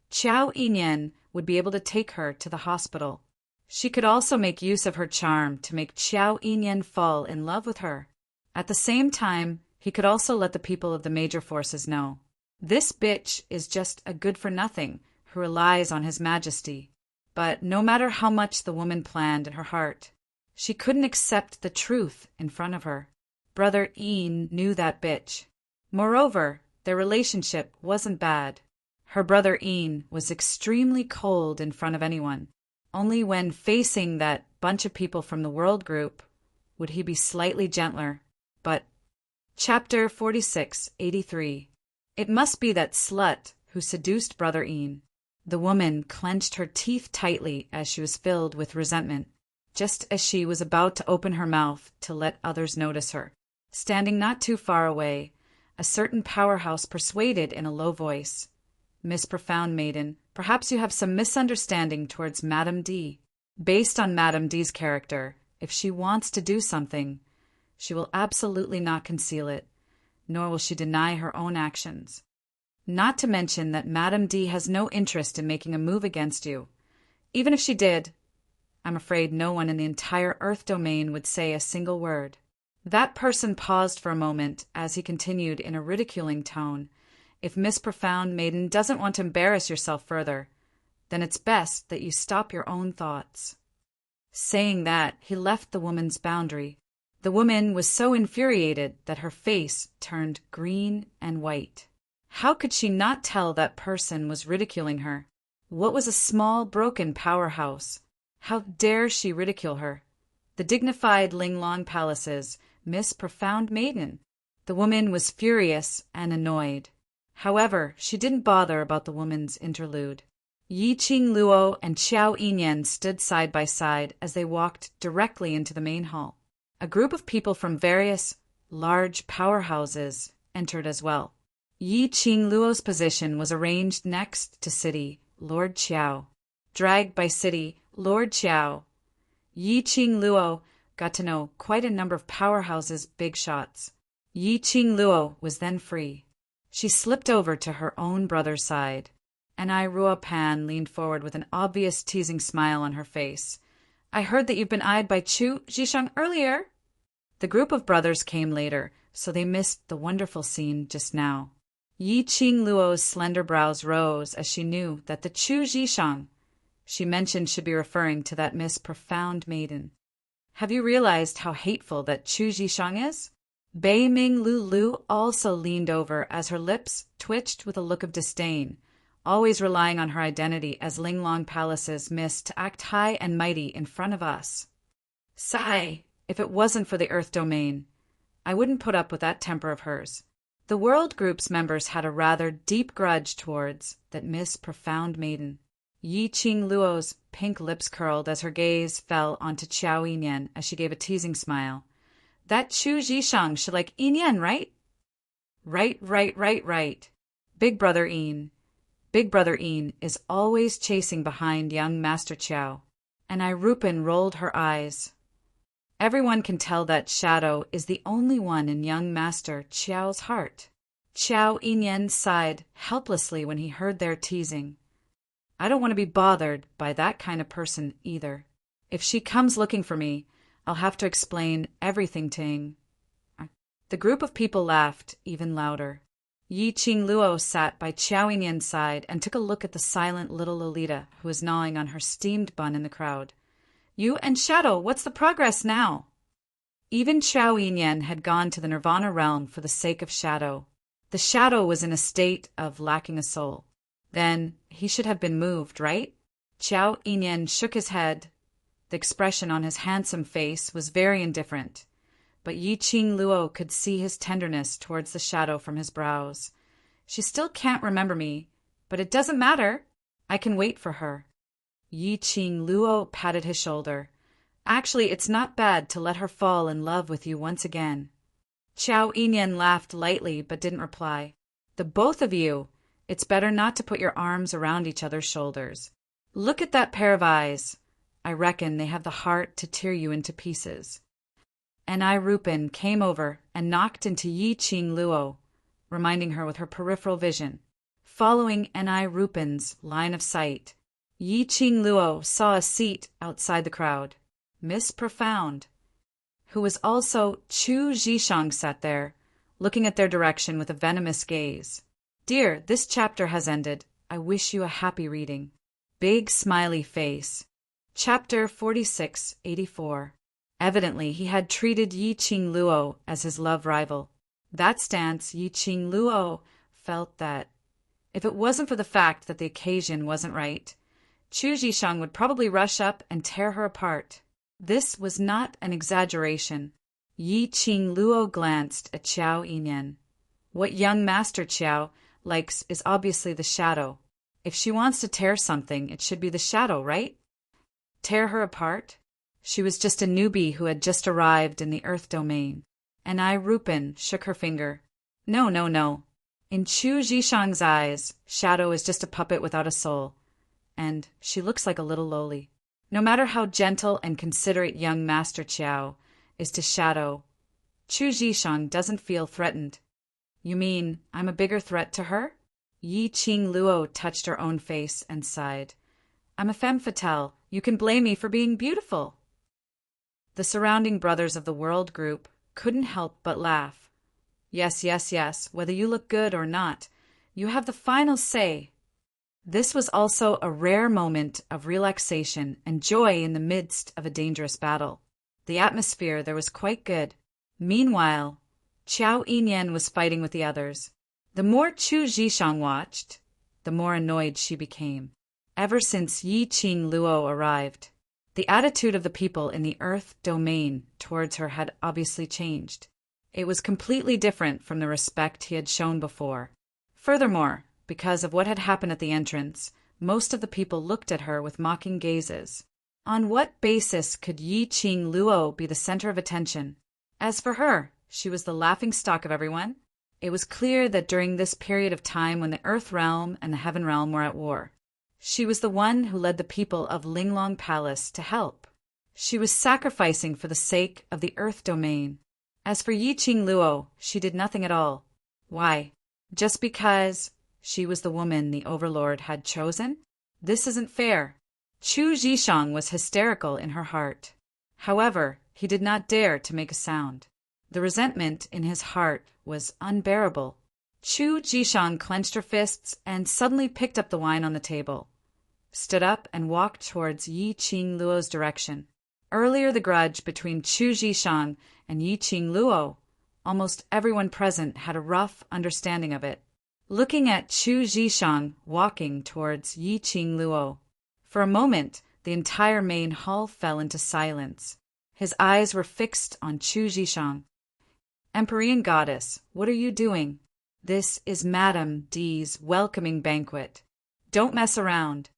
Qiao Yinyan would be able to take her to the hospital. She could also make use of her charm to make Qiao Yinyan fall in love with her. At the same time, he could also let the people of the major forces know. This bitch is just a good-for-nothing who relies on his majesty. But no matter how much the woman planned in her heart, she couldn't accept the truth in front of her. Brother Ian knew that bitch. Moreover, their relationship wasn't bad. Her brother Ian was extremely cold in front of anyone. Only when facing that bunch of people from the World Group would he be slightly gentler. But Chapter 4683. It must be that slut who seduced Brother Ian. The woman clenched her teeth tightly as she was filled with resentment, just as she was about to open her mouth to let others notice her. Standing not too far away, a certain powerhouse persuaded in a low voice, "Miss Profound Maiden, perhaps you have some misunderstanding towards Madame D. Based on Madame D's character, if she wants to do something, she will absolutely not conceal it, nor will she deny her own actions. Not to mention that Madame D has no interest in making a move against you. Even if she did, I'm afraid no one in the entire Earth domain would say a single word." That person paused for a moment as he continued in a ridiculing tone. "If Miss Profound Maiden doesn't want to embarrass yourself further, then it's best that you stop your own thoughts." Saying that, he left the woman's boundary. The woman was so infuriated that her face turned green and white. How could she not tell that person was ridiculing her? What was a small, broken powerhouse? How dare she ridicule her? The dignified Linglong Palace's Miss Profound Maiden. The woman was furious and annoyed. However, she didn't bother about the woman's interlude. Yi-Ching Luo and Qiao Yinyan stood side by side as they walked directly into the main hall. A group of people from various large powerhouses entered as well. Yi-Ching Luo's position was arranged next to City Lord Qiao. Dragged by City Lord Qiao, Yi-Ching Luo got to know quite a number of powerhouses' big shots. Yi-Ching Luo was then free. She slipped over to her own brother's side, and Ruo Pan leaned forward with an obvious teasing smile on her face. "I heard that you've been eyed by Chu Zhishang earlier." The group of brothers came later, so they missed the wonderful scene just now. Yi-Ching Luo's slender brows rose as she knew that the Chu Zhishang she mentioned should be referring to that Miss Profound Maiden. "Have you realized how hateful that Chu Zhishang is?" Bei Ming Lu also leaned over as her lips twitched with a look of disdain, always relying on her identity as Linglong Palace's miss to act high and mighty in front of us. Sigh, if it wasn't for the Earth domain, I wouldn't put up with that temper of hers. The World Group's members had a rather deep grudge towards that Miss Profound Maiden. Yi-Ching Luo's pink lips curled as her gaze fell onto Qiao Yinyan as she gave a teasing smile. "That Chu Zhishang should like Yinyan, right?" Right. Big Brother Ian is always chasing behind young Master Qiao. And Rupin rolled her eyes. Everyone can tell that Shadow is the only one in young Master Qiao's heart. Qiao Yinyan sighed helplessly when he heard their teasing. "I don't want to be bothered by that kind of person either. If she comes looking for me, I'll have to explain everything to Ying." The group of people laughed even louder. Yi-Ching Luo sat by Qiao Yinyan's side and took a look at the silent little Lolita who was gnawing on her steamed bun in the crowd. "You and Shadow, what's the progress now?" Even Qiao Yinyan had gone to the Nirvana realm for the sake of Shadow. The Shadow was in a state of lacking a soul. Then he should have been moved, right? Qiao Yinyan shook his head. The expression on his handsome face was very indifferent. but Yi Qing Luo could see his tenderness towards the shadow from his brows. She still can't remember me, but it doesn't matter. I can wait for her. Yi Qing Luo patted his shoulder. Actually, it's not bad to let her fall in love with you once again. Qiao Yinyan laughed lightly but didn't reply. The both of you, it's better not to put your arms around each other's shoulders. Look at that pair of eyes. I reckon they have the heart to tear you into pieces. Anai Rupin came over and knocked into Yi Qing Luo, reminding her with her peripheral vision. Following Anai Rupin's line of sight, Yi Qing Luo saw a seat outside the crowd. Miss Profound, who was also Chu Zhishang, sat there, looking at their direction with a venomous gaze. Dear, this chapter has ended. I wish you a happy reading. Big smiley face. Chapter 4684. Evidently, he had treated Yi Qing Luo as his love rival. That stance, Yi Qing Luo felt that, if it wasn't for the fact that the occasion wasn't right, Chu Zhishang would probably rush up and tear her apart. This was not an exaggeration. Yi Qing Luo glanced at Qiao Yinyan. What young Master Qiao likes is obviously the shadow. If she wants to tear something, it should be the shadow, right? Tear her apart? She was just a newbie who had just arrived in the Earth domain. Anai Rupin shook her finger. No. In Chu Zhishang's eyes, Shadow is just a puppet without a soul. And she looks like a little lowly. No matter how gentle and considerate young Master Qiao is to Shadow, Chu Zhishang doesn't feel threatened. You mean I'm a bigger threat to her? Yi Qing Luo touched her own face and sighed. I'm a femme fatale. You can blame me for being beautiful. The surrounding brothers of the World Group couldn't help but laugh. Yes, whether you look good or not, you have the final say. This was also a rare moment of relaxation and joy in the midst of a dangerous battle. The atmosphere there was quite good. Meanwhile, Qiao Yinyan was fighting with the others. The more Chu Zhishang watched, the more annoyed she became. Ever since Yi Qing Luo arrived, the attitude of the people in the Earth domain towards her had obviously changed. It was completely different from the respect he had shown before. Furthermore, because of what had happened at the entrance, most of the people looked at her with mocking gazes. On what basis could Yi Qing Luo be the center of attention? As for her, she was the laughingstock of everyone. It was clear that during this period of time when the Earth realm and the Heaven realm were at war, she was the one who led the people of Linglong Palace to help. She was sacrificing for the sake of the Earth domain. As for Yi Qing Luo, she did nothing at all. Why? Just because she was the woman the Overlord had chosen? This isn't fair. Chu Zhishang was hysterical in her heart. However, he did not dare to make a sound. The resentment in his heart was unbearable. Chu Zhishang clenched her fists and suddenly picked up the wine on the table, stood up and walked towards Yi Qing Luo's direction. Earlier the grudge between Chu Zhishang and Yi Qing Luo, almost everyone present had a rough understanding of it. Looking at Chu Zhishang walking towards Yi Qing Luo, for a moment the entire main hall fell into silence. His eyes were fixed on Chu Zhishang. Empyrean Goddess, what are you doing? This is Madame D's welcoming banquet. Don't mess around.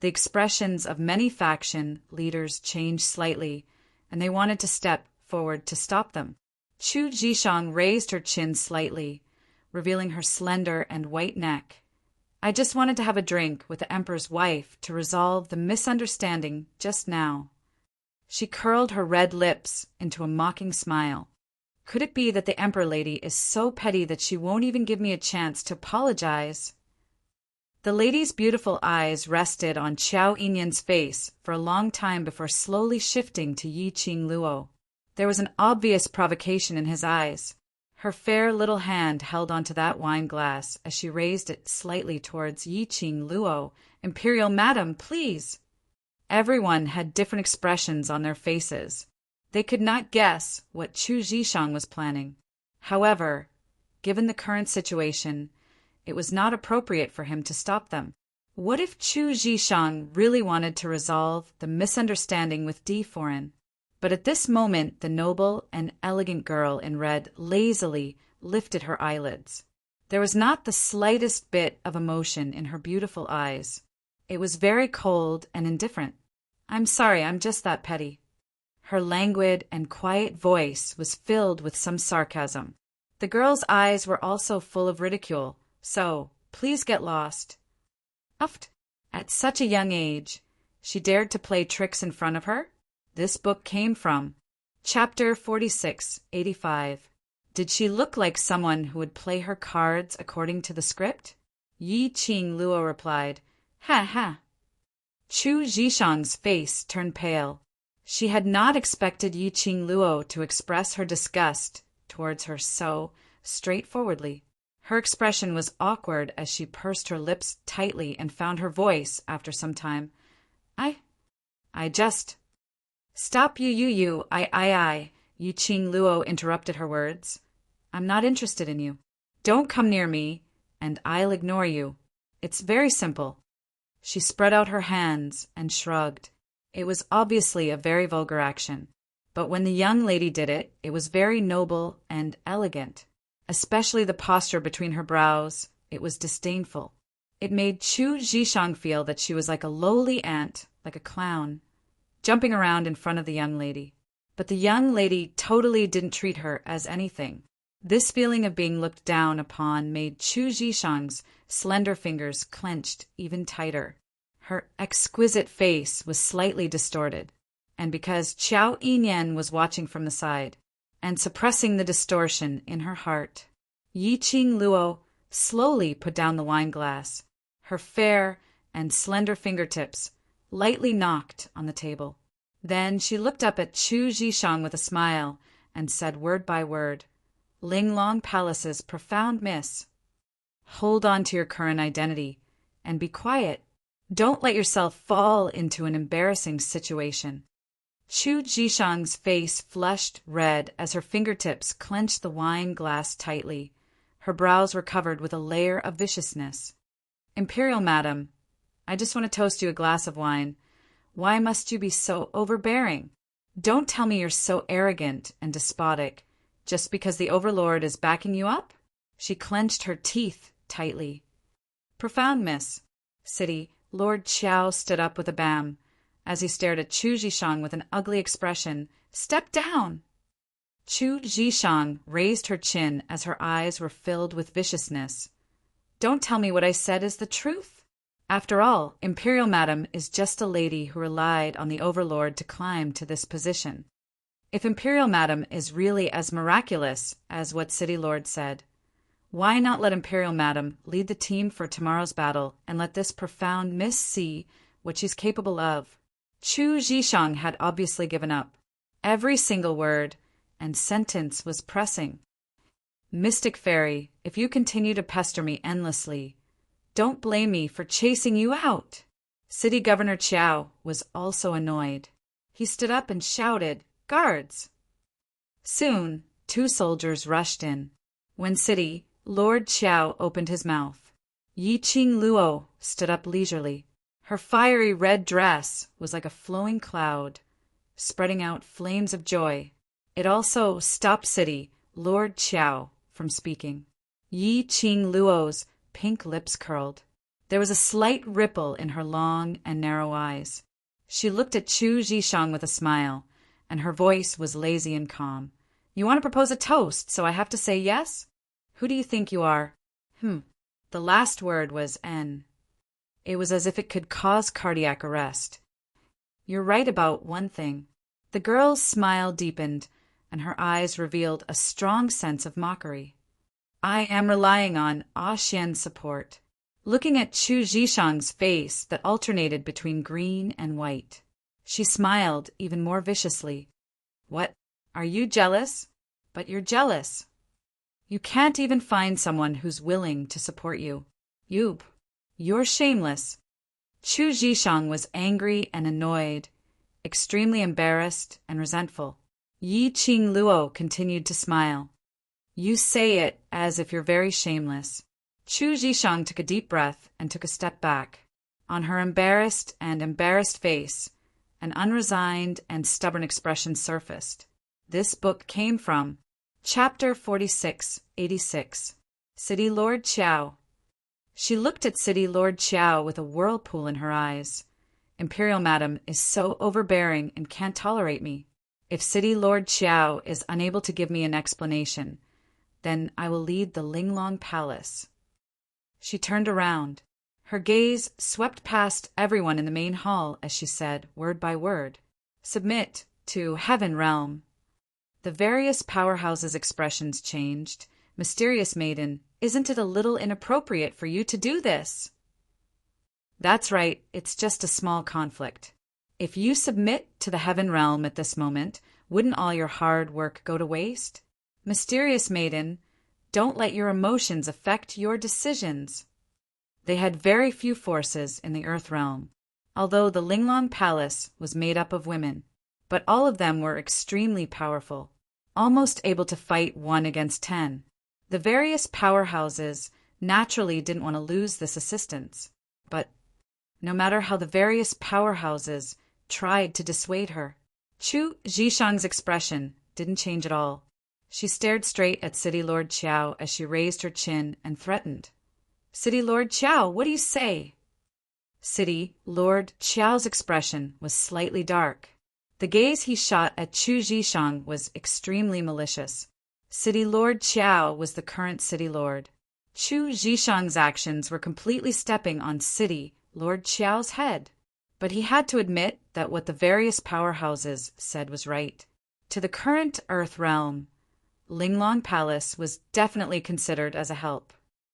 The expressions of many faction leaders changed slightly, and they wanted to step forward to stop them. Chu Zhishang raised her chin slightly, revealing her slender and white neck. I just wanted to have a drink with the Emperor's wife to resolve the misunderstanding just now. She curled her red lips into a mocking smile. Could it be that the Emperor lady is so petty that she won't even give me a chance to apologize? The lady's beautiful eyes rested on Qiao Yinyan's face for a long time before slowly shifting to Yi Qing Luo. There was an obvious provocation in his eyes. Her fair little hand held onto that wine glass as she raised it slightly towards Yi Qing Luo. Imperial Madam, please! Everyone had different expressions on their faces. They could not guess what Chu Zhishang was planning. However, given the current situation, it was not appropriate for him to stop them. What if Chu Zhishang really wanted to resolve the misunderstanding with D. Foreign? But at this moment the noble and elegant girl in red lazily lifted her eyelids. There was not the slightest bit of emotion in her beautiful eyes. It was very cold and indifferent. "I'm sorry, I'm just that petty." Her languid and quiet voice was filled with some sarcasm. The girl's eyes were also full of ridicule, so please get lost. Uft! At such a young age, she dared to play tricks in front of her? This book came from Chapter 46, 85. Did she look like someone who would play her cards according to the script? Yi Qing Luo replied, "Ha ha." Chu Zhishang's face turned pale. She had not expected Yi Qing Luo to express her disgust towards her so straightforwardly. Her expression was awkward as she pursed her lips tightly and found her voice after some time. I just... Stop you, I. Yi Qing Luo interrupted her words. "I'm not interested in you. Don't come near me, and I'll ignore you. It's very simple." She spread out her hands and shrugged. It was obviously a very vulgar action, but when the young lady did it, it was very noble and elegant. Especially the posture between her brows, it was disdainful. It made Chu Zhishang feel that she was like a lowly ant, like a clown, jumping around in front of the young lady. But the young lady totally didn't treat her as anything. This feeling of being looked down upon made Chu Zhishang's slender fingers clenched even tighter. Her exquisite face was slightly distorted, and because Qiao Yinyan was watching from the side and suppressing the distortion in her heart, Yi Qing Luo slowly put down the wine glass. Her fair and slender fingertips lightly knocked on the table. Then she looked up at Chu Zhishang with a smile and said word by word, "Linglong Palace's profound miss. Hold on to your current identity and be quiet. Don't let yourself fall into an embarrassing situation." Chu Zhishang's face flushed red as her fingertips clenched the wine glass tightly. Her brows were covered with a layer of viciousness. "Imperial Madam, I just want to toast you a glass of wine. Why must you be so overbearing? Don't tell me you're so arrogant and despotic just because the Overlord is backing you up?" She clenched her teeth tightly. "Profound, miss." City Lord Qiao stood up with a bam. As he stared at Chu Zhishang with an ugly expression, "Step down!" Chu Zhishang raised her chin as her eyes were filled with viciousness. "Don't tell me what I said is the truth. After all, Imperial Madam is just a lady who relied on the Overlord to climb to this position. If Imperial Madam is really as miraculous as what City Lord said, why not let Imperial Madam lead the team for tomorrow's battle and let this profound miss see what she's capable of?" Chu Zhishang had obviously given up. Every single word and sentence was pressing. "Mystic Fairy, if you continue to pester me endlessly, don't blame me for chasing you out." City Governor Qiao was also annoyed. He stood up and shouted, "Guards!" Soon, 2 soldiers rushed in. When City Lord Qiao opened his mouth, Yi Qing Luo stood up leisurely. Her fiery red dress was like a flowing cloud, spreading out flames of joy. It also stopped City Lord Qiao from speaking. Yi Qing Luo's pink lips curled. There was a slight ripple in her long and narrow eyes. She looked at Chu Zhishang with a smile, and her voice was lazy and calm. "You want to propose a toast, so I have to say yes? Who do you think you are?" The last word was N. It was as if it could cause cardiac arrest. "You're right about one thing." The girl's smile deepened, and her eyes revealed a strong sense of mockery. "I am relying on Xian's support." Looking at Chu Zhishang's face that alternated between green and white, she smiled even more viciously. "What? Are you jealous? But you're jealous. You can't even find someone who's willing to support you. You're shameless." Chu Zhishang was angry and annoyed, extremely embarrassed and resentful. Yi Qing Luo continued to smile. "You say it as if you're very shameless." Chu Zhishang took a deep breath and took a step back. On her embarrassed face, An unresigned and stubborn expression surfaced. This book came from Chapter 4686, City Lord Qiao. She looked at City Lord Qiao with a whirlpool in her eyes. Imperial Madam is so overbearing and can't tolerate me. If City Lord Qiao is unable to give me an explanation, then I will lead the Linglong Palace. She turned around. Her gaze swept past everyone in the main hall as she said, word by word, "Submit to Heaven Realm." The various powerhouses' expressions changed. "Mysterious Maiden, isn't it a little inappropriate for you to do this?" "That's right, it's just a small conflict. If you submit to the Heaven Realm at this moment, wouldn't all your hard work go to waste? Mysterious Maiden, don't let your emotions affect your decisions." They had very few forces in the Earth Realm, although the Linglong Palace was made up of women, but all of them were extremely powerful, almost able to fight 1 against 10. The various powerhouses naturally didn't want to lose this assistance, but no matter how the various powerhouses tried to dissuade her, Chu Zhishang's expression didn't change at all. She stared straight at City Lord Qiao as she raised her chin and threatened. "City Lord Qiao, what do you say?" City Lord Qiao's expression was slightly dark. The gaze he shot at Chu Zhishang was extremely malicious. City Lord Qiao was the current City Lord. Chu Zhishang's actions were completely stepping on City Lord Qiao's head. But he had to admit that what the various powerhouses said was right. To the current Earth Realm, Linglong Palace was definitely considered as a help.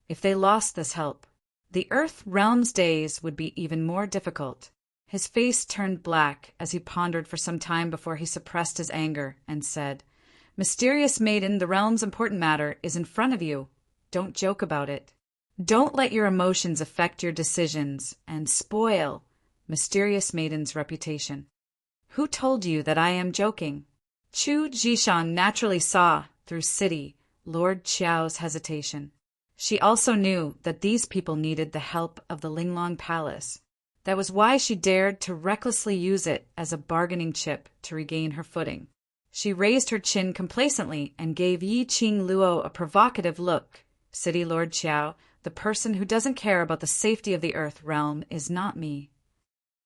If they lost this help, the Earth Realm's days would be even more difficult. His face turned black as he pondered for some time before he suppressed his anger and said, "Mysterious Maiden, the realm's important matter is in front of you. Don't joke about it. Don't let your emotions affect your decisions and spoil Mysterious Maiden's reputation." "Who told you that I am joking?" Chu Zhishang naturally saw through City Lord Qiao's hesitation. She also knew that these people needed the help of the Linglong Palace. That was why she dared to recklessly use it as a bargaining chip to regain her footing. She raised her chin complacently and gave Yi Qing Luo a provocative look. "City Lord Qiao, the person who doesn't care about the safety of the Earth Realm is not me."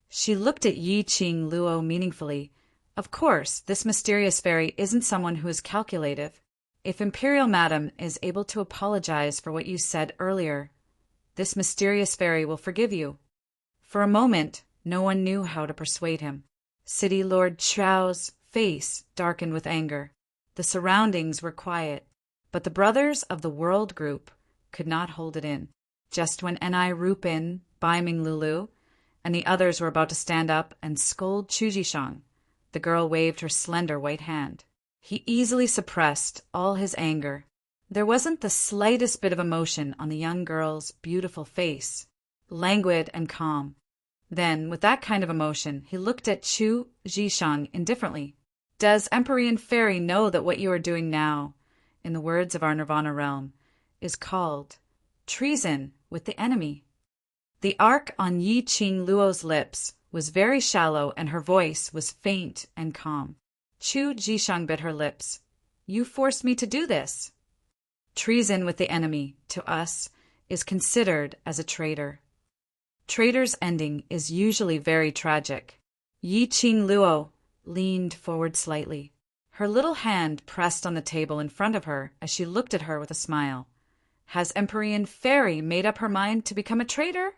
She looked at Yi Qing Luo meaningfully. "Of course, this mysterious fairy isn't someone who is calculative. If Imperial Madam is able to apologize for what you said earlier, this mysterious fairy will forgive you." For a moment, no one knew how to persuade him. City Lord Qiao's face darkened with anger. The surroundings were quiet, but the brothers of the World Group could not hold it in. Just when Ni Rupin, Baiming Lulu, and the others were about to stand up and scold Chu Zhishang, the girl waved her slender white hand. He easily suppressed all his anger. There wasn't the slightest bit of emotion on the young girl's beautiful face, languid and calm. Then, with that kind of emotion, he looked at Chu Zhishang indifferently. "Does Empyrean Fairy know that what you are doing now, in the words of our Nirvana realm, is called treason with the enemy?" The arc on Yi Qing Luo's lips was very shallow and her voice was faint and calm. Chu Zhishang bit her lips. "You forced me to do this." Treason with the enemy, to us, is considered as a traitor. Traitor's ending is usually very tragic. Yi Qing Luo leaned forward slightly. Her little hand pressed on the table in front of her as she looked at her with a smile. "Has Empyrean Fairy made up her mind to become a traitor?"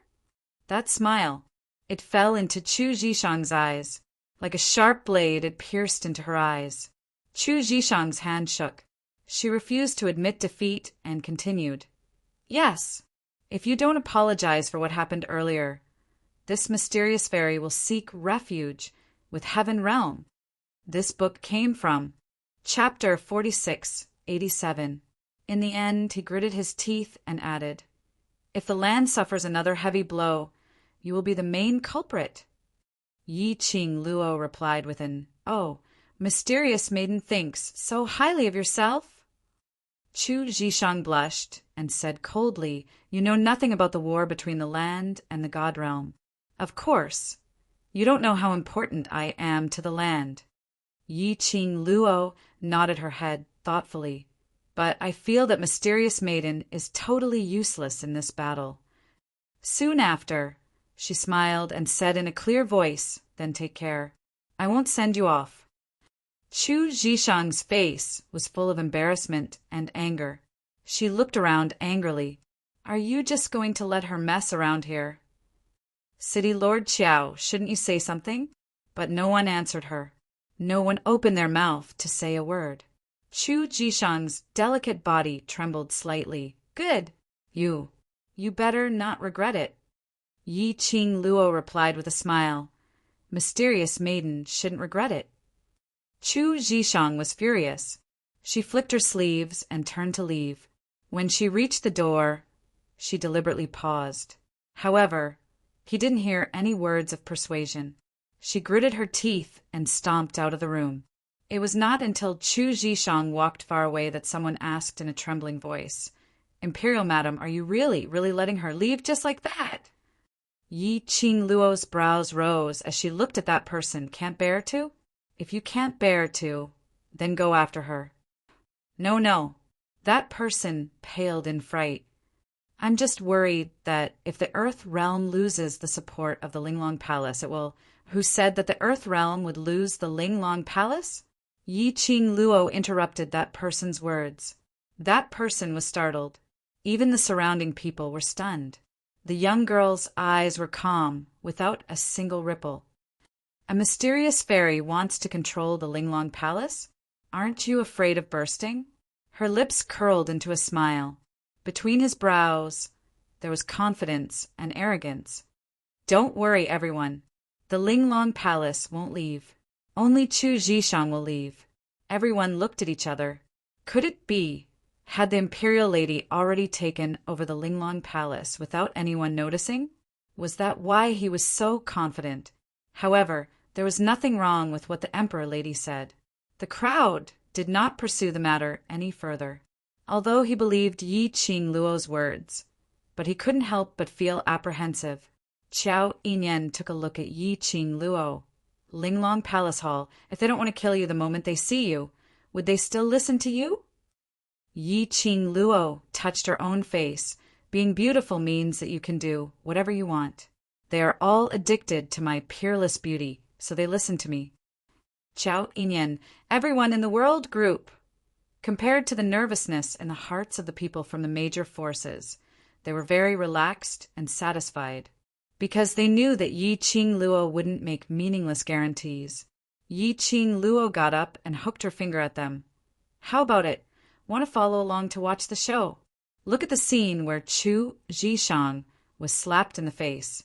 That smile, it fell into Chu Zhishang's eyes. Like a sharp blade, it pierced into her eyes. Chu Zhishang's hand shook. She refused to admit defeat and continued. "Yes, if you don't apologize for what happened earlier, this mysterious fairy will seek refuge with Heaven Realm." This book came from Chapter 4687. In the end, he gritted his teeth and added, "If the land suffers another heavy blow, you will be the main culprit." Yi Qing Luo replied with an, "Oh, Mysterious Maiden thinks so highly of yourself?" Chu Zhishang blushed and said coldly, "You know nothing about the war between the land and the God Realm. Of course, You don't know how important I am to the land. Yi Qing Luo nodded her head thoughtfully. But I feel that mysterious maiden is totally useless in this battle. Soon after, she smiled and said in a clear voice, then take care. I won't send you off. Chu Zhishang's face was full of embarrassment and anger. She looked around angrily. Are you just going to let her mess around here? City Lord Qiao, shouldn't you say something? But no one answered her. No one opened their mouth to say a word. Chu Zhishang's delicate body trembled slightly. Good. You better not regret it. Yi Qing Luo replied with a smile. Mysterious maiden shouldn't regret it. Chu Zhishang was furious. She flicked her sleeves and turned to leave. When she reached the door, she deliberately paused. However, he didn't hear any words of persuasion. She gritted her teeth and stomped out of the room. It was not until Chu Zhishang walked far away that someone asked in a trembling voice, Imperial Madam, are you really letting her leave just like that? Yi Qing Luo's brows rose as she looked at that person. Can't bear to? If you can't bear to, then go after her. No. That person paled in fright. I'm just worried that if the Earth Realm loses the support of the Linglong Palace, it will... Who said that the Earth Realm would lose the Linglong Palace? Yi Qing Luo interrupted that person's words. That person was startled. Even the surrounding people were stunned. The young girl's eyes were calm, without a single ripple. A mysterious fairy wants to control the Linglong Palace? Aren't you afraid of bursting? Her lips curled into a smile. Between his brows, there was confidence and arrogance. Don't worry, everyone. The Linglong Palace won't leave. Only Chu Zhishang will leave. Everyone looked at each other. Could it be? Had the imperial lady already taken over the Linglong Palace without anyone noticing? Was that why he was so confident? However, there was nothing wrong with what the emperor lady said. The crowd did not pursue the matter any further, although he believed Yi Qing Luo's words. But he couldn't help but feel apprehensive. Qiao Yinyan took a look at Yi Qing Luo. Linglong Palace Hall, if they don't want to kill you the moment they see you, would they still listen to you? Yi Qing Luo touched her own face. Being beautiful means that you can do whatever you want. They are all addicted to my peerless beauty, so they listen to me. Qiao Yinyan, everyone in the world group. Compared to the nervousness in the hearts of the people from the major forces, they were very relaxed and satisfied, because they knew that Yi Qing Luo wouldn't make meaningless guarantees. Yi Qing Luo got up and hooked her finger at them. How about it? Want to follow along to watch the show? Look at the scene where Chu Zhishang was slapped in the face.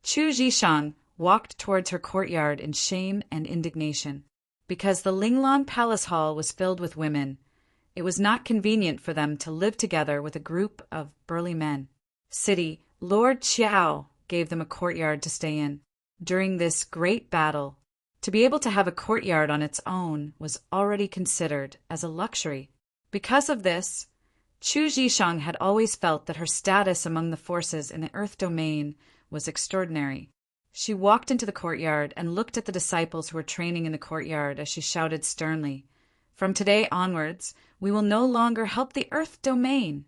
Chu Zhishang walked towards her courtyard in shame and indignation. Because the Linglong Palace Hall was filled with women, it was not convenient for them to live together with a group of burly men. City Lord Qiao gave them a courtyard to stay in. During this great battle, to be able to have a courtyard on its own was already considered as a luxury. Because of this, Chu Zhishang had always felt that her status among the forces in the Earth domain was extraordinary. She walked into the courtyard and looked at the disciples who were training in the courtyard as she shouted sternly, From today onwards, we will no longer help the Earth domain.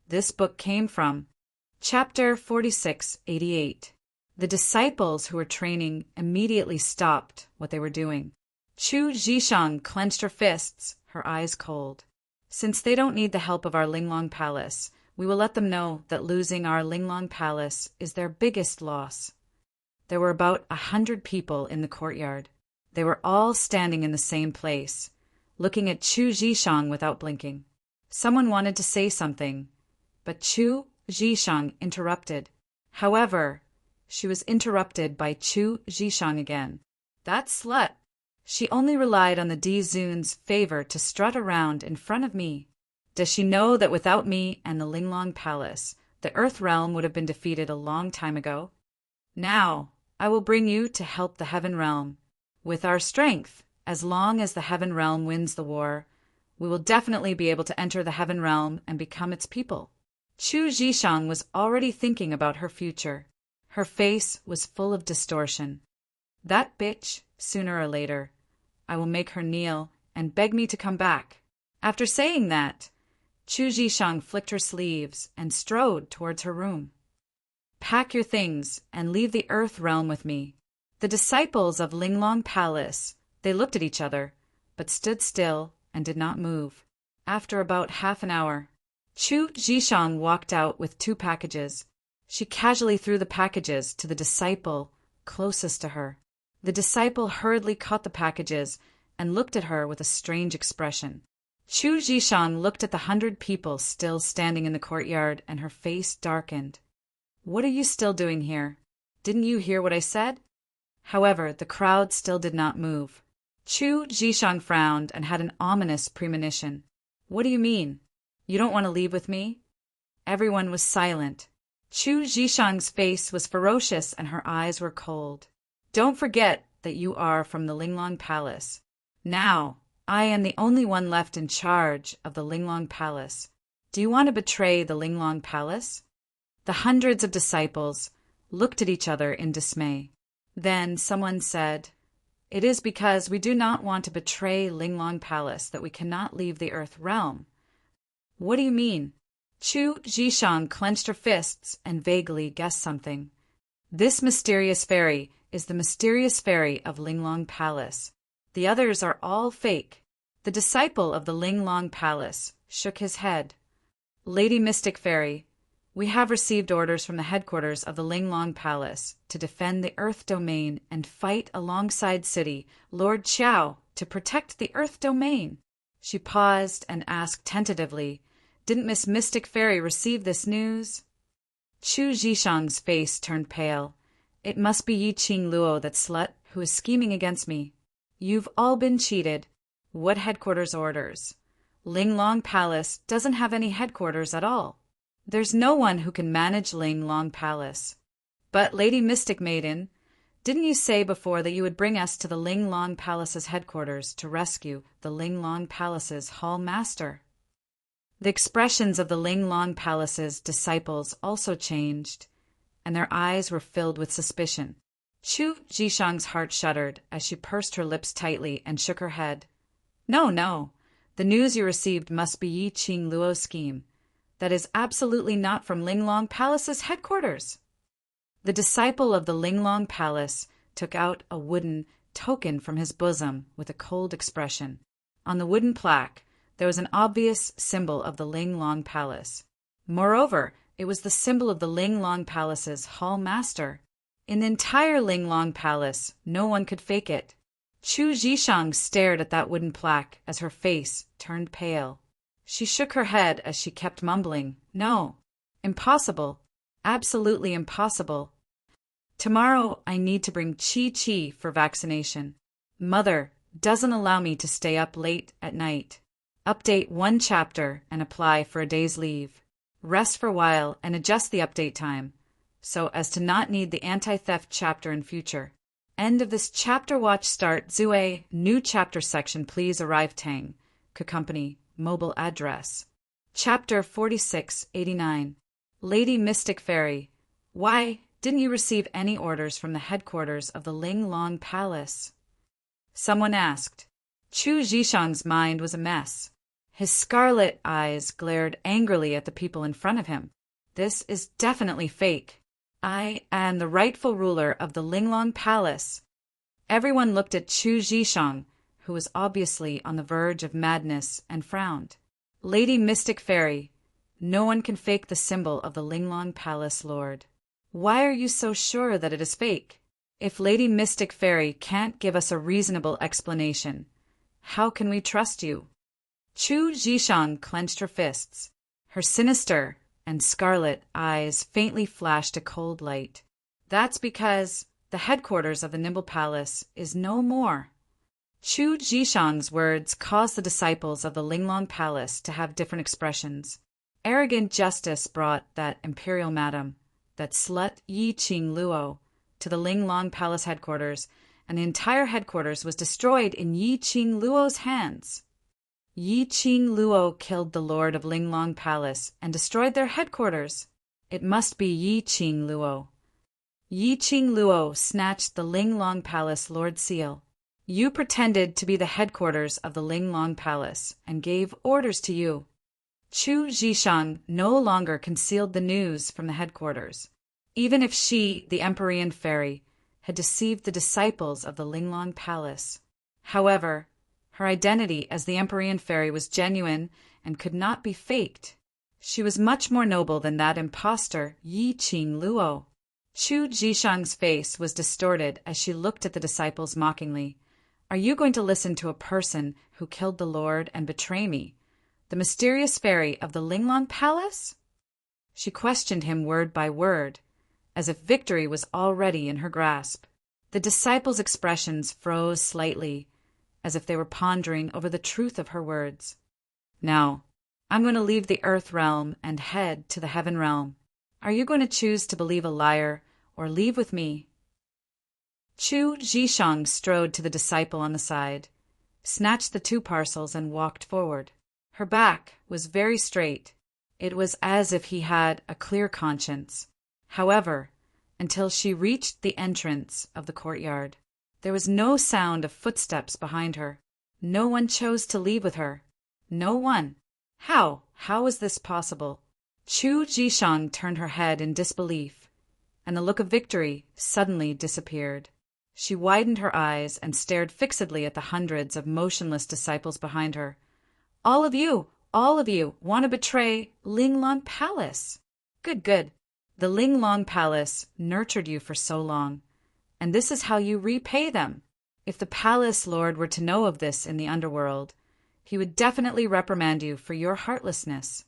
This book came from Chapter 4688. The disciples who were training immediately stopped what they were doing. Chu Zhishang clenched her fists, her eyes cold. Since they don't need the help of our Linglong Palace, we will let them know that losing our Linglong Palace is their biggest loss. There were about 100 people in the courtyard. They were all standing in the same place, looking at Chu Zhishang without blinking. Someone wanted to say something, but Chu Zhishang interrupted. However, she was interrupted by Chu Zhishang again. That slut! She only relied on the Dizun's favor to strut around in front of me. Does she know that without me and the Linglong Palace, the Earth Realm would have been defeated a long time ago? Now, I will bring you to help the Heaven Realm. With our strength, as long as the Heaven Realm wins the war, we will definitely be able to enter the Heaven Realm and become its people. Chu Zhishang was already thinking about her future. Her face was full of distortion. "That bitch, sooner or later, I will make her kneel and beg me to come back." After saying that, Chu Zishang flicked her sleeves and strode towards her room. "Pack your things and leave the earth realm with me." The disciples of Linglong Palace, they looked at each other, but stood still and did not move. After about half an hour, Chu Zishang walked out with 2 packages. She casually threw the packages to the disciple closest to her. The disciple hurriedly caught the packages and looked at her with a strange expression. Chu Zishang looked at the 100 people still standing in the courtyard, and her face darkened. "What are you still doing here? Didn't you hear what I said?" However, the crowd still did not move. Chu Zishang frowned and had an ominous premonition. "What do you mean? You don't want to leave with me?" Everyone was silent. Chu Zishang's face was ferocious and her eyes were cold. "Don't forget that you are from the Linglong Palace. Now, I am the only one left in charge of the Linglong Palace. Do you want to betray the Linglong Palace?" The hundreds of disciples looked at each other in dismay. Then someone said, "It is because we do not want to betray Linglong Palace that we cannot leave the Earth realm." "What do you mean?" Chu Zishang clenched her fists and vaguely guessed something. "This mysterious fairy is the mysterious fairy of Linglong Palace. The others are all fake." The disciple of the Linglong Palace shook his head. "Lady Mystic Fairy, we have received orders from the headquarters of the Linglong Palace to defend the Earth Domain and fight alongside City Lord Qiao to protect the Earth Domain." She paused and asked tentatively, "Didn't Miss Mystic Fairy receive this news?" Chu Zishang's face turned pale. "It must be Yi Qing Luo, that slut, who is scheming against me. You've all been cheated. What headquarters orders? Linglong Palace doesn't have any headquarters at all. There's no one who can manage Linglong Palace. But, Lady Mystic Maiden, didn't you say before that you would bring us to the Linglong Palace's headquarters to rescue the Linglong Palace's Hall Master?" The expressions of the Linglong Palace's disciples also changed, and their eyes were filled with suspicion. Chu Zishang's heart shuddered as she pursed her lips tightly and shook her head. "No, no. The news you received must be Yi Qing Luo's scheme. That is absolutely not from Linglong Palace's headquarters." The disciple of the Linglong Palace took out a wooden token from his bosom with a cold expression. On the wooden plaque, there was an obvious symbol of the Linglong Palace. Moreover, it was the symbol of the Linglong Palace's Hall Master. In the entire Linglong Palace, no one could fake it. Chu Zishang stared at that wooden plaque as her face turned pale. She shook her head as she kept mumbling, "No, impossible, absolutely impossible. Tomorrow I need to bring Chi for vaccination. Mother doesn't allow me to stay up late at night. Update 1 chapter and apply for a day's leave. Rest for a while and adjust the update time, so as to not need the anti-theft chapter in future. End of this chapter. Watch start Zue. New chapter section. Please arrive Tang. Company. Mobile address. Chapter 4689. Lady Mystic Fairy. Why didn't you receive any orders from the headquarters of the Linglong Palace? Someone asked. Chu Zishang's mind was a mess. His scarlet eyes glared angrily at the people in front of him. This is definitely fake. I am the rightful ruler of the Linglong Palace. Everyone looked at Chu Zishang, who was obviously on the verge of madness, and frowned. Lady Mystic Fairy, no one can fake the symbol of the Linglong Palace Lord. Why are you so sure that it is fake? If Lady Mystic Fairy can't give us a reasonable explanation, how can we trust you? Chu Zishang clenched her fists. Her sinister and scarlet eyes faintly flashed a cold light. That's because the headquarters of the Nimble Palace is no more. Chu Zishang's words caused the disciples of the Linglong Palace to have different expressions. Arrogant justice brought that imperial madam, that slut Yi Qing Luo, to the Linglong Palace headquarters, and the entire headquarters was destroyed in Yi Qing Luo's hands. Yi Qing Luo killed the Lord of Linglong Palace and destroyed their headquarters. It must be Yi Qing Luo. Yi Qing Luo snatched the Ling Long Palace Lord Seal. You pretended to be the headquarters of the Ling Long Palace and gave orders to you. Chu Zhishang no longer concealed the news from the headquarters. Even if she, the Empyrean fairy, had deceived the disciples of the Ling Long Palace. However, her identity as the Empyrean fairy was genuine and could not be faked. She was much more noble than that impostor, Yi Qing Luo. Chu Zhishang's face was distorted as she looked at the disciples mockingly. Are you going to listen to a person who killed the Lord and betray me, the mysterious fairy of the Ling Long Palace? She questioned him word by word, as if victory was already in her grasp. The disciples' expressions froze slightly, as if they were pondering over the truth of her words. Now, I'm going to leave the earth realm and head to the heaven realm. Are you going to choose to believe a liar or leave with me? Chu Zhishang strode to the disciple on the side, snatched the 2 parcels and walked forward. Her back was very straight. It was as if he had a clear conscience. However, until she reached the entrance of the courtyard, there was no sound of footsteps behind her. No one chose to leave with her. No one. How was this possible? Chu Zhishang turned her head in disbelief, and the look of victory suddenly disappeared. She widened her eyes and stared fixedly at the hundreds of motionless disciples behind her. All of you want to betray Ling Long Palace. Good. The Ling Long Palace nurtured you for so long, and this is how you repay them. If the palace lord were to know of this in the underworld, he would definitely reprimand you for your heartlessness.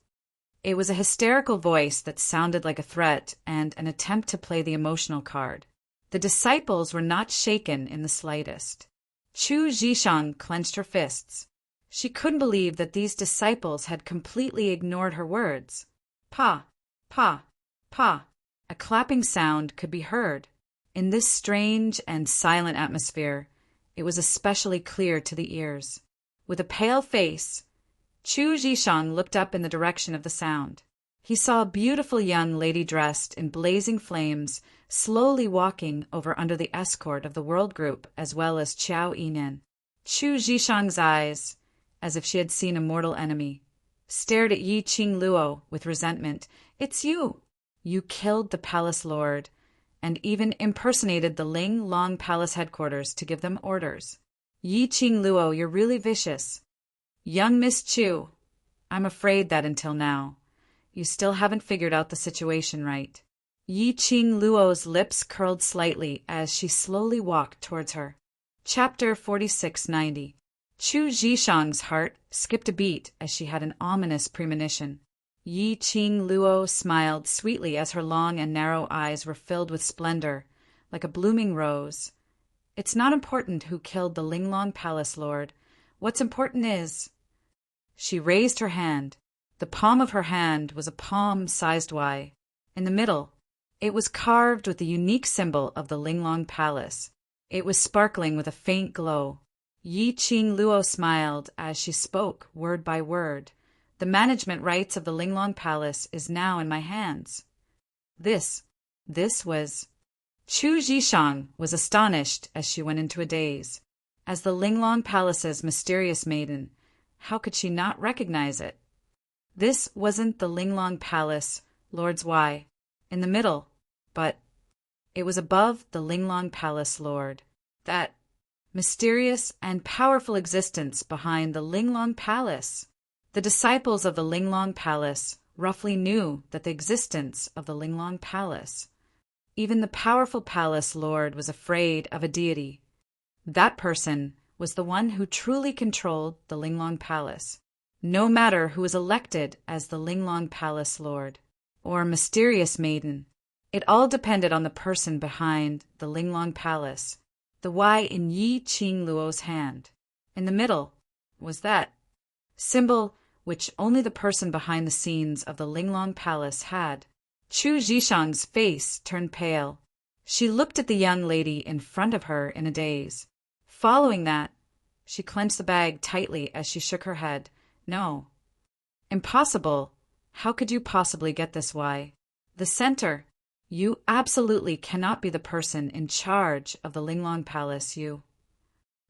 It was a hysterical voice that sounded like a threat and an attempt to play the emotional card. The disciples were not shaken in the slightest. Chu Zhishang clenched her fists. She couldn't believe that these disciples had completely ignored her words. Pa. A clapping sound could be heard. In this strange and silent atmosphere, it was especially clear to the ears. With a pale face, Chu Zhishang looked up in the direction of the sound. He saw a beautiful young lady dressed in blazing flames slowly walking over under the escort of the World Group as well as Qiao Yinan. Chu Zhishang's eyes, as if she had seen a mortal enemy, stared at Yi Qing Luo with resentment. It's you! You killed the palace lord, and even impersonated the Ling Long Palace headquarters to give them orders. Yi Qing Luo, you're really vicious. Young Miss Chu, I'm afraid that until now, you still haven't figured out the situation right. Yi Qing Luo's lips curled slightly as she slowly walked towards her. Chapter 4690. Chu Zhishang's heart skipped a beat as she had an ominous premonition. Yi Qing Luo smiled sweetly as her long and narrow eyes were filled with splendor, like a blooming rose. It's not important who killed the Ling Long Palace lord. What's important is... She raised her hand. The palm of her hand was a palm-sized Y. In the middle, it was carved with the unique symbol of the Ling Long Palace. It was sparkling with a faint glow. Yi Qing Luo smiled as she spoke word by word. The management rights of the Ling Long Palace is now in my hands. This was... Chu Zhishang was astonished as she went into a daze. As the Ling Long Palace's mysterious maiden, how could she not recognize it? This wasn't the Ling Long Palace, Lord's Y, in the middle, but it was above the Ling Long Palace Lord. That mysterious and powerful existence behind the Ling Long Palace. The disciples of the Ling Long Palace roughly knew that the existence of the Ling Long Palace. Even the powerful palace lord was afraid of a deity. That person was the one who truly controlled the Ling Long Palace, no matter who was elected as the Ling Long Palace lord or mysterious maiden. It all depended on the person behind the Ling Long Palace. The Y in Yi Qing Luo's hand. In the middle was that symbol which only the person behind the scenes of the Ling Long Palace had. Chu Zhishang's face turned pale. She looked at the young lady in front of her in a daze. Following that, she clenched the bag tightly as she shook her head. No. Impossible. How could you possibly get this Y? The center. You absolutely cannot be the person in charge of the Linglong Palace, you.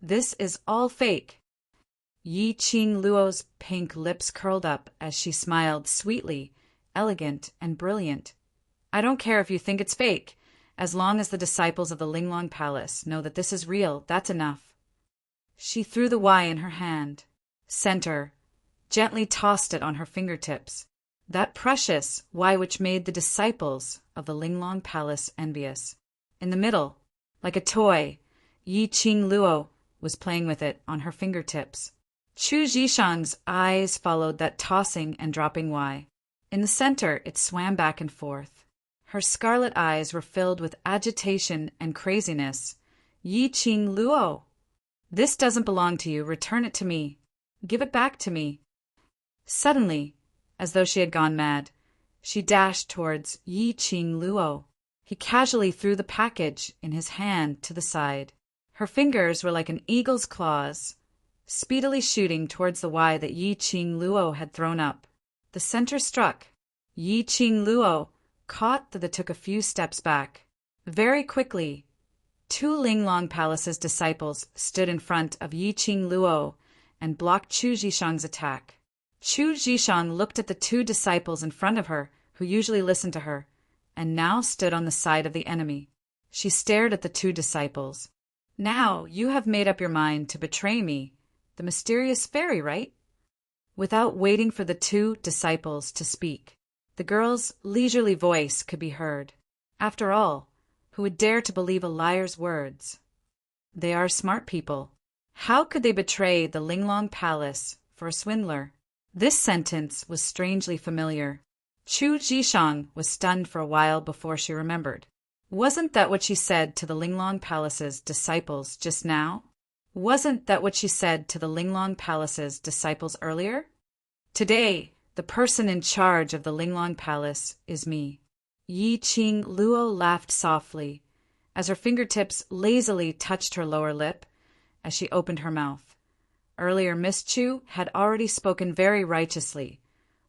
This is all fake. Yi Qing Luo's pink lips curled up as she smiled sweetly, elegant and brilliant. I don't care if you think it's fake. As long as the disciples of the Linglong Palace know that this is real, that's enough. She threw the Y in her hand. Center, gently tossed it on her fingertips. That precious Y which made the disciples of the Linglong Palace envious. In the middle, like a toy, Yi Qing Luo was playing with it on her fingertips. Chu Zhishang's eyes followed that tossing and dropping Y. In the center, it swam back and forth. Her scarlet eyes were filled with agitation and craziness. Yi Qing Luo, this doesn't belong to you. Return it to me. Give it back to me. Suddenly, as though she had gone mad, she dashed towards Yi Qing Luo. He casually threw the package in his hand to the side. Her fingers were like an eagle's claws, speedily shooting towards the Y that Yi Qing Luo had thrown up. The center struck. Yi Qing Luo caught that it took a few steps back. Very quickly, 2 Linglong Palace's disciples stood in front of Yi Qing Luo and blocked Chu Zhishang's attack. Chu Zhishang looked at the 2 disciples in front of her, who usually listened to her, and now stood on the side of the enemy. She stared at the 2 disciples. Now you have made up your mind to betray me, the mysterious fairy, right? Without waiting for the 2 disciples to speak, the girl's leisurely voice could be heard. After all, who would dare to believe a liar's words? They are smart people. How could they betray the Linglong Palace for a swindler? This sentence was strangely familiar. Chu Zhishang was stunned for a while before she remembered. Wasn't that what she said to the Linglong Palace's disciples just now? Wasn't that what she said to the Linglong Palace's disciples earlier? Today, the person in charge of the Linglong Palace is me. Yi Qing Luo laughed softly, as her fingertips lazily touched her lower lip as she opened her mouth. Earlier, Miss Chu had already spoken very righteously,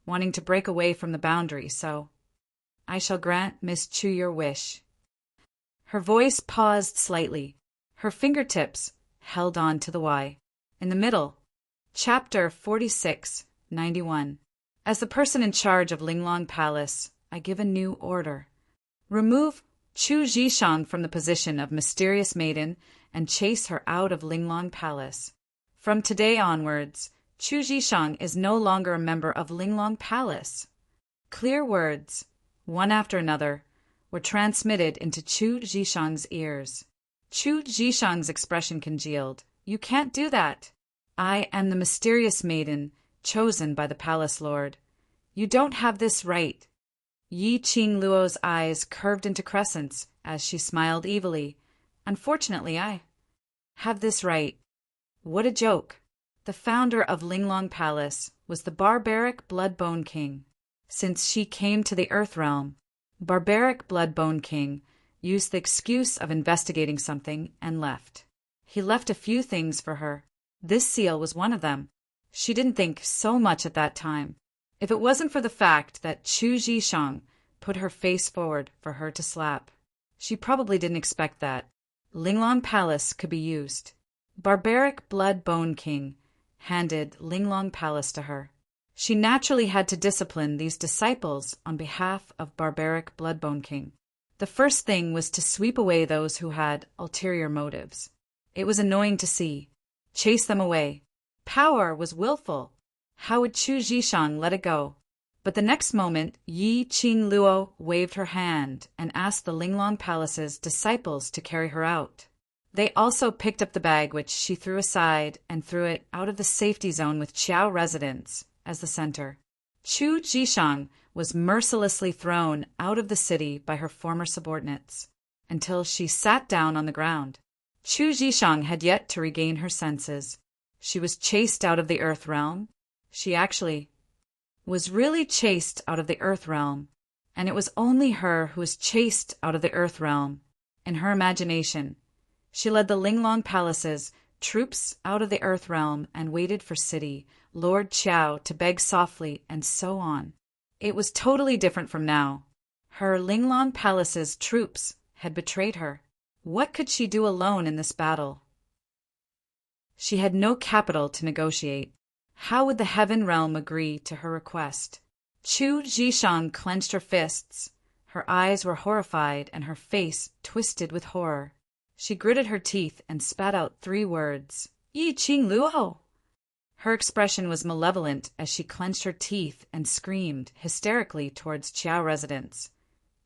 wanting to break away from the boundary, so I shall grant Miss Chu your wish. Her voice paused slightly. Her fingertips held on to the Y. In the middle, Chapter 4691. As the person in charge of Linglong Palace, I give a new order. Remove Chu Zhishang from the position of mysterious maiden and chase her out of Linglong Palace. From today onwards, Chu Zhishang is no longer a member of Linglong Palace. Clear words, one after another, were transmitted into Chu Zhishang's ears. Chu Zhishang's expression congealed. You can't do that. I am the mysterious maiden chosen by the palace lord. You don't have this right. Yi Qing Luo's eyes curved into crescents as she smiled evilly. Unfortunately, I have this right. What a joke. The founder of Linglong Palace was the barbaric Bloodbone King. Since she came to the Earth Realm, barbaric Bloodbone King used the excuse of investigating something and left. He left a few things for her. This seal was one of them. She didn't think so much at that time. If it wasn't for the fact that Chu Zhishang put her face forward for her to slap, she probably didn't expect that. Linglong Palace could be used. Barbaric Bloodbone King handed Linglong Palace to her. She naturally had to discipline these disciples on behalf of Barbaric Bloodbone King. The first thing was to sweep away those who had ulterior motives. It was annoying to see. Chase them away. Power was willful. How would Chu Zhishang let it go? But the next moment, Yi Qing Luo waved her hand and asked the Linglong Palace's disciples to carry her out. They also picked up the bag which she threw aside and threw it out of the safety zone with Qiao residence as the center. Chu Zhishang was mercilessly thrown out of the city by her former subordinates until she sat down on the ground. Chu Zhishang had yet to regain her senses. She was chased out of the Earth Realm. She actually was really chased out of the Earth Realm, and it was only her who was chased out of the Earth Realm. In her imagination, she led the Linglong Palace's troops out of the Earth Realm and waited for City Lord Qiao to beg softly, and so on. It was totally different from now. Her Linglong Palace's troops had betrayed her. What could she do alone in this battle? She had no capital to negotiate. How would the Heaven Realm agree to her request? Chu Zhishang clenched her fists. Her eyes were horrified and her face twisted with horror. She gritted her teeth and spat out 3 words. Yi Qing Luo! Her expression was malevolent as she clenched her teeth and screamed hysterically towards Qiao residence.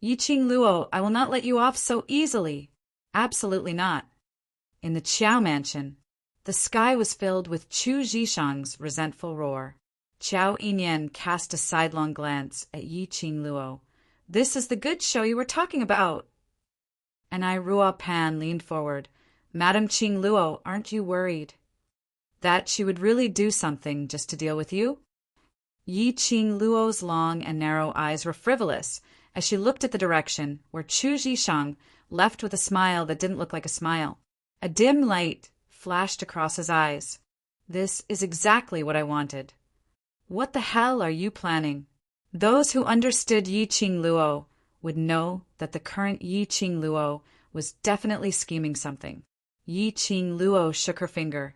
Yi Qing Luo, I will not let you off so easily. Absolutely not. In the Qiao mansion, the sky was filled with Chu Zhishang's resentful roar. Qiao Yinyan cast a sidelong glance at Yi Qing Luo. This is the good show you were talking about. And Ruo Pan leaned forward. Madam Qing Luo, aren't you worried that she would really do something just to deal with you? Yi Qing Luo's long and narrow eyes were frivolous as she looked at the direction where Chu Zhishang left with a smile that didn't look like a smile. A dim light flashed across his eyes. This is exactly what I wanted. What the hell are you planning? Those who understood Yi Qing Luo would know that the current Yi Qing Luo was definitely scheming something. Yi Qing Luo shook her finger.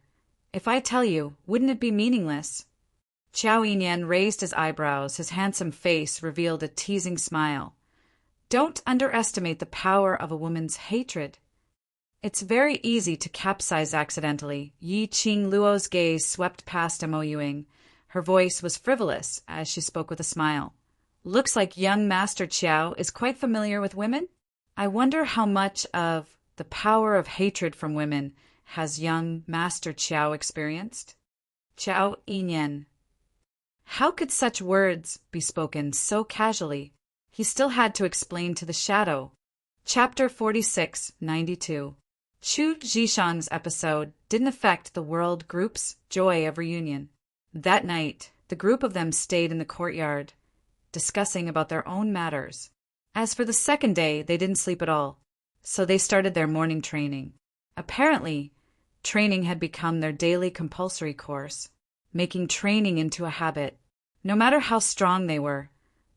If I tell you, wouldn't it be meaningless? Qiao Yinyan raised his eyebrows. His handsome face revealed a teasing smile. Don't underestimate the power of a woman's hatred. It's very easy to capsize accidentally. Yi Qing Luo's gaze swept past Mo Yuing. Her voice was frivolous as she spoke with a smile. Looks like young Master Qiao is quite familiar with women. I wonder how much of the power of hatred from women has young Master Qiao experienced? Qiao Yinyan. How could such words be spoken so casually? He still had to explain to the shadow. Chapter 46-92. Chu Zhishang's episode didn't affect the world group's joy of reunion. That night, the group of them stayed in the courtyard, discussing about their own matters. As for the second day, they didn't sleep at all, so they started their morning training. Apparently, training had become their daily compulsory course, making training into a habit. No matter how strong they were,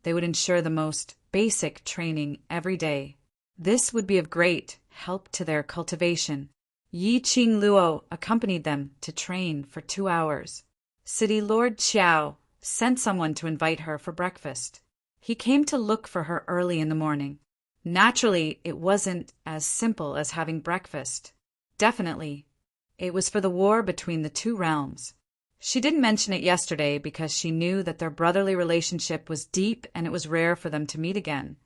they would ensure the most basic training every day. This would be of great help to their cultivation. Yi Qing Luo accompanied them to train for 2 hours. City Lord Qiao sent someone to invite her for breakfast. He came to look for her early in the morning. Naturally, it wasn't as simple as having breakfast. Definitely, it was for the war between the 2 realms. She didn't mention it yesterday because she knew that their brotherly relationship was deep and it was rare for them to meet again.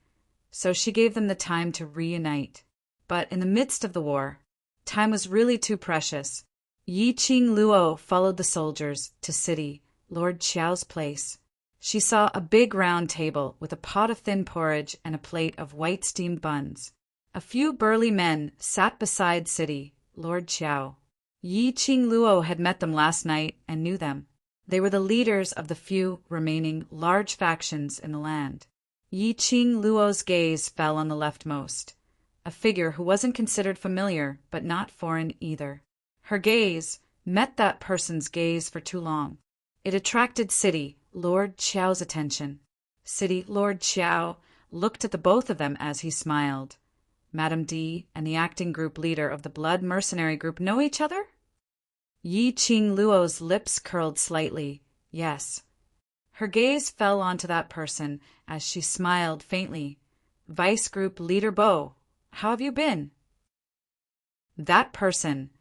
So she gave them the time to reunite. But in the midst of the war, time was really too precious. Yi Qing Luo followed the soldiers to City Lord Qiao's place. She saw a big round table with a pot of thin porridge and a plate of white steamed buns. A few burly men sat beside City Lord Qiao. Yi Qing Luo had met them last night and knew them. They were the leaders of the few remaining large factions in the land. Yi Qing Luo's gaze fell on the leftmost, a figure who wasn't considered familiar but not foreign either. Her gaze met that person's gaze for too long. It attracted City Lord Qiao's attention. City Lord Qiao looked at the both of them as he smiled. Madame D and the acting group leader of the Blood Mercenary Group know each other? Yi Qing Luo's lips curled slightly. Yes. Her gaze fell onto that person as she smiled faintly. Vice Group Leader Bo, how have you been? That person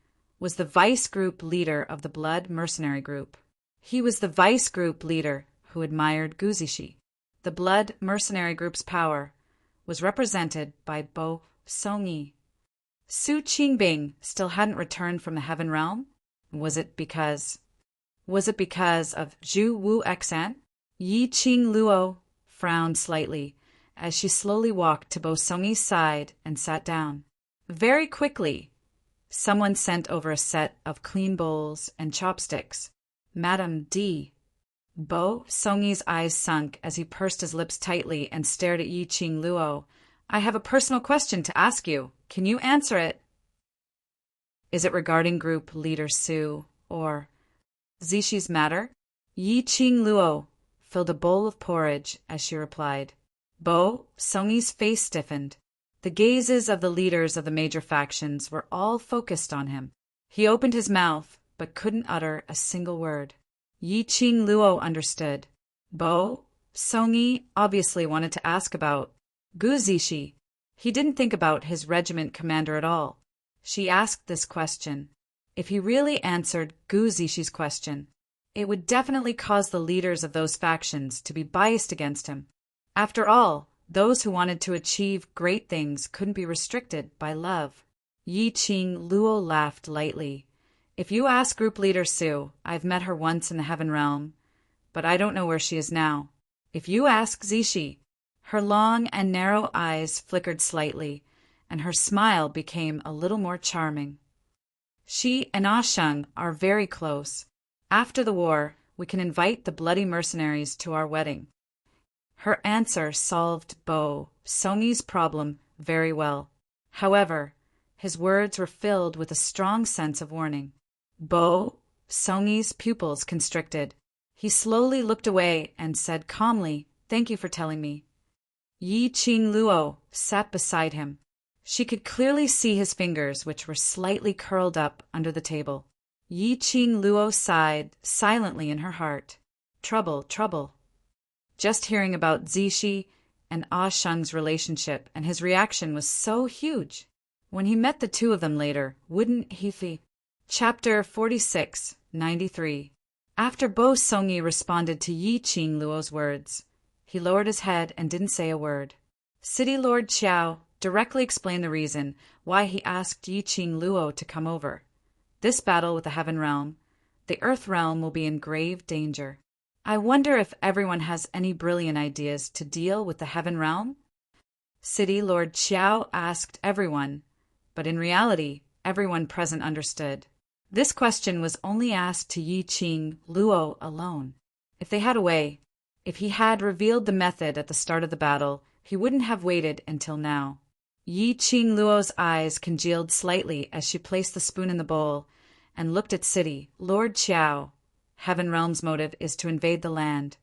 was the Vice Group leader of the Blood Mercenary Group. He was the Vice Group leader who admired Guzishi. The Blood Mercenary Group's power was represented by Bo Songyi. Su Qingbing still hadn't returned from the Heaven Realm? Was it because of Zhu Wu Xan? Yi Qing Luo frowned slightly as she slowly walked to Bo Songyi's side and sat down. Very quickly, someone sent over a set of clean bowls and chopsticks. Madame D. Bo Songyi's eyes sunk as he pursed his lips tightly and stared at Yi Qing Luo. I have a personal question to ask you. Can you answer it? Is it regarding Group Leader Su or Zishi's matter? Yi Qing Luo filled a bowl of porridge as she replied. Bo Songyi's face stiffened. The gazes of the leaders of the major factions were all focused on him. He opened his mouth, but couldn't utter a single word. Yi Qing Luo understood. Bo Songyi obviously wanted to ask about Gu Zixi. He didn't think about his regiment commander at all. She asked this question. If he really answered Gu Zixi's question, it would definitely cause the leaders of those factions to be biased against him. After all, those who wanted to achieve great things couldn't be restricted by love. Yi Qing Luo laughed lightly. If you ask Group Leader Su, I've met her once in the Heaven Realm, but I don't know where she is now. If you ask Zixi, her long and narrow eyes flickered slightly, and her smile became a little more charming. She and Ah Sheng are very close. After the war, we can invite the bloody mercenaries to our wedding. Her answer solved Bo Songyi's problem very well. However, his words were filled with a strong sense of warning. Bo Songyi's pupils constricted. He slowly looked away and said calmly, "Thank you for telling me." Yi Qing Luo sat beside him. She could clearly see his fingers, which were slightly curled up under the table. Yi Qing Luo sighed silently in her heart. Trouble, trouble. Just hearing about Zixi and Ah Sheng's relationship, and his reaction was so huge. When he met the two of them later, wouldn't he be? Chapter 46, 93. After Bo Songyi responded to Yi Qing Luo's words, he lowered his head and didn't say a word. City Lord Qiao directly explained the reason why he asked Yi Qing Luo to come over. This battle with the Heaven Realm, the Earth Realm will be in grave danger. I wonder if everyone has any brilliant ideas to deal with the Heaven Realm? City Lord Qiao asked everyone, but in reality, everyone present understood. This question was only asked to Yi Qing Luo alone. If they had a way, if he had revealed the method at the start of the battle, he wouldn't have waited until now. Yi Qing Luo's eyes congealed slightly as she placed the spoon in the bowl and looked at City Lord Qiao. Heaven Realm's motive is to invade the land.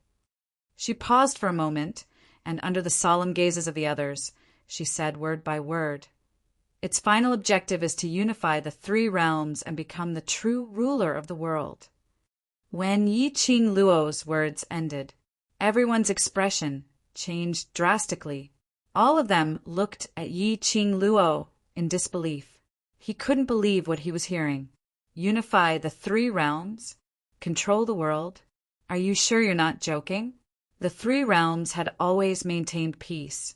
She paused for a moment, and under the solemn gazes of the others, she said word by word. Its final objective is to unify the three realms and become the true ruler of the world. When Yi Qing Luo's words ended, everyone's expression changed drastically. All of them looked at Yi Qing Luo in disbelief. He couldn't believe what he was hearing. Unify the three realms? Control the world? Are you sure you're not joking? The three realms had always maintained peace,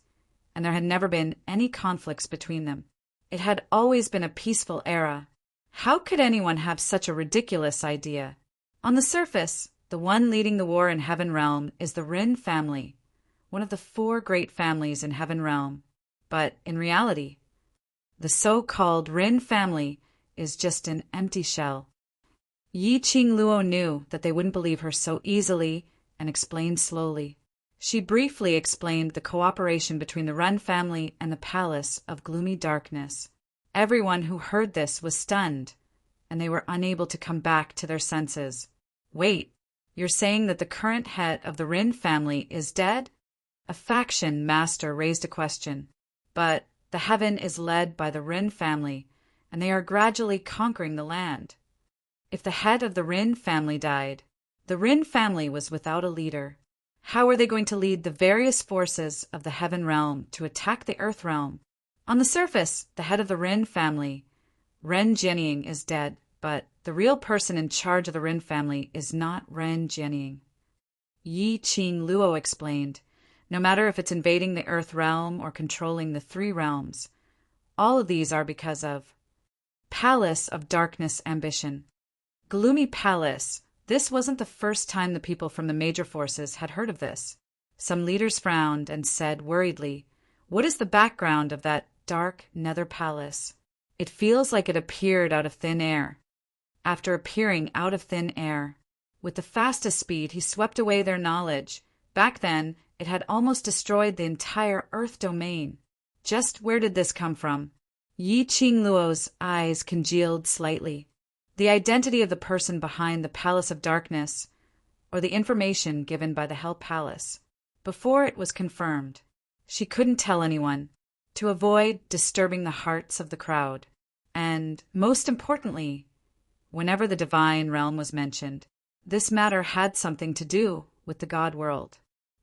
and there had never been any conflicts between them. It had always been a peaceful era. How could anyone have such a ridiculous idea? On the surface, the one leading the war in Heaven Realm is the Rin family, one of the four great families in Heaven Realm. But in reality, the so-called Rin family is just an empty shell. Yi Qing Luo knew that they wouldn't believe her so easily and explained slowly. She briefly explained the cooperation between the Ren family and the Palace of Gloomy Darkness. Everyone who heard this was stunned, and they were unable to come back to their senses. Wait, you're saying that the current head of the Rin family is dead? A faction master raised a question. But the heaven is led by the Rin family, and they are gradually conquering the land. If the head of the Rin family died, the Rin family was without a leader. How are they going to lead the various forces of the Heaven Realm to attack the Earth Realm? On the surface, the head of the Rin family, Ren Jianying, is dead, but the real person in charge of the Rin family is not Ren Jianying. Yi Qing Luo explained, no matter if it's invading the Earth Realm or controlling the three realms, all of these are because of Palace of Darkness ambition. Gloomy Palace. This wasn't the first time the people from the major forces had heard of this. Some leaders frowned and said worriedly, "What is the background of that dark nether palace? It feels like it appeared out of thin air." After appearing out of thin air, with the fastest speed, he swept away their knowledge. Back then, it had almost destroyed the entire Earth domain. Just where did this come from? Yi Qing Luo's eyes congealed slightly. The identity of the person behind the Palace of Darkness, or the information given by the Hell Palace. Before it was confirmed, She couldn't tell anyone, to avoid disturbing the hearts of the crowd. And, most importantly, whenever the divine realm was mentioned, this matter had something to do with the god world.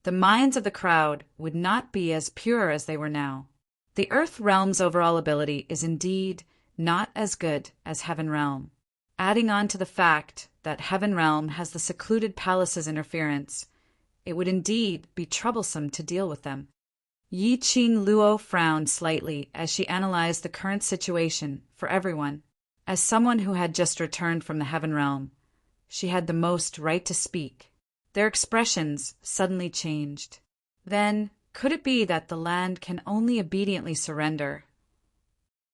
The minds of the crowd would not be as pure as they were now. The earth realm's overall ability is indeed not as good as heaven realm. Adding on to the fact that heaven realm has the secluded palace's interference, it would indeed be troublesome to deal with them. Yi Qing Luo frowned slightly as she analyzed the current situation for everyone. As someone who had just returned from the heaven realm, she had the most right to speak. Their expressions suddenly changed. Then, could it be that the land can only obediently surrender?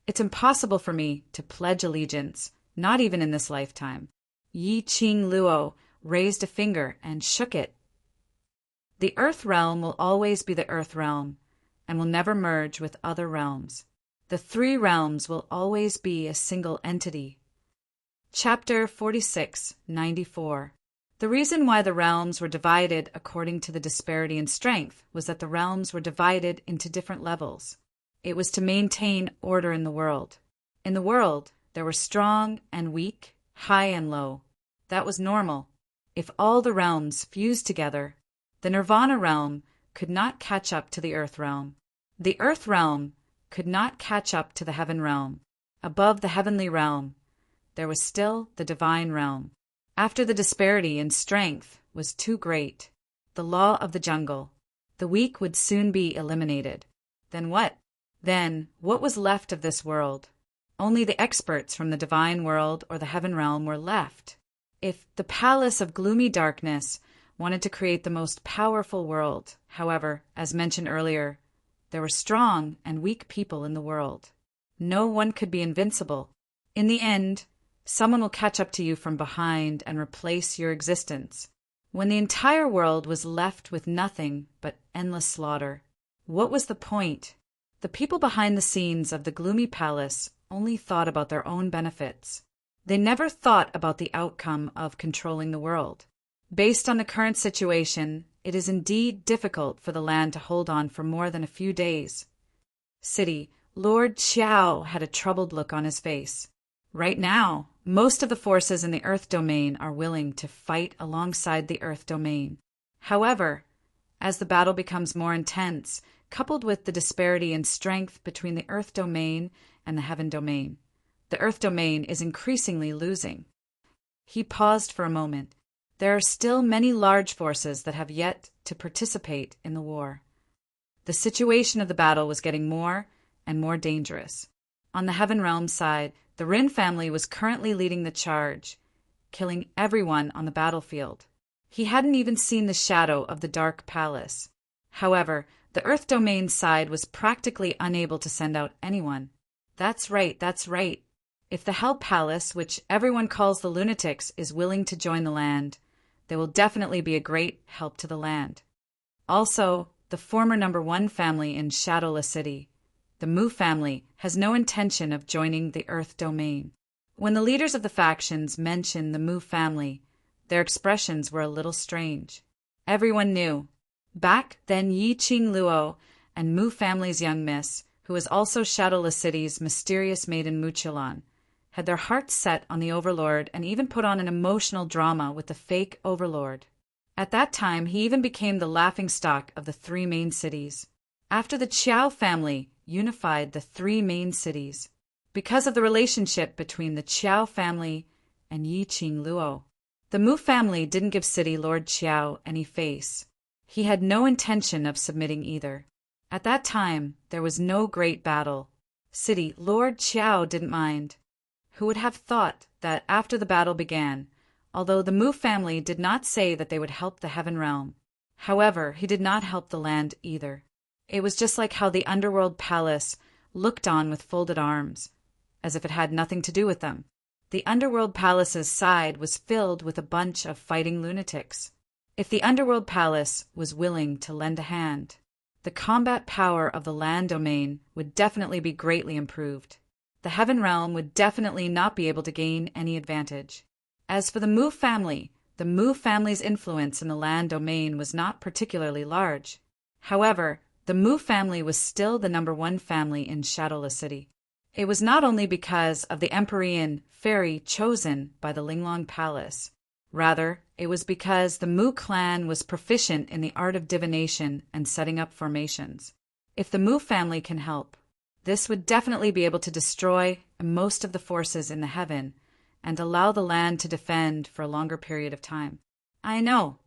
It's impossible for me to pledge allegiance, not even in this lifetime. Yi Qing Luo raised a finger and shook it. The earth realm will always be the earth realm, and will never merge with other realms. The three realms will always be a single entity. Chapter 46-94. The reason why the realms were divided according to the disparity in strength was that the realms were divided into different levels. It was to maintain order in the world. In the world, there were strong and weak, high and low. That was normal. If all the realms fused together, the Nirvana realm could not catch up to the earth realm. The earth realm could not catch up to the heaven realm. Above the heavenly realm, there was still the divine realm. After the disparity in strength was too great, the law of the jungle, the weak would soon be eliminated. Then what? Then what was left of this world? Only the experts from the divine world or the heaven realm were left. If the palace of gloomy darkness wanted to create the most powerful world, however, as mentioned earlier, there were strong and weak people in the world. No one could be invincible. In the end, someone will catch up to you from behind and replace your existence. When the entire world was left with nothing but endless slaughter, what was the point? The people behind the scenes of the gloomy palace only thought about their own benefits. They never thought about the outcome of controlling the world. Based on the current situation, it is indeed difficult for the land to hold on for more than a few days. City, Lord Qiao had a troubled look on his face. Right now, most of the forces in the Earth domain are willing to fight alongside the Earth domain. However, as the battle becomes more intense, coupled with the disparity in strength between the Earth domain and the Heaven domain, the Earth domain is increasingly losing. He paused for a moment. There are still many large forces that have yet to participate in the war. The situation of the battle was getting more and more dangerous. On the Heaven Realm side, the Rin family was currently leading the charge, killing everyone on the battlefield. He hadn't even seen the shadow of the Dark Palace. However, the Earth Domain side was practically unable to send out anyone. That's right. If the Hell Palace, which everyone calls the Lunatics, is willing to join the land, they will definitely be a great help to the land. Also, the former number 1 family in Shadowless City, the Mu family, has no intention of joining the Earth domain. When the leaders of the factions mentioned the Mu family, their expressions were a little strange. Everyone knew. Back then, Yi Qing Luo and Mu family's young miss, who was also Shadowless City's mysterious maiden Muchilan, had their hearts set on the Overlord and even put on an emotional drama with the fake Overlord. At that time, he even became the laughingstock of the 3 main cities. After the Qiao family unified the 3 main cities, because of the relationship between the Qiao family and Yi Qing Luo, the Mu family didn't give City Lord Qiao any face. He had no intention of submitting either. At that time, there was no great battle. City Lord Qiao didn't mind. Who would have thought that after the battle began, although the Mu family did not say that they would help the Heaven Realm, however, he did not help the land either. It was just like how the Underworld Palace looked on with folded arms, as if it had nothing to do with them. The Underworld Palace's side was filled with a bunch of fighting lunatics. If the Underworld Palace was willing to lend a hand, the combat power of the land domain would definitely be greatly improved. The Heaven Realm would definitely not be able to gain any advantage. As for the Mu family's influence in the land domain was not particularly large. However, The Mu family was still the #1 family in Shadowless City. It was not only because of the Empyrean fairy chosen by the Linglong Palace. Rather, it was because the Mu clan was proficient in the art of divination and setting up formations. If the Mu family can help, this would definitely be able to destroy most of the forces in the heaven and allow the land to defend for a longer period of time. I know.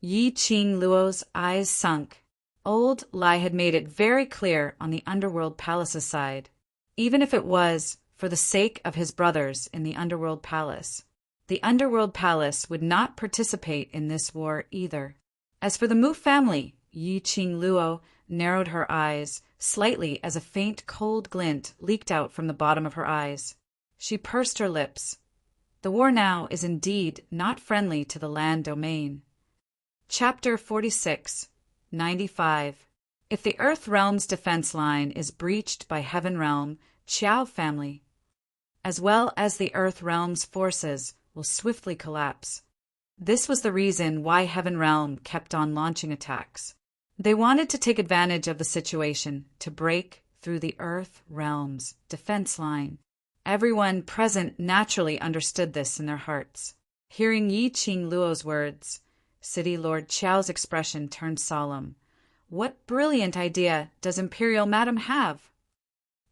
Yi Qing Luo's eyes sunk. Old Lai had made it very clear on the Underworld Palace's side, even if it was for the sake of his brothers in the Underworld Palace. The Underworld Palace would not participate in this war either. As for the Mu family, Yi Qing Luo narrowed her eyes slightly as a faint cold glint leaked out from the bottom of her eyes. She pursed her lips. The war now is indeed not friendly to the land domain. Chapter 46, 95. If the Earth Realm's defense line is breached by Heaven Realm, Qiao family, as well as the Earth Realm's forces, will swiftly collapse. This was the reason why Heaven Realm kept on launching attacks. They wanted to take advantage of the situation to break through the Earth Realm's defense line. Everyone present naturally understood this in their hearts. Hearing Yi Qing Luo's words, City Lord Qiao's expression turned solemn. What brilliant idea does Imperial Madam have?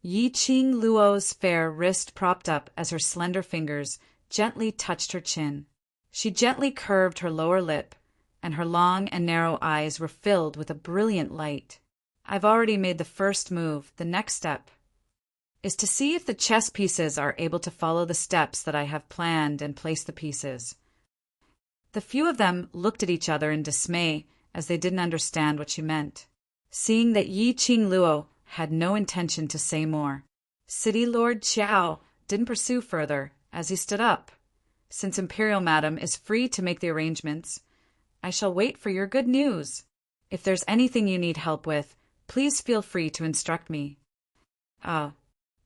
Yi Qing Luo's fair wrist propped up as her slender fingers gently touched her chin. She gently curved her lower lip, and her long and narrow eyes were filled with a brilliant light. I've already made the first move. The next step is to see if the chess pieces are able to follow the steps that I have planned and place the pieces. The few of them looked at each other in dismay as they didn't understand what she meant. Seeing that Yi Qing Luo had no intention to say more, City Lord Qiao didn't pursue further as he stood up. Since Imperial Madam is free to make the arrangements, I shall wait for your good news. If there's anything you need help with, please feel free to instruct me. The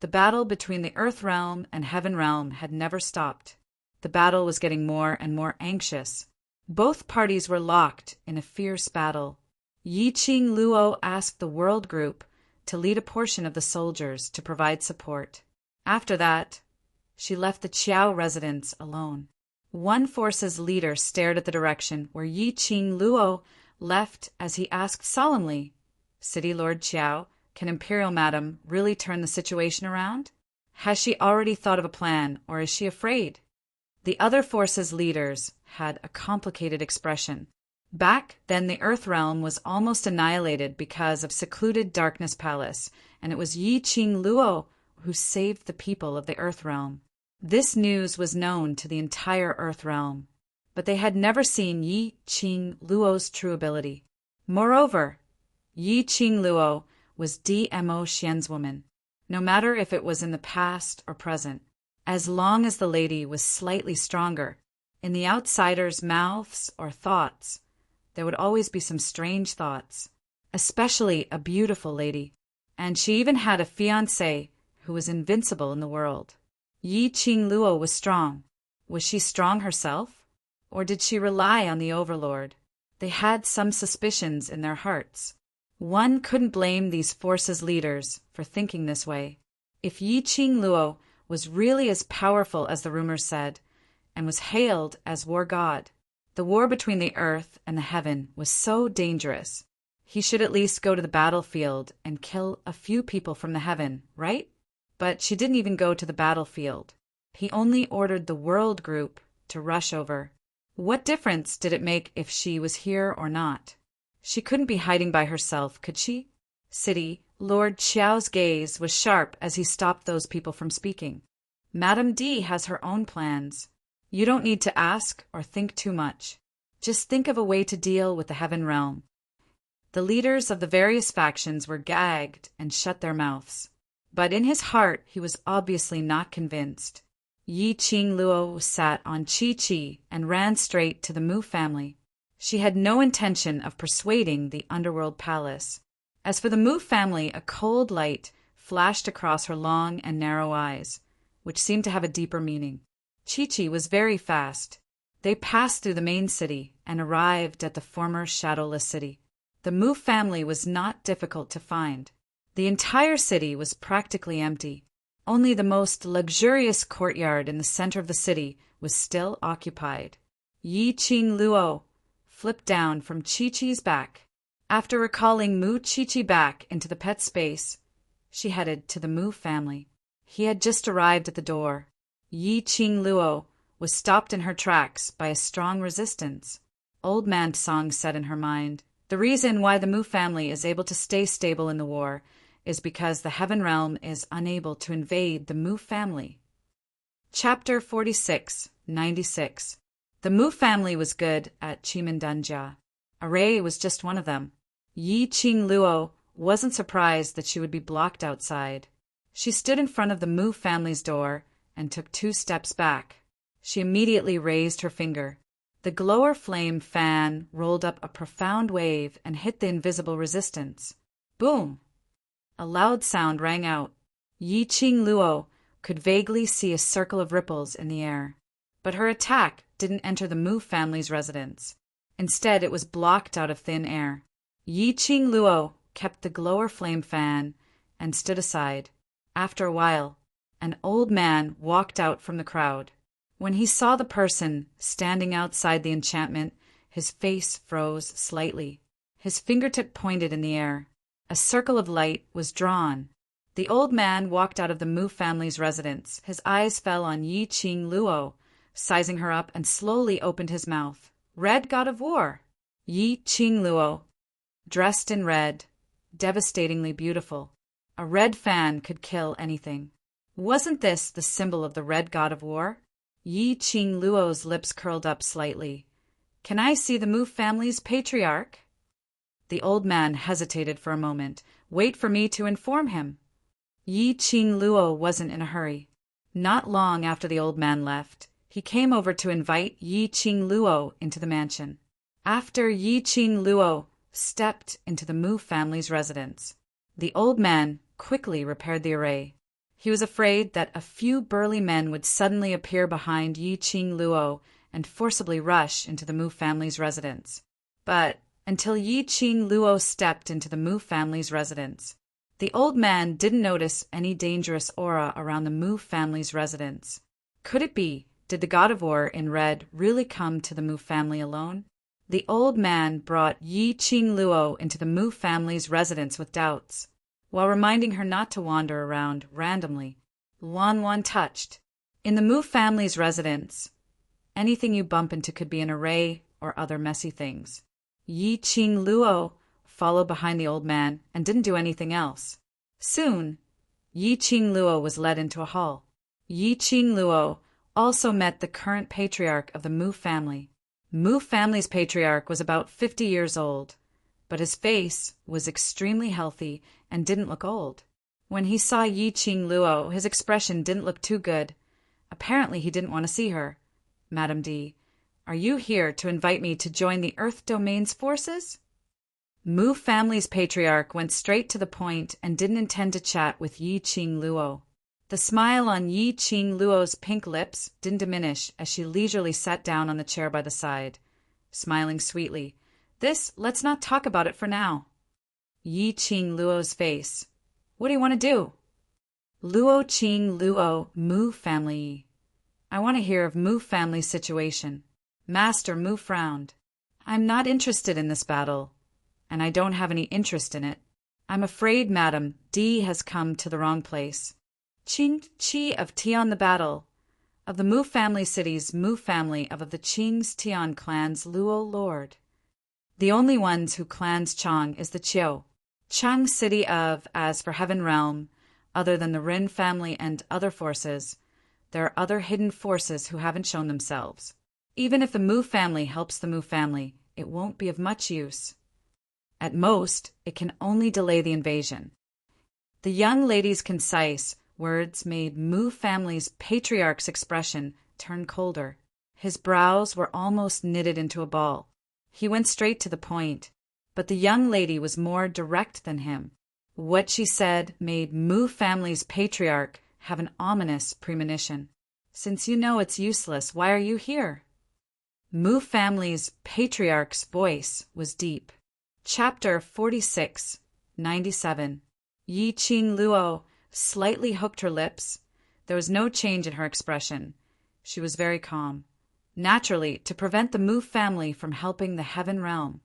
battle between the Earth Realm and Heaven Realm had never stopped. The battle was getting more and more anxious. Both parties were locked in a fierce battle. Yi Qing Luo asked the World Group to lead a portion of the soldiers to provide support. After that, she left the Qiao residence alone. One force's leader stared at the direction where Yi Qing Luo left as he asked solemnly, City Lord Qiao, can Imperial Madam really turn the situation around? Has she already thought of a plan, or is she afraid? The other force's leaders had a complicated expression. Back then the Earth Realm was almost annihilated because of secluded Darkness Palace, and it was Yi Qing Luo who saved the people of the Earth Realm. This news was known to the entire Earth Realm, but they had never seen Yi Qing Luo's true ability. Moreover, Yi Qing Luo was DMO Xian's woman, no matter if it was in the past or present. As long as the lady was slightly stronger, in the outsider's mouths or thoughts, there would always be some strange thoughts, especially a beautiful lady, and she even had a fiancé who was invincible in the world. Yi Qing Luo was strong. Was she strong herself? Or did she rely on the Overlord? They had some suspicions in their hearts. One couldn't blame these forces' leaders for thinking this way. If Yi Qing Luo was really as powerful as the rumors said, and was hailed as war god, the war between the earth and the heaven was so dangerous. He should at least go to the battlefield and kill a few people from the heaven, right? But she didn't even go to the battlefield. He only ordered the World Group to rush over. What difference did it make if she was here or not? She couldn't be hiding by herself, could she? City Lord Qiao's gaze was sharp as he stopped those people from speaking. Madame D has her own plans. You don't need to ask or think too much. Just think of a way to deal with the Heaven Realm. The leaders of the various factions were gagged and shut their mouths. But in his heart he was obviously not convinced. Yi Qing Luo sat on Chi-Chi and ran straight to the Mu family. She had no intention of persuading the Underworld Palace. As for the Mu family, a cold light flashed across her long and narrow eyes, which seemed to have a deeper meaning. Chi-Chi was very fast. They passed through the main city and arrived at the former Shadowless City. The Mu family was not difficult to find. The entire city was practically empty. Only the most luxurious courtyard in the center of the city was still occupied. Yi Qing Luo flipped down from Chi-Chi's back. After recalling Mu Chi-Chi back into the pet space, she headed to the Mu family. He had just arrived at the door. Yi Qing Luo was stopped in her tracks by a strong resistance. Old Man Song said in her mind, "The reason why the Mu family is able to stay stable in the war is because the Heaven Realm is unable to invade the Mu family." Chapter 46, 96. The Mu family was good at Chimendanja. Array was just one of them. Yi Qing Luo wasn't surprised that she would be blocked outside. She stood in front of the Mu family's door and took 2 steps back. She immediately raised her finger. The glower flame fan rolled up a profound wave and hit the invisible resistance. Boom! A loud sound rang out. Yi Qing Luo could vaguely see a circle of ripples in the air. But her attack didn't enter the Mu family's residence. Instead, it was blocked out of thin air. Yi Qing Luo kept the glower flame fan and stood aside. After a while, an old man walked out from the crowd. When he saw the person standing outside the enchantment, his face froze slightly. His fingertip pointed in the air. A circle of light was drawn. The old man walked out of the Mu family's residence. His eyes fell on Yi Qing Luo, sizing her up, and slowly opened his mouth. Red God of War! Yi Qing Luo, dressed in red, devastatingly beautiful. A red fan could kill anything. Wasn't this the symbol of the Red God of War? Yi Qing Luo's lips curled up slightly. Can I see the Mu family's patriarch? The old man hesitated for a moment. Wait for me to inform him. Yi Qing Luo wasn't in a hurry. Not long after the old man left, he came over to invite Yi Qing Luo into the mansion. After Yi Qing Luo stepped into the Mu family's residence, the old man quickly repaired the array. He was afraid that a few burly men would suddenly appear behind Yi Qing Luo and forcibly rush into the Mu family's residence. But until Yi Qing Luo stepped into the Mu family's residence, the old man didn't notice any dangerous aura around the Mu family's residence. Could it be, did the God of War in red really come to the Mu family alone? The old man brought Yi Qing Luo into the Mu family's residence with doubts, while reminding her not to wander around randomly. Wan touched. In the Mu family's residence, anything you bump into could be an array or other messy things. Yi Qing Luo followed behind the old man and didn't do anything else. Soon, Yi Qing Luo was led into a hall. Yi Qing Luo also met the current patriarch of the Mu family. Mu family's patriarch was about 50 years old, but his face was extremely healthy and didn't look old. When he saw Yi Qing Luo, his expression didn't look too good. Apparently he didn't want to see her. Madam D, are you here to invite me to join the Earth Domain's forces? Mu family's patriarch went straight to the point and didn't intend to chat with Yi Qing Luo. The smile on Yi Qing Luo's pink lips didn't diminish as she leisurely sat down on the chair by the side, smiling sweetly. Let's not talk about it for now. Yi Qing Luo's face. What do you want to do? Luo Qing Luo, Mu family. I want to hear of Mu family's situation. Master Mu frowned. I'm not interested in this battle, and I don't have any interest in it. I'm afraid Madam D has come to the wrong place. Qing Qi of Tian the battle, of the Mu family cities, Mu family of the Qing's Tian clan's Luo Lord. The only ones who clans Chang is the Qiu. Chang city of, as for Heaven Realm, other than the Rin family and other forces, there are other hidden forces who haven't shown themselves. Even if the Mu family helps the Mu family, it won't be of much use. At most, it can only delay the invasion. The young lady's concise words made Mu family's patriarch's expression turn colder. His brows were almost knitted into a ball. He went straight to the point, but the young lady was more direct than him. What she said made Mu family's patriarch have an ominous premonition. Since you know it's useless, why are you here? Mu family's patriarch's voice was deep. Chapter 46, 97. Yi Qing Luo slightly hooked her lips. There was no change in her expression. She was very calm. Naturally, to prevent the Mu family from helping the heaven realm.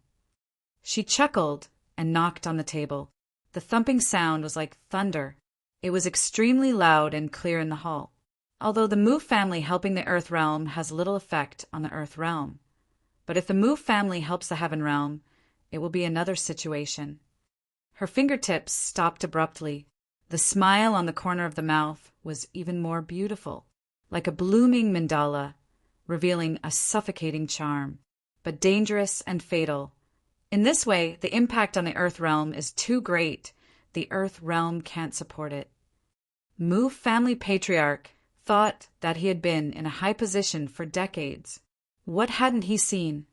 She chuckled and knocked on the table. The thumping sound was like thunder. It was extremely loud and clear in the hall. Although the Mu family helping the earth realm has little effect on the earth realm. But if the Mu family helps the heaven realm, it will be another situation. Her fingertips stopped abruptly. The smile on the corner of the mouth was even more beautiful, like a blooming mandala, revealing a suffocating charm, but dangerous and fatal. In this way, the impact on the earth realm is too great. The earth realm can't support it. Mu family patriarch thought that he had been in a high position for decades. What hadn't he seen?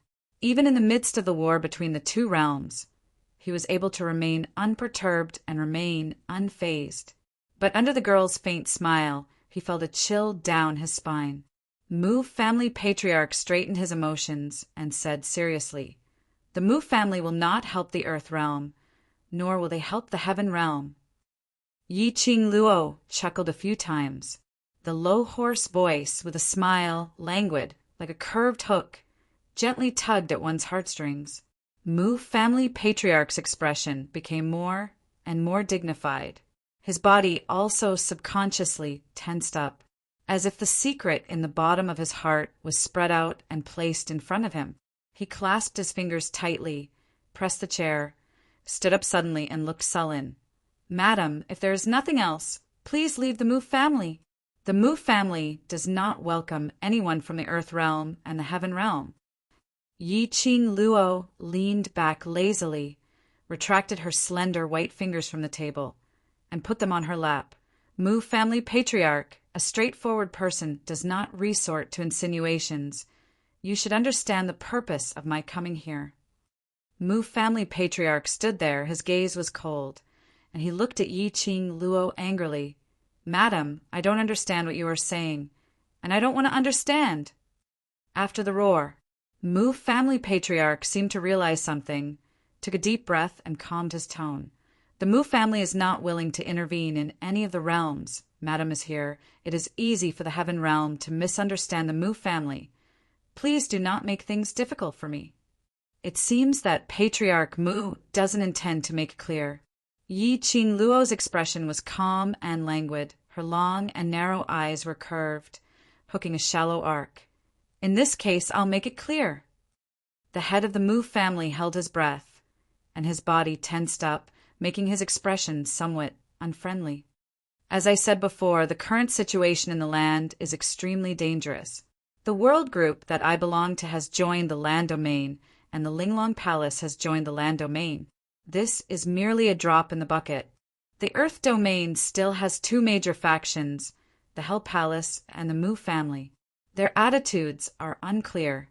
Even in the midst of the war between the two realms, he was able to remain unperturbed and remain unfazed. But under the girl's faint smile, he felt a chill down his spine. Mu family patriarch straightened his emotions and said seriously, "The Mu family will not help the earth realm, nor will they help the heaven realm." Yi Qing Luo chuckled a few times. The low, hoarse voice, with a smile, languid, like a curved hook, gently tugged at one's heartstrings. Mu family patriarch's expression became more and more dignified. His body also subconsciously tensed up, as if the secret in the bottom of his heart was spread out and placed in front of him. He clasped his fingers tightly, pressed the chair, stood up suddenly and looked sullen. "Madam, if there is nothing else, please leave the Mu family. The Mu family does not welcome anyone from the earth realm and the heaven realm." Yi Qing Luo leaned back lazily, retracted her slender white fingers from the table, and put them on her lap. Mu family patriarch, a straightforward person, does not resort to insinuations. You should understand the purpose of my coming here. Mu family patriarch stood there, his gaze was cold, and he looked at Yi Qing Luo angrily. "Madam, I don't understand what you are saying, and I don't want to understand." After the roar, Mu family patriarch seemed to realize something, took a deep breath and calmed his tone. "The Mu family is not willing to intervene in any of the realms. Madam is here. It is easy for the heaven realm to misunderstand the Mu family. Please do not make things difficult for me." It seems that Patriarch Mu doesn't intend to make it clear. Yi Qing Luo's expression was calm and languid. Her long and narrow eyes were curved, hooking a shallow arc. "In this case, I'll make it clear." The head of the Mu family held his breath, and his body tensed up, making his expression somewhat unfriendly. "As I said before, the current situation in the land is extremely dangerous. The world group that I belong to has joined the land domain, and the Linglong Palace has joined the land domain. This is merely a drop in the bucket. The Earth domain still has two major factions, the Hell Palace and the Mu family. Their attitudes are unclear.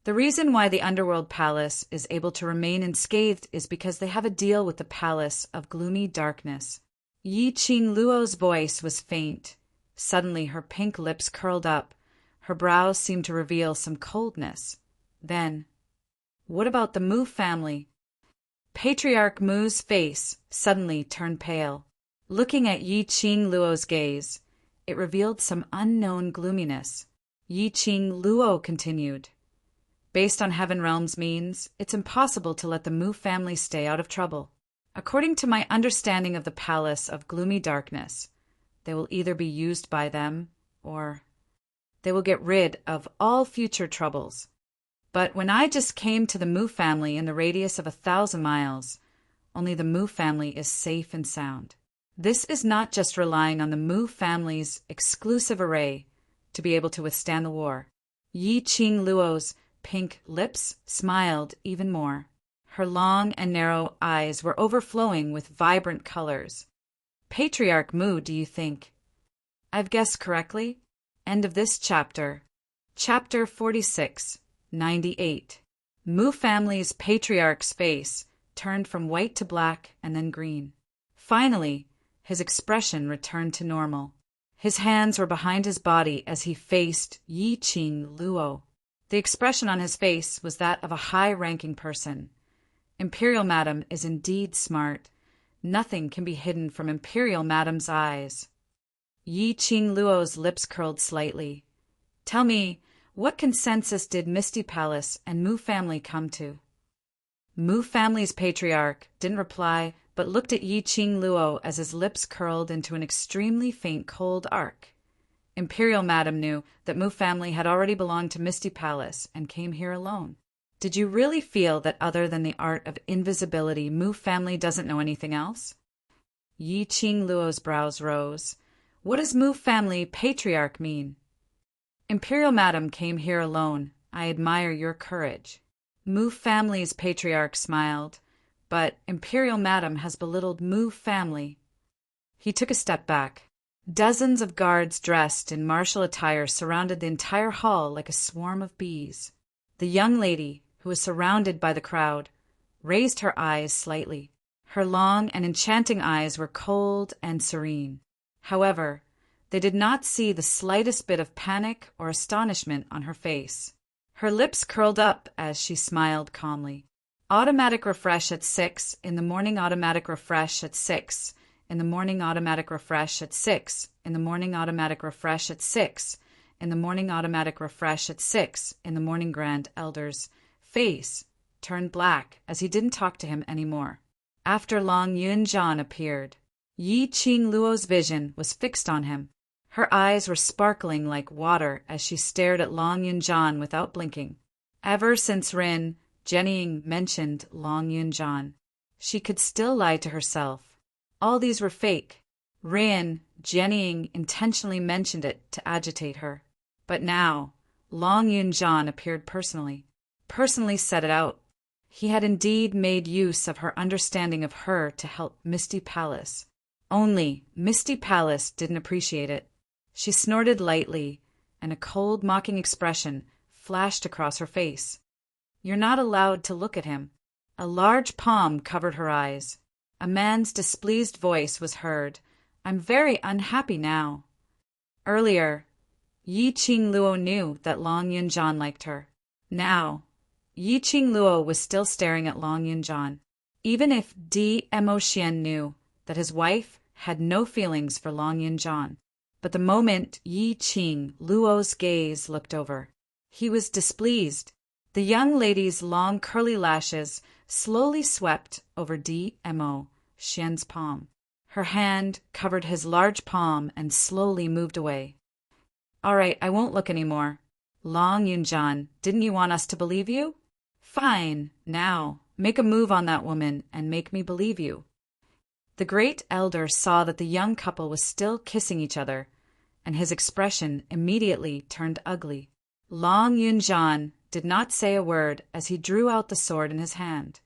The reason why the Underworld Palace is able to remain unscathed is because they have a deal with the Palace of Gloomy Darkness." Yi Qing Luo's voice was faint. Suddenly her pink lips curled up. Her brows seemed to reveal some coldness. Then, "What about the Mu family?" Patriarch Mu's face suddenly turned pale. Looking at Yi Qing Luo's gaze, it revealed some unknown gloominess. Yi Qing Luo continued, "Based on Heaven Realm's means, it's impossible to let the Mu family stay out of trouble. According to my understanding of the Palace of Gloomy Darkness, they will either be used by them, or they will get rid of all future troubles. But when I just came to the Mu family in the radius of 1,000 miles, only the Mu family is safe and sound. This is not just relying on the Mu family's exclusive array to be able to withstand the war." Yi Qing Luo's pink lips smiled even more. Her long and narrow eyes were overflowing with vibrant colors. "Patriarch Mu, do you think I've guessed correctly?" End of this chapter. Chapter 46, 98. Mu family's patriarch's face turned from white to black and then green. Finally, his expression returned to normal. His hands were behind his body as he faced Yi Qing Luo. The expression on his face was that of a high-ranking person. Imperial Madam is indeed smart. Nothing can be hidden from Imperial Madam's eyes. Yi Qing Luo's lips curled slightly. Tell me, what consensus did Misty Palace and Mu family come to? Mu family's patriarch didn't reply, but looked at Yi Qing Luo as his lips curled into an extremely faint cold arc. Imperial Madam knew that Mu family had already belonged to Misty Palace and came here alone. Did you really feel that other than the art of invisibility, Mu family doesn't know anything else? Yi Qing Luo's brows rose. What does Mu family patriarch mean? Imperial Madam came here alone. I admire your courage. Mu family's patriarch smiled, but Imperial Madam has belittled Mu family. He took a step back. Dozens of guards dressed in martial attire surrounded the entire hall like a swarm of bees. The young lady, who was surrounded by the crowd, raised her eyes slightly. Her long and enchanting eyes were cold and serene. However, they did not see the slightest bit of panic or astonishment on her face. Her lips curled up as she smiled calmly. Automatic refresh at 6 in the morning, automatic refresh at 6 in the morning, automatic refresh at 6 in the morning, automatic refresh at 6 in the morning, automatic refresh at 6 in the morning. Grand Elder's face turned black as he didn't talk to him anymore. After Long Yunjian appeared, Yi Qing Luo's vision was fixed on him. Her eyes were sparkling like water as she stared at Long Yunjian without blinking. Ever since Rin Jianying mentioned Long Yunjian, she could still lie to herself. All these were fake. Rin Jianying intentionally mentioned it to agitate her. But now, Long Yunjian appeared personally said it out. He had indeed made use of her understanding of her to help Misty Palace. Only Misty Palace didn't appreciate it. She snorted lightly, and a cold, mocking expression flashed across her face. You're not allowed to look at him. A large palm covered her eyes. A man's displeased voice was heard. I'm very unhappy now. Earlier, Yi Qing Luo knew that Long Yunjian liked her. Now, Yi Qing Luo was still staring at Long Yunjian. Even if Mo Xian knew that his wife had no feelings for Long Yunjian. But the moment Yi Qing Luo's gaze looked over, he was displeased. The young lady's long curly lashes slowly swept over Mo Xian's palm. Her hand covered his large palm and slowly moved away. All right, I won't look anymore. Long Yunjian, didn't you want us to believe you? Fine, now, make a move on that woman and make me believe you. The great elder saw that the young couple was still kissing each other, and his expression immediately turned ugly. Long Yunjian did not say a word as he drew out the sword in his hand.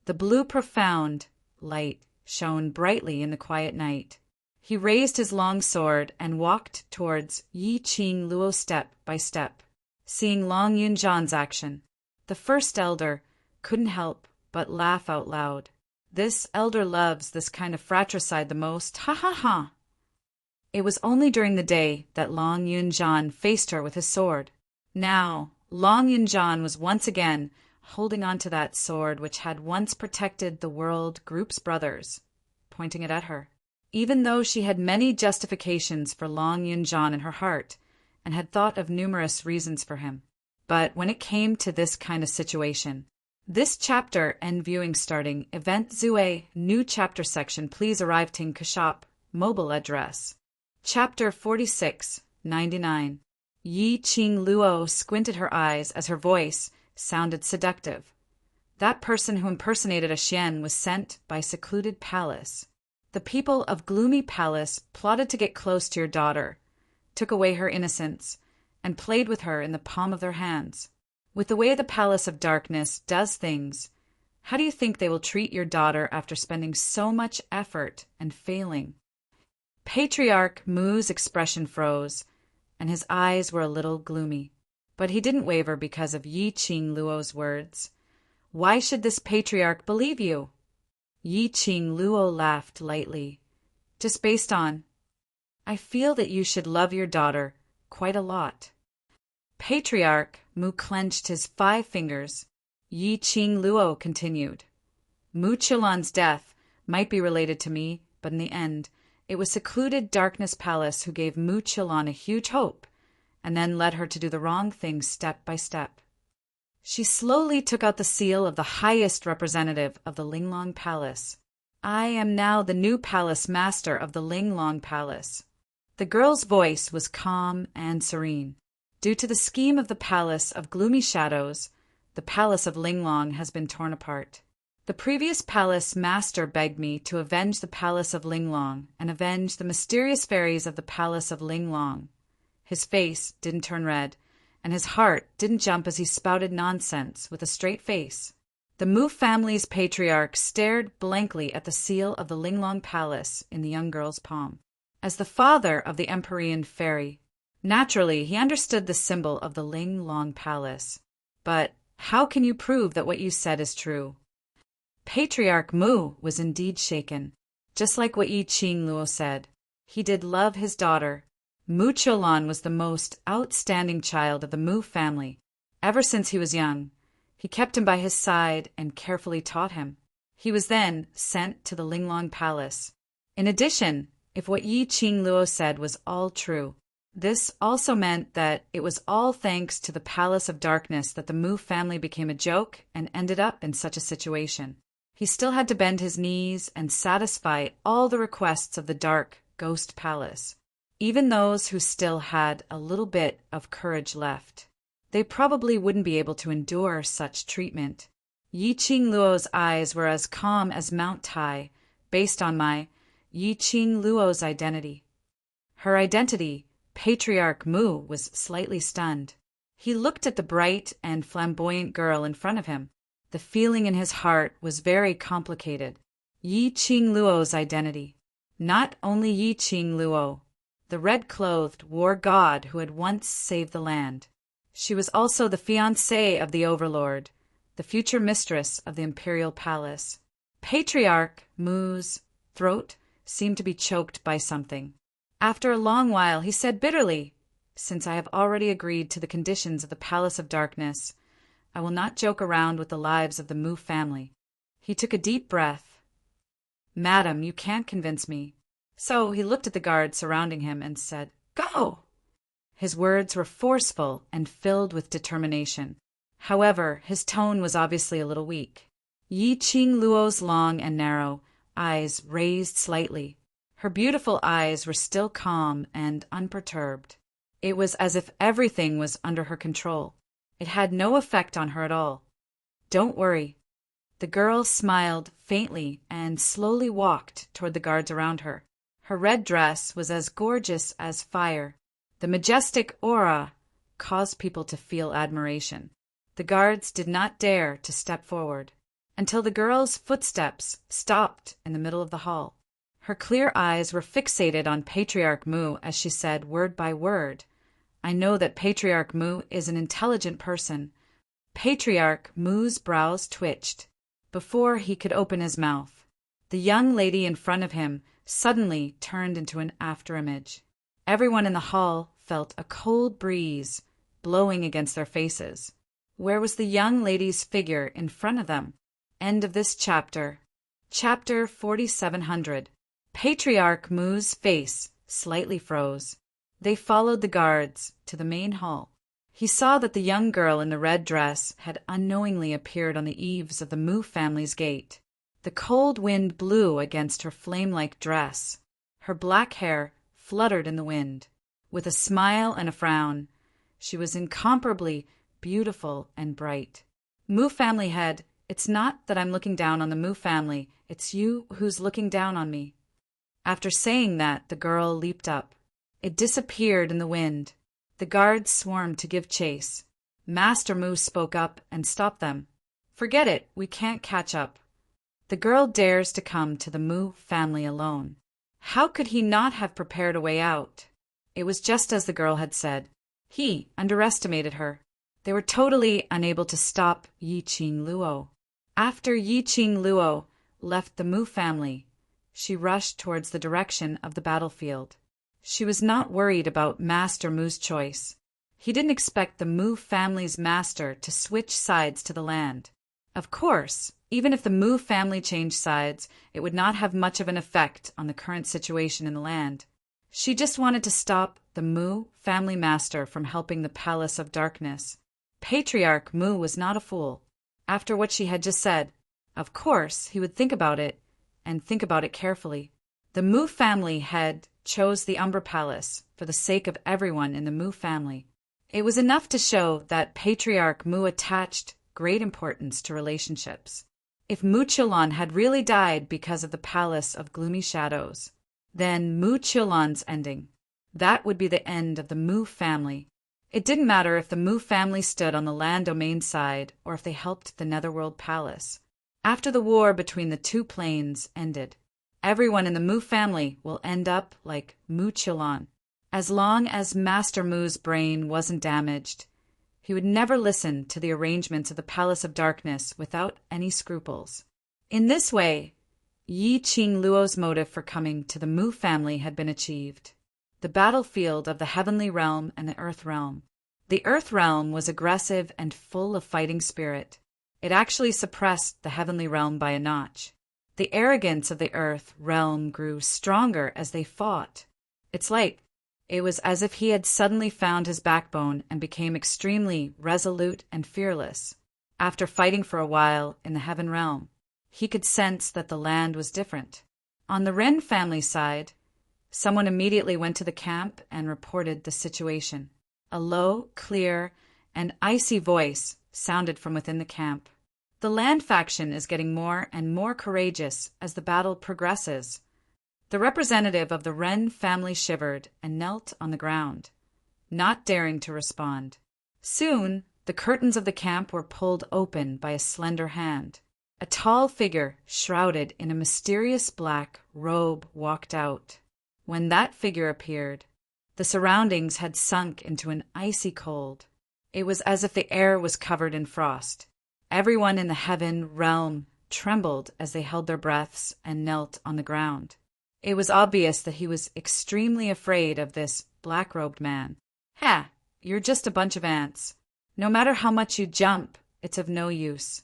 The blue profound light shone brightly in the quiet night. He raised his long sword and walked towards Yi Qing Luo step by step. Seeing Long Yunjian's action, the first elder couldn't help but laugh out loud. This elder loves this kind of fratricide the most, ha ha ha. It was only during the day that Long Yunjian faced her with his sword. Now, Long Yunjian was once again holding on to that sword which had once protected the world group's brothers, pointing it at her. Even though she had many justifications for Long Yunjian in her heart, and had thought of numerous reasons for him. But when it came to this kind of situation, this chapter and viewing starting, Event Zue, new chapter section, please arrive Ting Kashop, mobile address. Chapter 46, 99. Yi Qing Luo squinted her eyes as her voice sounded seductive. That person who impersonated a Xian was sent by Secluded Palace. The people of Gloomy Palace plotted to get close to your daughter, took away her innocence, and played with her in the palm of their hands. With the way the Palace of Darkness does things, how do you think they will treat your daughter after spending so much effort and failing? Patriarch Mu's expression froze, and his eyes were a little gloomy. But he didn't waver because of Yi Qing Luo's words. Why should this patriarch believe you? Yi Qing Luo laughed lightly. Just based on, I feel that you should love your daughter quite a lot. Patriarch Mu clenched his 5 fingers. Yi Qing Luo continued. Mu Chilon's death might be related to me, but in the end, it was secluded Darkness Palace who gave Mu Chilon a huge hope, and then led her to do the wrong thing step by step. She slowly took out the seal of the highest representative of the Linglong Palace. I am now the new palace master of the Linglong Palace. The girl's voice was calm and serene. Due to the scheme of the Palace of Gloomy Shadows, the Palace of Linglong has been torn apart. The previous palace master begged me to avenge the Palace of Linglong and avenge the mysterious fairies of the Palace of Linglong. His face didn't turn red, and his heart didn't jump as he spouted nonsense with a straight face. The Mu family's patriarch stared blankly at the seal of the Linglong Palace in the young girl's palm. As the father of the Empyrean fairy, naturally he understood the symbol of the Linglong Palace. But how can you prove that what you said is true? Patriarch Mu was indeed shaken, just like what Yi Qing Luo said. He did love his daughter. Mu Chilon was the most outstanding child of the Mu family. Ever since he was young, he kept him by his side and carefully taught him. He was then sent to the Linglong Palace. In addition, if what Yi Qing Luo said was all true, this also meant that it was all thanks to the Palace of Darkness that the Mu family became a joke and ended up in such a situation. He still had to bend his knees and satisfy all the requests of the Dark Ghost Palace, even those who still had a little bit of courage left. They probably wouldn't be able to endure such treatment. Yi Qing Luo's eyes were as calm as Mount Tai, based on my Yi Qing Luo's identity. Her identity, Patriarch Mu, was slightly stunned. He looked at the bright and flamboyant girl in front of him. The feeling in his heart was very complicated. Yi Qing Luo's identity. Not only Yi Qing Luo, the red-clothed war god who had once saved the land. She was also the fiancée of the Overlord, the future mistress of the Imperial Palace. Patriarch Mu's throat seemed to be choked by something. After a long while, he said bitterly, "Since I have already agreed to the conditions of the Palace of Darkness, I will not joke around with the lives of the Mu family." He took a deep breath. "Madam, you can't convince me." So he looked at the guards surrounding him and said, "Go!" His words were forceful and filled with determination. However, his tone was obviously a little weak. Yi Qing Luo's long and narrow eyes raised slightly. Her beautiful eyes were still calm and unperturbed. It was as if everything was under her control. It had no effect on her at all. "Don't worry." The girl smiled faintly and slowly walked toward the guards around her. Her red dress was as gorgeous as fire. The majestic aura caused people to feel admiration. The guards did not dare to step forward until the girl's footsteps stopped in the middle of the hall. Her clear eyes were fixated on Patriarch Mu as she said word by word, "I know that Patriarch Mu is an intelligent person." Patriarch Mu's brows twitched before he could open his mouth. The young lady in front of him suddenly turned into an afterimage. Everyone in the hall felt a cold breeze blowing against their faces. Where was the young lady's figure in front of them? End of this chapter. Chapter 4700. Patriarch Mu's face slightly froze. They followed the guards to the main hall. He saw that the young girl in the red dress had unknowingly appeared on the eaves of the Mu family's gate. The cold wind blew against her flame-like dress. Her black hair fluttered in the wind. With a smile and a frown, she was incomparably beautiful and bright. "Mu family head, it's not that I'm looking down on the Mu family, it's you who's looking down on me." After saying that, the girl leaped up. It disappeared in the wind. The guards swarmed to give chase. Master Mu spoke up and stopped them. "Forget it, we can't catch up. The girl dares to come to the Mu family alone." How could he not have prepared a way out? It was just as the girl had said. He underestimated her. They were totally unable to stop Yi Qing Luo. After Yi Qing Luo left the Mu family, she rushed towards the direction of the battlefield. She was not worried about Master Mu's choice. He didn't expect the Mu family's master to switch sides to the land. Of course, even if the Mu family changed sides, it would not have much of an effect on the current situation in the land. She just wanted to stop the Mu family master from helping the Palace of Darkness. Patriarch Mu was not a fool. After what she had just said, of course, he would think about it, and think about it carefully. The Mu family head chose the Umbra Palace for the sake of everyone in the Mu family. It was enough to show that Patriarch Mu attached great importance to relationships. If Mu Chulon had really died because of the Palace of Gloomy Shadows, then Mu Chulon's ending. That would be the end of the Mu family. It didn't matter if the Mu family stood on the land domain side or if they helped the Netherworld Palace. After the war between the two planes ended, everyone in the Mu family will end up like Mu Chulon. As long as Master Mu's brain wasn't damaged, he would never listen to the arrangements of the Palace of Darkness without any scruples. In this way, Yi Qing Luo's motive for coming to the Mu family had been achieved. The battlefield of the Heavenly Realm and the Earth Realm. The Earth Realm was aggressive and full of fighting spirit. It actually suppressed the Heavenly Realm by a notch. The arrogance of the Earth Realm grew stronger as they fought. It was as if he had suddenly found his backbone and became extremely resolute and fearless. After fighting for a while in the Heaven Realm, he could sense that the land was different. On the Ren family side, someone immediately went to the camp and reported the situation. A low, clear, and icy voice sounded from within the camp. The land faction is getting more and more courageous as the battle progresses. The representative of the Ren family shivered and knelt on the ground, not daring to respond. Soon, the curtains of the camp were pulled open by a slender hand. A tall figure, shrouded in a mysterious black robe, walked out. When that figure appeared, the surroundings had sunk into an icy cold. It was as if the air was covered in frost. Everyone in the Heaven Realm trembled as they held their breaths and knelt on the ground. It was obvious that he was extremely afraid of this black-robed man. "Ha! You're just a bunch of ants. No matter how much you jump, it's of no use."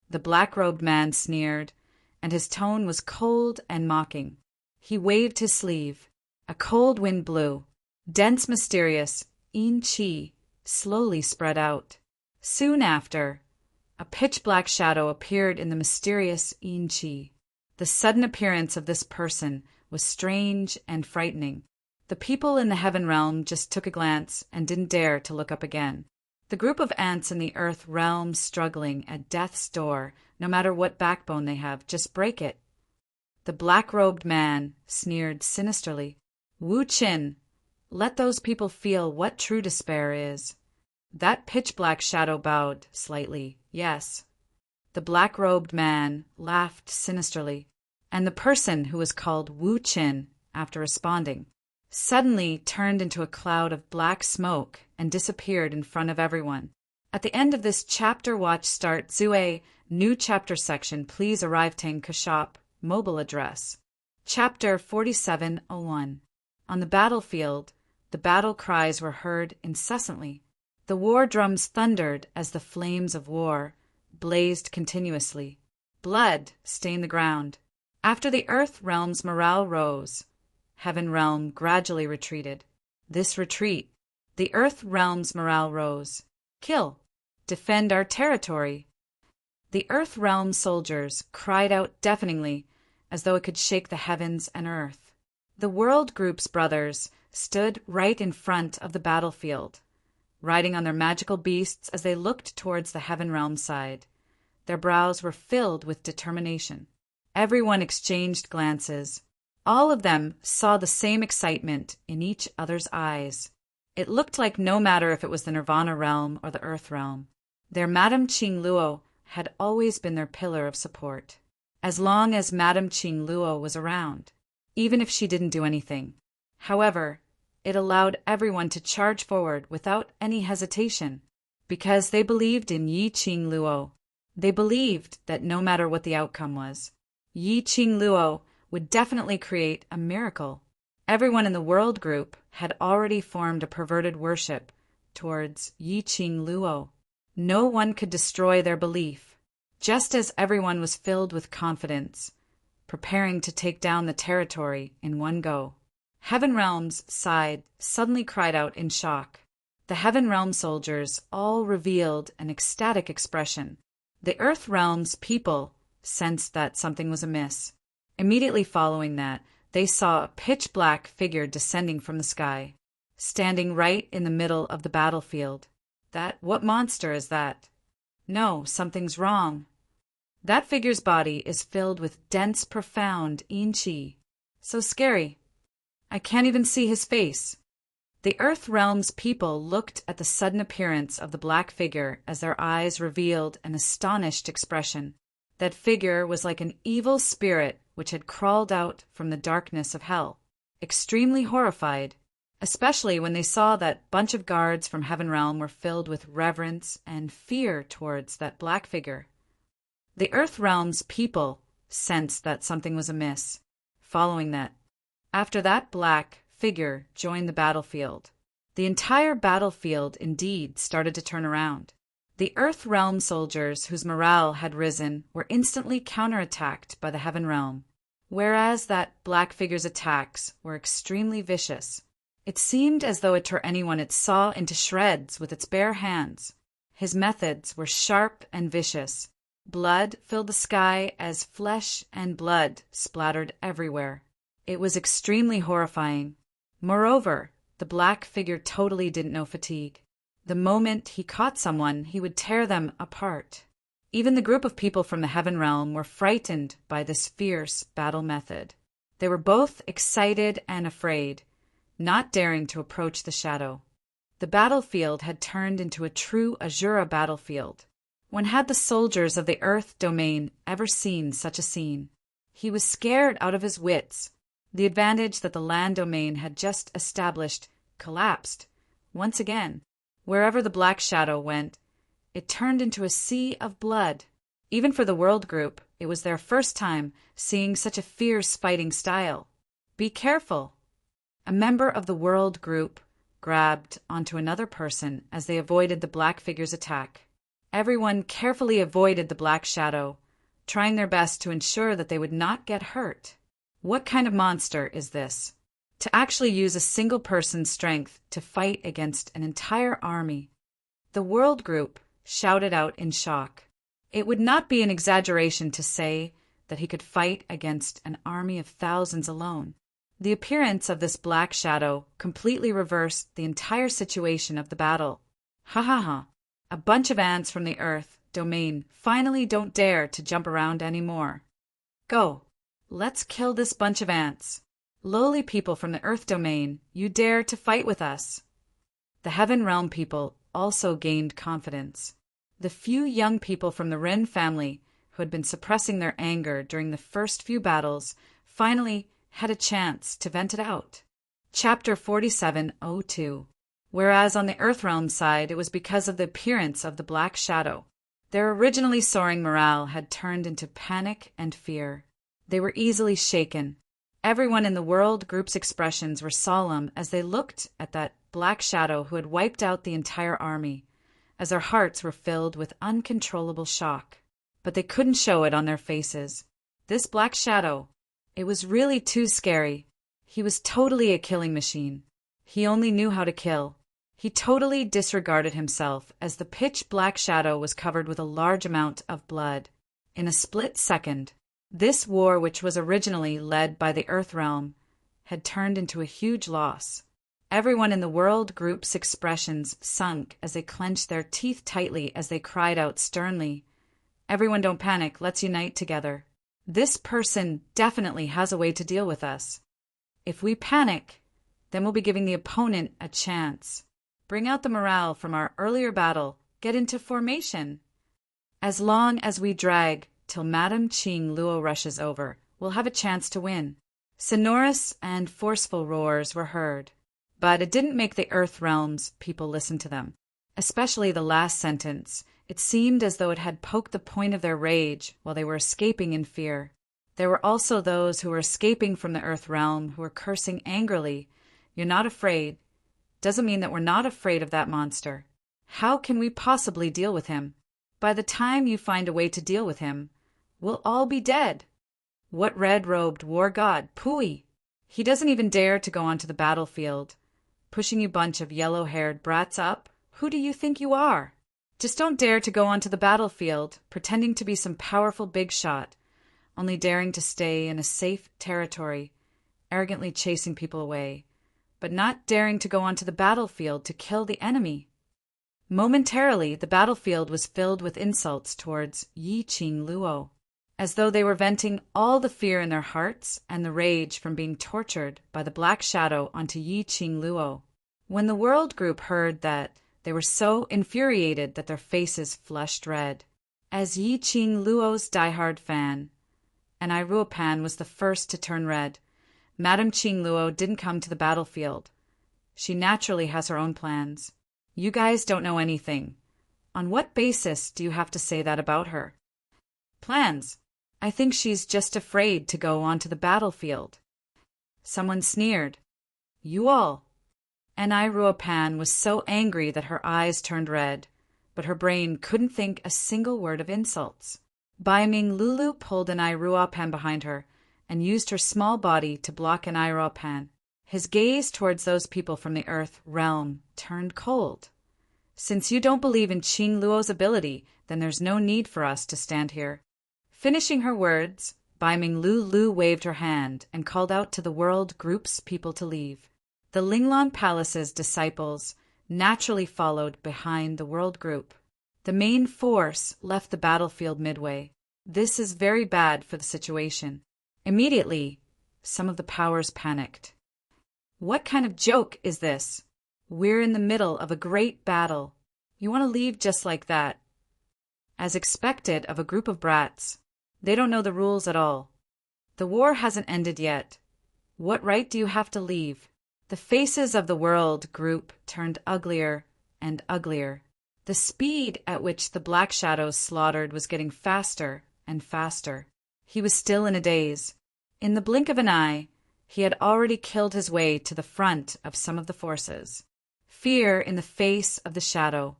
The black-robed man sneered, and his tone was cold and mocking. He waved his sleeve. A cold wind blew. Dense, mysterious yin qi slowly spread out. Soon after, a pitch-black shadow appeared in the mysterious yin qi. The sudden appearance of this person was strange and frightening. The people in the Heaven Realm just took a glance and didn't dare to look up again. The group of ants in the Earth Realm struggling at death's door, no matter what backbone they have, just break it. The black-robed man sneered sinisterly. "Wu Qin, let those people feel what true despair is." That pitch-black shadow bowed slightly. "Yes." The black-robed man laughed sinisterly, and the person who was called Wu Qin, after responding, suddenly turned into a cloud of black smoke and disappeared in front of everyone. At the end of this chapter, watch start Zue, new chapter section, please arrive Tang Kashop, mobile address. Chapter 4701. On the battlefield, the battle cries were heard incessantly. The war drums thundered as the flames of war blazed continuously. Blood stained the ground. After the Earth Realm's morale rose, Heaven Realm gradually retreated. This retreat, the Earth Realm's morale rose. "Kill! Defend our territory!" The Earth Realm soldiers cried out deafeningly, as though it could shake the heavens and earth. The World Group's brothers stood right in front of the battlefield, riding on their magical beasts as they looked towards the Heaven Realm side. Their brows were filled with determination. Everyone exchanged glances. All of them saw the same excitement in each other's eyes. It looked like no matter if it was the Nirvana Realm or the Earth Realm, their Madame Qing Luo had always been their pillar of support. As long as Madame Qing Luo was around, even if she didn't do anything. However, it allowed everyone to charge forward without any hesitation, because they believed in Yi Qing Luo. They believed that no matter what the outcome was, Yi Qing Luo would definitely create a miracle. Everyone in the World Group had already formed a perverted worship towards Yi Qing Luo. No one could destroy their belief. just as everyone was filled with confidence, preparing to take down the territory in one go. Heaven Realm's side suddenly cried out in shock. The Heaven Realm soldiers all revealed an ecstatic expression. The Earth Realm's people sensed that something was amiss. Immediately following that, they saw a pitch-black figure descending from the sky, standing right in the middle of the battlefield. What monster is that? No, something's wrong. That figure's body is filled with dense, profound yin qi. So scary. I can't even see his face. The Earth Realm's people looked at the sudden appearance of the black figure as their eyes revealed an astonished expression. That figure was like an evil spirit which had crawled out from the darkness of hell, extremely horrified, especially when they saw that bunch of guards from Heaven Realm were filled with reverence and fear towards that black figure. The Earth Realm's people sensed that something was amiss. Following that, after that black figure joined the battlefield, the entire battlefield indeed started to turn around. The Earth Realm soldiers whose morale had risen were instantly counterattacked by the Heaven Realm, whereas that black figure's attacks were extremely vicious. It seemed as though it tore anyone it saw into shreds with its bare hands. His methods were sharp and vicious. Blood filled the sky as flesh and blood splattered everywhere. It was extremely horrifying. Moreover, the black figure totally didn't know fatigue. The moment he caught someone, he would tear them apart. Even the group of people from the Heaven Realm were frightened by this fierce battle method. They were both excited and afraid, not daring to approach the shadow. The battlefield had turned into a true Azura battlefield. When had the soldiers of the Earth domain ever seen such a scene? He was scared out of his wits. The advantage that the land domain had just established collapsed once again. Wherever the black shadow went, it turned into a sea of blood. Even for the world group, it was their first time seeing such a fierce fighting style. Be careful. A member of the world group grabbed onto another person as they avoided the black figure's attack. Everyone carefully avoided the black shadow, trying their best to ensure that they would not get hurt. What kind of monster is this? To actually use a single person's strength to fight against an entire army. The world group shouted out in shock. It would not be an exaggeration to say that he could fight against an army of thousands alone. The appearance of this black shadow completely reversed the entire situation of the battle. Ha ha ha. A bunch of ants from the Earth domain finally don't dare to jump around anymore. Go. Let's kill this bunch of ants. Lowly people from the Earth domain, you dare to fight with us. The Heaven Realm people also gained confidence. The few young people from the Rin family who had been suppressing their anger during the first few battles finally had a chance to vent it out. Chapter 47:02. Whereas on the Earth Realm side it was because of the appearance of the black shadow. Their originally soaring morale had turned into panic and fear. They were easily shaken. Everyone in the world group's expressions were solemn as they looked at that black shadow who had wiped out the entire army, as their hearts were filled with uncontrollable shock. But they couldn't show it on their faces. This black shadow, it was really too scary. He was totally a killing machine. He only knew how to kill. He totally disregarded himself as the pitch-black shadow was covered with a large amount of blood. In a split second, this war, which was originally led by the Earth Realm, had turned into a huge loss. Everyone in the world group's expressions sunk as they clenched their teeth tightly as they cried out sternly, "Everyone don't panic, let's unite together. This person definitely has a way to deal with us. If we panic, then we'll be giving the opponent a chance. Bring out the morale from our earlier battle, get into formation. As long as we drag till Madame Qing Luo rushes over, we'll have a chance to win." Sonorous and forceful roars were heard, but it didn't make the Earth Realm's people listen to them. Especially the last sentence. It seemed as though it had poked the point of their rage while they were escaping in fear. There were also those who were escaping from the Earth Realm who were cursing angrily. "You're not afraid. Doesn't mean that we're not afraid of that monster. How can we possibly deal with him? By the time you find a way to deal with him, we'll all be dead. What red-robed war god, Pui? He doesn't even dare to go onto the battlefield. Pushing you bunch of yellow-haired brats up? Who do you think you are? Just don't dare to go onto the battlefield, pretending to be some powerful big shot, only daring to stay in a safe territory, arrogantly chasing people away, but not daring to go onto the battlefield to kill the enemy. Momentarily, the battlefield was filled with insults towards Yi Qing Luo, as though they were venting all the fear in their hearts and the rage from being tortured by the black shadow onto Yi Qing Luo. When the world group heard that, they were so infuriated that their faces flushed red. As Yi Qing Luo's diehard fan, and Ruopan was the first to turn red. Madame Qing Luo didn't come to the battlefield. She naturally has her own plans. You guys don't know anything. On what basis do you have to say that about her? Plans. I think she's just afraid to go onto the battlefield. Someone sneered. You all. And Ruopan was so angry that her eyes turned red, but her brain couldn't think a single word of insults. Bai Ming Lulu pulled Ruopan behind her and used her small body to block Ruopan. His gaze towards those people from the Earth realm turned cold. Since you don't believe in Qing Luo's ability, then there's no need for us to stand here. Finishing her words, Bai Ming Lulu waved her hand and called out to the world group's people to leave. The Linglan Palace's disciples naturally followed behind the world group. The main force left the battlefield midway. This is very bad for the situation. Immediately, some of the powers panicked. What kind of joke is this? We're in the middle of a great battle. You want to leave just like that? As expected of a group of brats. They don't know the rules at all. The war hasn't ended yet. What right do you have to leave? The faces of the world group turned uglier and uglier. The speed at which the black shadows slaughtered was getting faster and faster. He was still in a daze. In the blink of an eye, he had already killed his way to the front of some of the forces. Fear in the face of the shadow.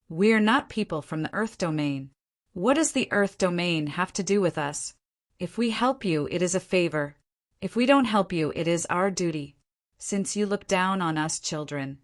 We're not people from the Earth domain. What does the Earth domain have to do with us? If we help you, it is a favor. If we don't help you, it is our duty. Since you look down on us children,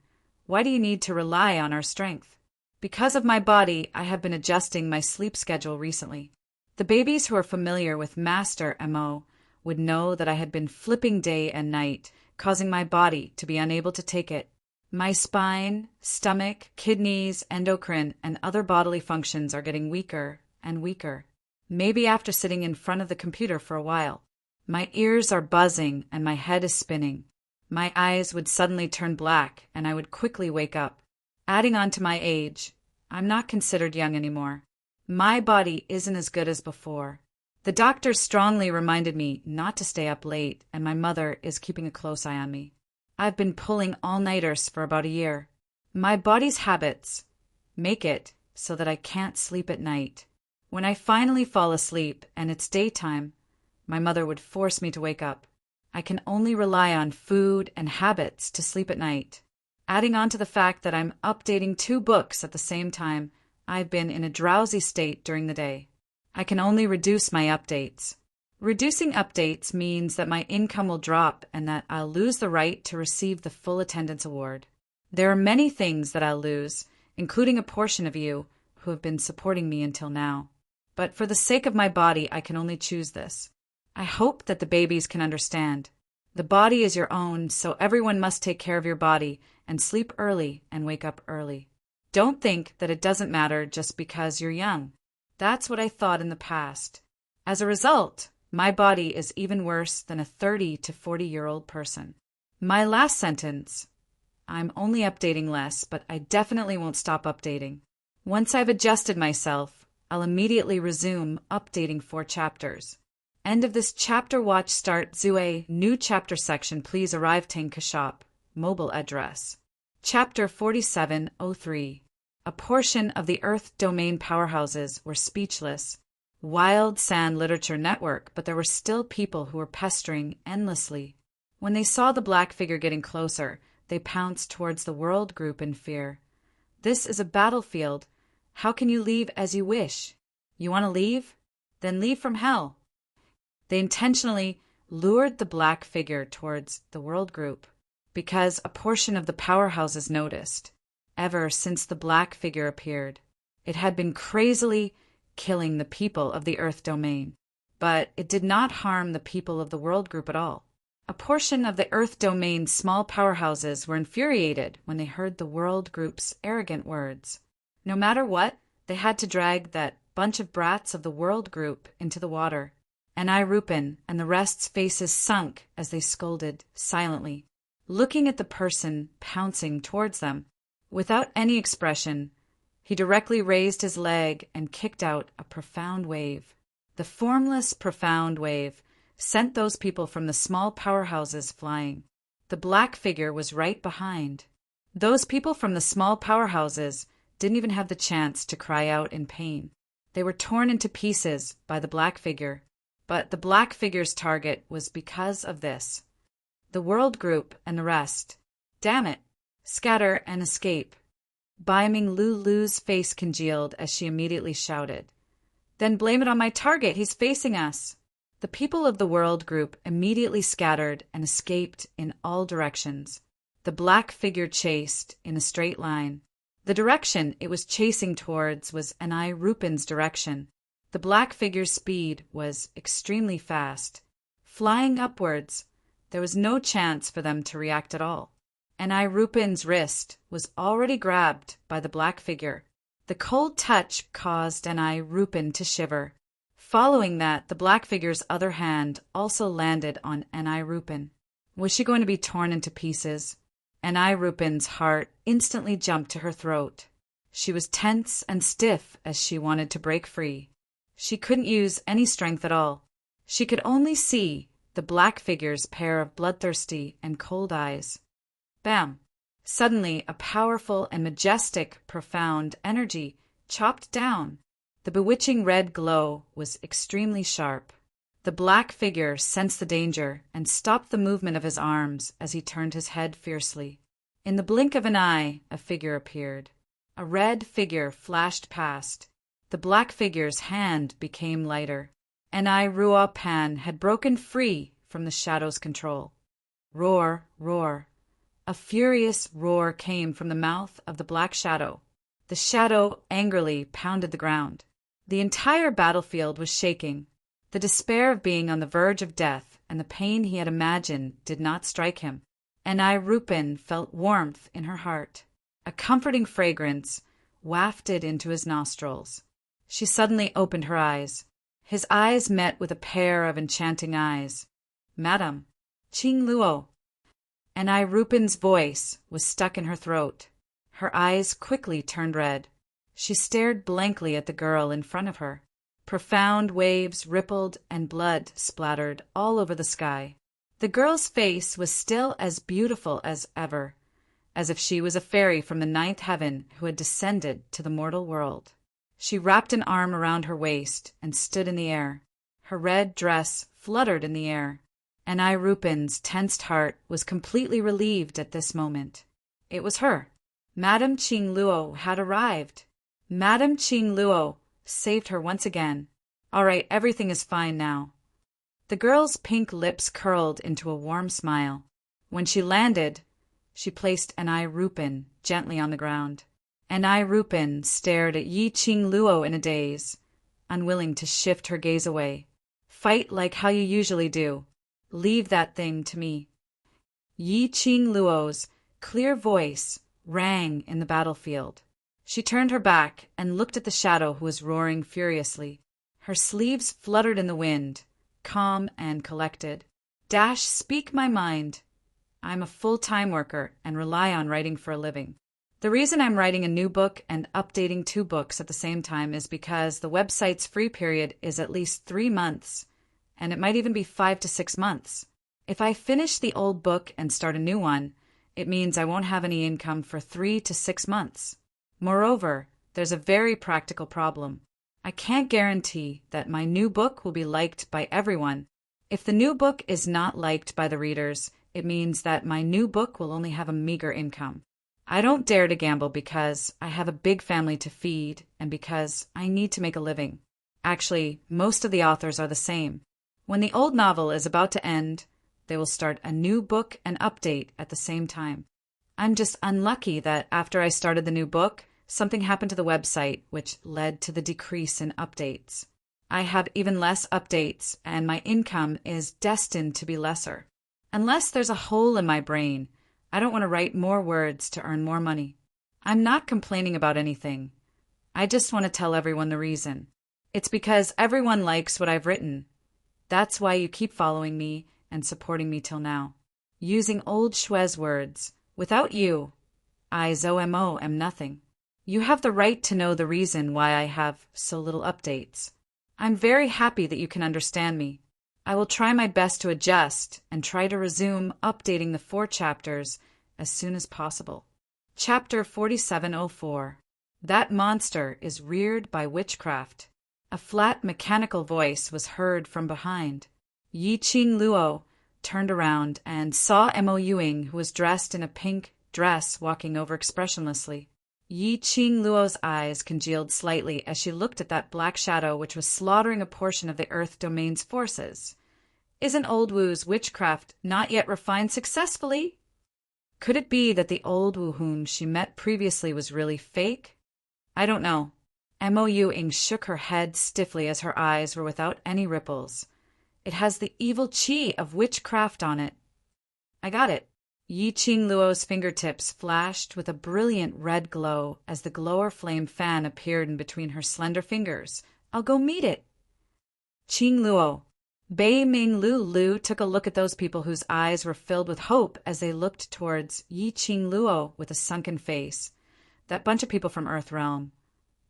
why do you need to rely on our strength? Because of my body, I have been adjusting my sleep schedule recently. The babies who are familiar with Master MO would know that I had been flipping day and night, causing my body to be unable to take it. My spine, stomach, kidneys, endocrine, and other bodily functions are getting weaker and weaker. Maybe after sitting in front of the computer for a while. My ears are buzzing and my head is spinning. My eyes would suddenly turn black and I would quickly wake up. Adding on to my age, I'm not considered young anymore. My body isn't as good as before. The doctor strongly reminded me not to stay up late, and my mother is keeping a close eye on me. I've been pulling all-nighters for about a year. My body's habits make it so that I can't sleep at night. When I finally fall asleep and it's daytime, my mother would force me to wake up. I can only rely on food and habits to sleep at night. Adding on to the fact that I'm updating 2 books at the same time, I've been in a drowsy state during the day. I can only reduce my updates. Reducing updates means that my income will drop and that I'll lose the right to receive the full attendance award. There are many things that I'll lose, including a portion of you who have been supporting me until now. But for the sake of my body, I can only choose this. I hope that the babies can understand. The body is your own, so everyone must take care of your body and sleep early and wake up early. Don't think that it doesn't matter just because you're young. That's what I thought in the past. As a result, my body is even worse than a 30 to 40-year-old person. My last sentence. I'm only updating less, but I definitely won't stop updating. Once I've adjusted myself, I'll immediately resume updating 4 chapters. End of this chapter. Watch start Zue. New chapter section. Please arrive Tanka shop. Mobile address. Chapter 4703. A portion of the Earth domain powerhouses were speechless. Wild Sand Literature Network, but there were still people who were pestering endlessly. When they saw the black figure getting closer, they pounced towards the world group in fear. This is a battlefield. How can you leave as you wish? You want to leave? Then leave from hell. They intentionally lured the black figure towards the world group because a portion of the powerhouses noticed. Ever since the black figure appeared, it had been crazily killing the people of the Earth domain, but it did not harm the people of the world group at all. A portion of the Earth domain's small powerhouses were infuriated when they heard the world group's arrogant words. No matter what, they had to drag that bunch of brats of the world group into the water, and Rupin and the rest's faces sunk as they scolded silently, looking at the person pouncing towards them. Without any expression, he directly raised his leg and kicked out a profound wave. The formless profound wave sent those people from the small powerhouses flying. The black figure was right behind. Those people from the small powerhouses didn't even have the chance to cry out in pain. They were torn into pieces by the black figure, but the black figure's target was because of this. The world group and the rest. Damn it! Scatter and escape. Bai-Ming Lulu's face congealed as she immediately shouted. Then blame it on my target, he's facing us. The people of the world group immediately scattered and escaped in all directions. The black figure chased in a straight line. The direction it was chasing towards was Rupin's direction. The black figure's speed was extremely fast. Flying upwards, there was no chance for them to react at all. Rupin's wrist was already grabbed by the black figure. The cold touch caused Rupin to shiver. Following that, the black figure's other hand also landed on Rupin. Was she going to be torn into pieces? Rupin's heart instantly jumped to her throat. She was tense and stiff as she wanted to break free. She couldn't use any strength at all. She could only see the black figure's pair of bloodthirsty and cold eyes. Bam! Suddenly, a powerful and majestic, profound energy chopped down. The bewitching red glow was extremely sharp. The black figure sensed the danger and stopped the movement of his arms as he turned his head fiercely. In the blink of an eye, a figure appeared. A red figure flashed past. The black figure's hand became lighter. Ruopan had broken free from the shadow's control. Roar, roar. A furious roar came from the mouth of the black shadow. The shadow angrily pounded the ground. The entire battlefield was shaking. The despair of being on the verge of death and the pain he had imagined did not strike him. Rupin felt warmth in her heart. A comforting fragrance wafted into his nostrils. She suddenly opened her eyes. His eyes met with a pair of enchanting eyes. Madam, Qing Luo. Rupin's voice was stuck in her throat. Her eyes quickly turned red. She stared blankly at the girl in front of her. Profound waves rippled and blood splattered all over the sky. The girl's face was still as beautiful as ever, as if she was a fairy from the ninth heaven who had descended to the mortal world. She wrapped an arm around her waist and stood in the air. Her red dress fluttered in the air. Rupin's tensed heart was completely relieved at this moment. It was her. Madame Qing Luo had arrived. Madame Qing Luo saved her once again. All right, everything is fine now. The girl's pink lips curled into a warm smile. When she landed, she placed Rupin gently on the ground. Rupin stared at Yi Qing Luo in a daze, unwilling to shift her gaze away. Fight like how you usually do. Leave that thing to me. Yi Qing Luo's clear voice rang in the battlefield. She turned her back and looked at the shadow who was roaring furiously. Her sleeves fluttered in the wind, calm and collected. Speak my mind. I'm a full-time worker and rely on writing for a living. The reason I'm writing a new book and updating 2 books at the same time is because the website's free period is at least 3 months, and it might even be 5 to 6 months. If I finish the old book and start a new one, it means I won't have any income for 3 to 6 months. Moreover, there's a very practical problem. I can't guarantee that my new book will be liked by everyone. If the new book is not liked by the readers, it means that my new book will only have a meager income. I don't dare to gamble because I have a big family to feed and because I need to make a living. Actually, most of the authors are the same. When the old novel is about to end, they will start a new book and update at the same time. I'm just unlucky that after I started the new book, something happened to the website which led to the decrease in updates. I have even less updates, and my income is destined to be lesser. Unless there's a hole in my brain, I don't want to write more words to earn more money. I'm not complaining about anything. I just want to tell everyone the reason. It's because everyone likes what I've written. That's why you keep following me and supporting me till now. Using old Schwez words. Without you, I, Zomo, am nothing. You have the right to know the reason why I have so little updates. I'm very happy that you can understand me. I will try my best to adjust and try to resume updating the 4 chapters as soon as possible. Chapter 4704. That monster is reared by witchcraft. A flat mechanical voice was heard from behind. Yi Ching Luo turned around and saw Mo Yuing, who was dressed in a pink dress, walking over expressionlessly. Yi Ching Luo's eyes congealed slightly as she looked at that black shadow which was slaughtering a portion of the Earth Domain's forces. Isn't Old Wu's witchcraft not yet refined successfully? Could it be that the Old Wu whom she met previously was really fake? I don't know. Mo Yuing shook her head stiffly as her eyes were without any ripples. It has the evil chi of witchcraft on it. I got it. Yi Ching Luo's fingertips flashed with a brilliant red glow as the glower flame fan appeared in between her slender fingers. I'll go meet it. Ching Luo. Bei Ming Lu took a look at those people whose eyes were filled with hope as they looked towards Yi Ching Luo with a sunken face. That bunch of people from Earth Realm.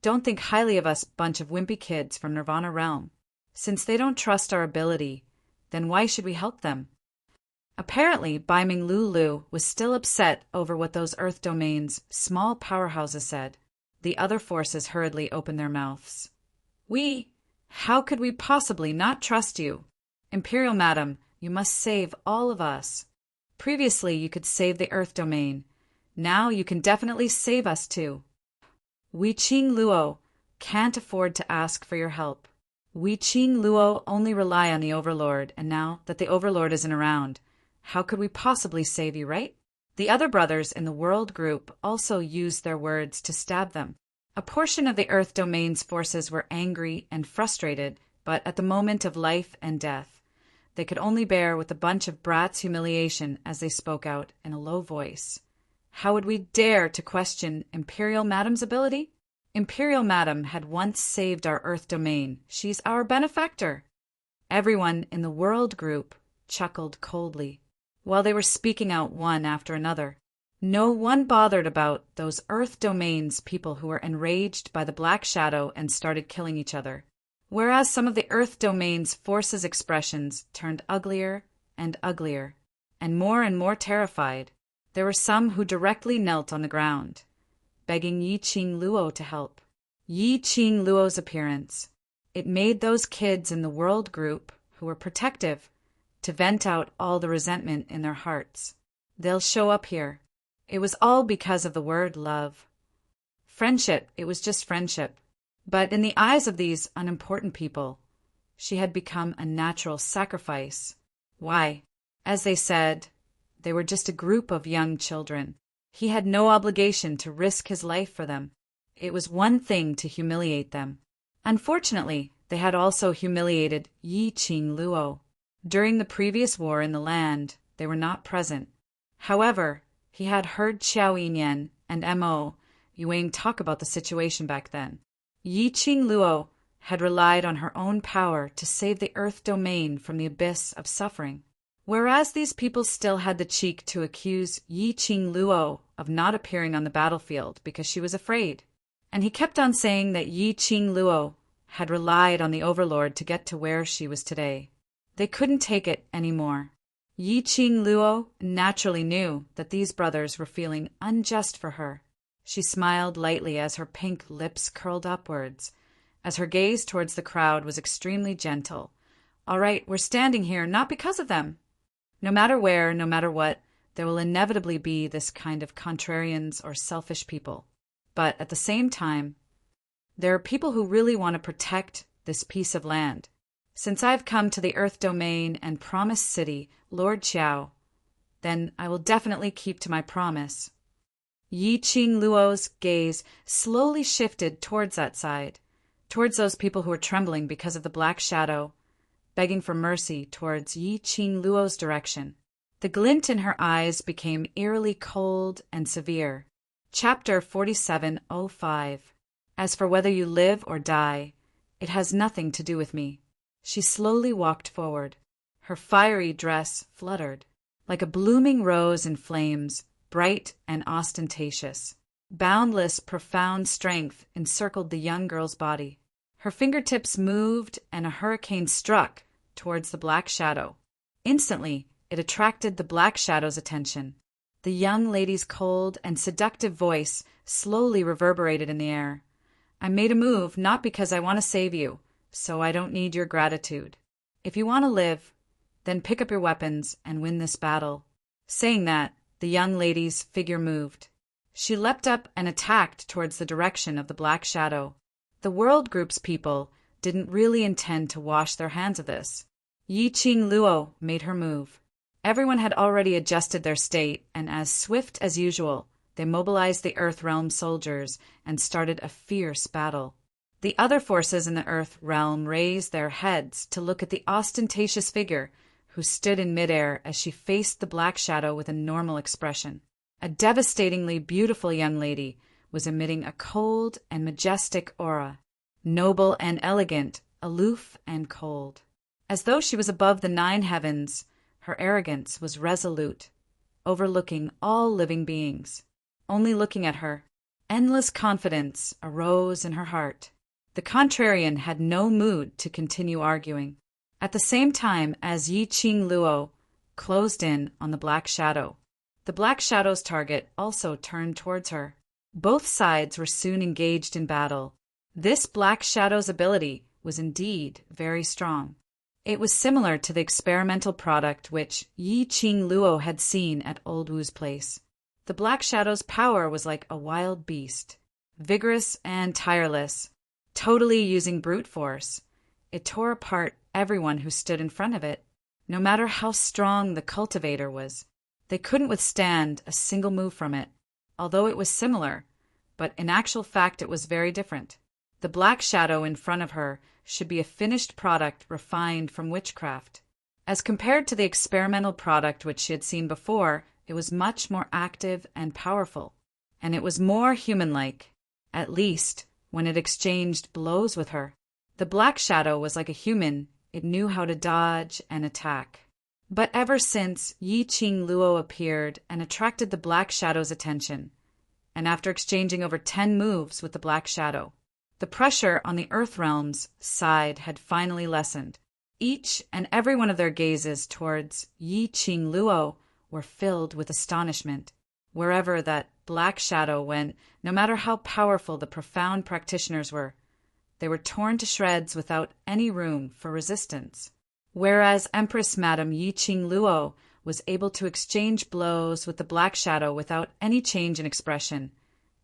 Don't think highly of us bunch of wimpy kids from Nirvana Realm. Since they don't trust our ability, then why should we help them? Apparently, Bai Ming Lu was still upset over what those Earth Domain's small powerhouses said. The other forces hurriedly opened their mouths. How could we possibly not trust you? Imperial Madam, you must save all of us. Previously, you could save the Earth Domain. Now you can definitely save us too. Wei Ching Luo can't afford to ask for your help. Wei Ching Luo only rely on the Overlord, and now that the Overlord isn't around, how could we possibly save you, right? The other brothers in the World Group also used their words to stab them. A portion of the Earth Domain's forces were angry and frustrated, but at the moment of life and death, they could only bear with a bunch of brats' humiliation as they spoke out in a low voice. How would we dare to question Imperial Madam's ability? Imperial Madam had once saved our Earth Domain. She's our benefactor. Everyone in the World Group chuckled coldly, while they were speaking out one after another. No one bothered about those Earth Domain's people who were enraged by the Black Shadow and started killing each other, whereas some of the Earth Domain's forces' expressions turned uglier and uglier, and more terrified. There were some who directly knelt on the ground, begging Yi Ching Luo to help. Yi Ching Luo's appearance. It made those kids in the World Group, who were protective, to vent out all the resentment in their hearts. They'll show up here. It was all because of the word love. Friendship, it was just friendship. But in the eyes of these unimportant people, she had become a natural sacrifice. Why? As they said, they were just a group of young children. He had no obligation to risk his life for them. It was one thing to humiliate them. Unfortunately, they had also humiliated Yi Ching Luo. During the previous war in the land, they were not present. However, he had heard Xiao Yinyan and Mo Yuing talk about the situation back then. Yi Ching Luo had relied on her own power to save the Earth Domain from the abyss of suffering, whereas these people still had the cheek to accuse Yi Ching Luo of not appearing on the battlefield because she was afraid. And he kept on saying that Yi Ching Luo had relied on the Overlord to get to where she was today. They couldn't take it anymore. Yi Ching Luo naturally knew that these brothers were feeling unjust for her. She smiled lightly as her pink lips curled upwards, as her gaze towards the crowd was extremely gentle. All right, we're standing here not because of them. No matter where, no matter what, there will inevitably be this kind of contrarians or selfish people. But at the same time, there are people who really want to protect this piece of land. Since I've come to the Earth Domain and Promised City, Lord Qiao, then I will definitely keep to my promise. Yi Qing Luo's gaze slowly shifted towards that side, towards those people who were trembling because of the black shadow, begging for mercy towards Yi Qing Luo's direction. The glint in her eyes became eerily cold and severe. Chapter 47:05. As for whether you live or die, it has nothing to do with me. She slowly walked forward. Her fiery dress fluttered, like a blooming rose in flames, bright and ostentatious. Boundless, profound strength encircled the young girl's body. Her fingertips moved, and a hurricane struck towards the black shadow. Instantly, it attracted the black shadow's attention. The young lady's cold and seductive voice slowly reverberated in the air. I made a move not because I want to save you, so I don't need your gratitude. If you want to live, then pick up your weapons and win this battle. Saying that, the young lady's figure moved. She leapt up and attacked towards the direction of the black shadow. The world group's people didn't really intend to wash their hands of this. Yi Qing Luo made her move. Everyone had already adjusted their state, and as swift as usual, they mobilized the Earth Realm soldiers and started a fierce battle. The other forces in the Earth Realm raised their heads to look at the ostentatious figure who stood in midair as she faced the black shadow with a normal expression. A devastatingly beautiful young lady was emitting a cold and majestic aura, noble and elegant, aloof and cold. As though she was above the 9 heavens, her arrogance was resolute, overlooking all living beings. Only looking at her, endless confidence arose in her heart. The contrarian had no mood to continue arguing. At the same time as Yi Qing Luo closed in on the black shadow, the black shadow's target also turned towards her. Both sides were soon engaged in battle. This black shadow's ability was indeed very strong. It was similar to the experimental product which Yi Qing Luo had seen at Old Wu's place. The black shadow's power was like a wild beast, vigorous and tireless, totally using brute force. It tore apart everyone who stood in front of it. No matter how strong the cultivator was, they couldn't withstand a single move from it, although it was similar, but in actual fact it was very different. The black shadow in front of her should be a finished product refined from witchcraft. As compared to the experimental product which she had seen before, it was much more active and powerful, and it was more human-like, at least when it exchanged blows with her. The black shadow was like a human. It knew how to dodge and attack. But ever since Yi Qing Luo appeared and attracted the black shadow's attention, and after exchanging over 10 moves with the black shadow, the pressure on the Earth Realm's side had finally lessened. Each and every one of their gazes towards Yi Qing Luo were filled with astonishment. Wherever that black shadow went, no matter how powerful the profound practitioners were, they were torn to shreds without any room for resistance. Whereas Empress Madame Yi Qing Luo was able to exchange blows with the black shadow without any change in expression,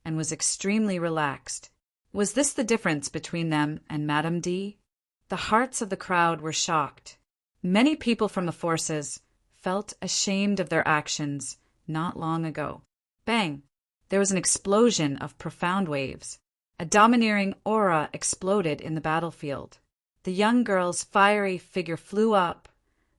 and was extremely relaxed. Was this the difference between them and Madame D? The hearts of the crowd were shocked. Many people from the forces felt ashamed of their actions not long ago. Bang! There was an explosion of profound waves. A domineering aura exploded in the battlefield. The young girl's fiery figure flew up.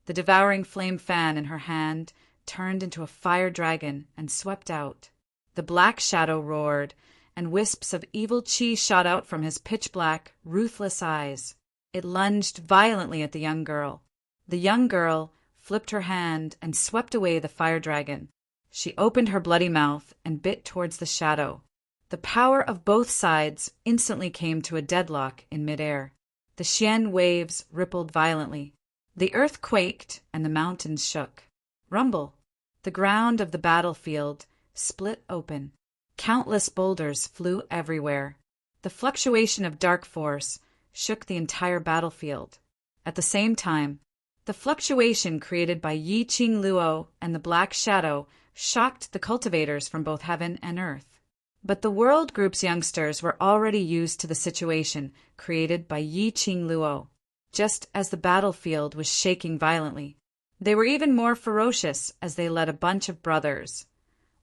The devouring flame fan in her hand turned into a fire dragon and swept out. The black shadow roared, and wisps of evil chi shot out from his pitch-black, ruthless eyes. It lunged violently at the young girl. The young girl flipped her hand and swept away the fire dragon. She opened her bloody mouth and bit towards the shadow. The power of both sides instantly came to a deadlock in midair. The Xian waves rippled violently. The earth quaked and the mountains shook. Rumble! The ground of the battlefield split open. Countless boulders flew everywhere. The fluctuation of dark force shook the entire battlefield. At the same time, the fluctuation created by Yi Qing Luo and the black shadow shocked the cultivators from both heaven and earth. But the World Group's youngsters were already used to the situation created by Yi Qing Luo. Just as the battlefield was shaking violently, they were even more ferocious as they led a bunch of brothers,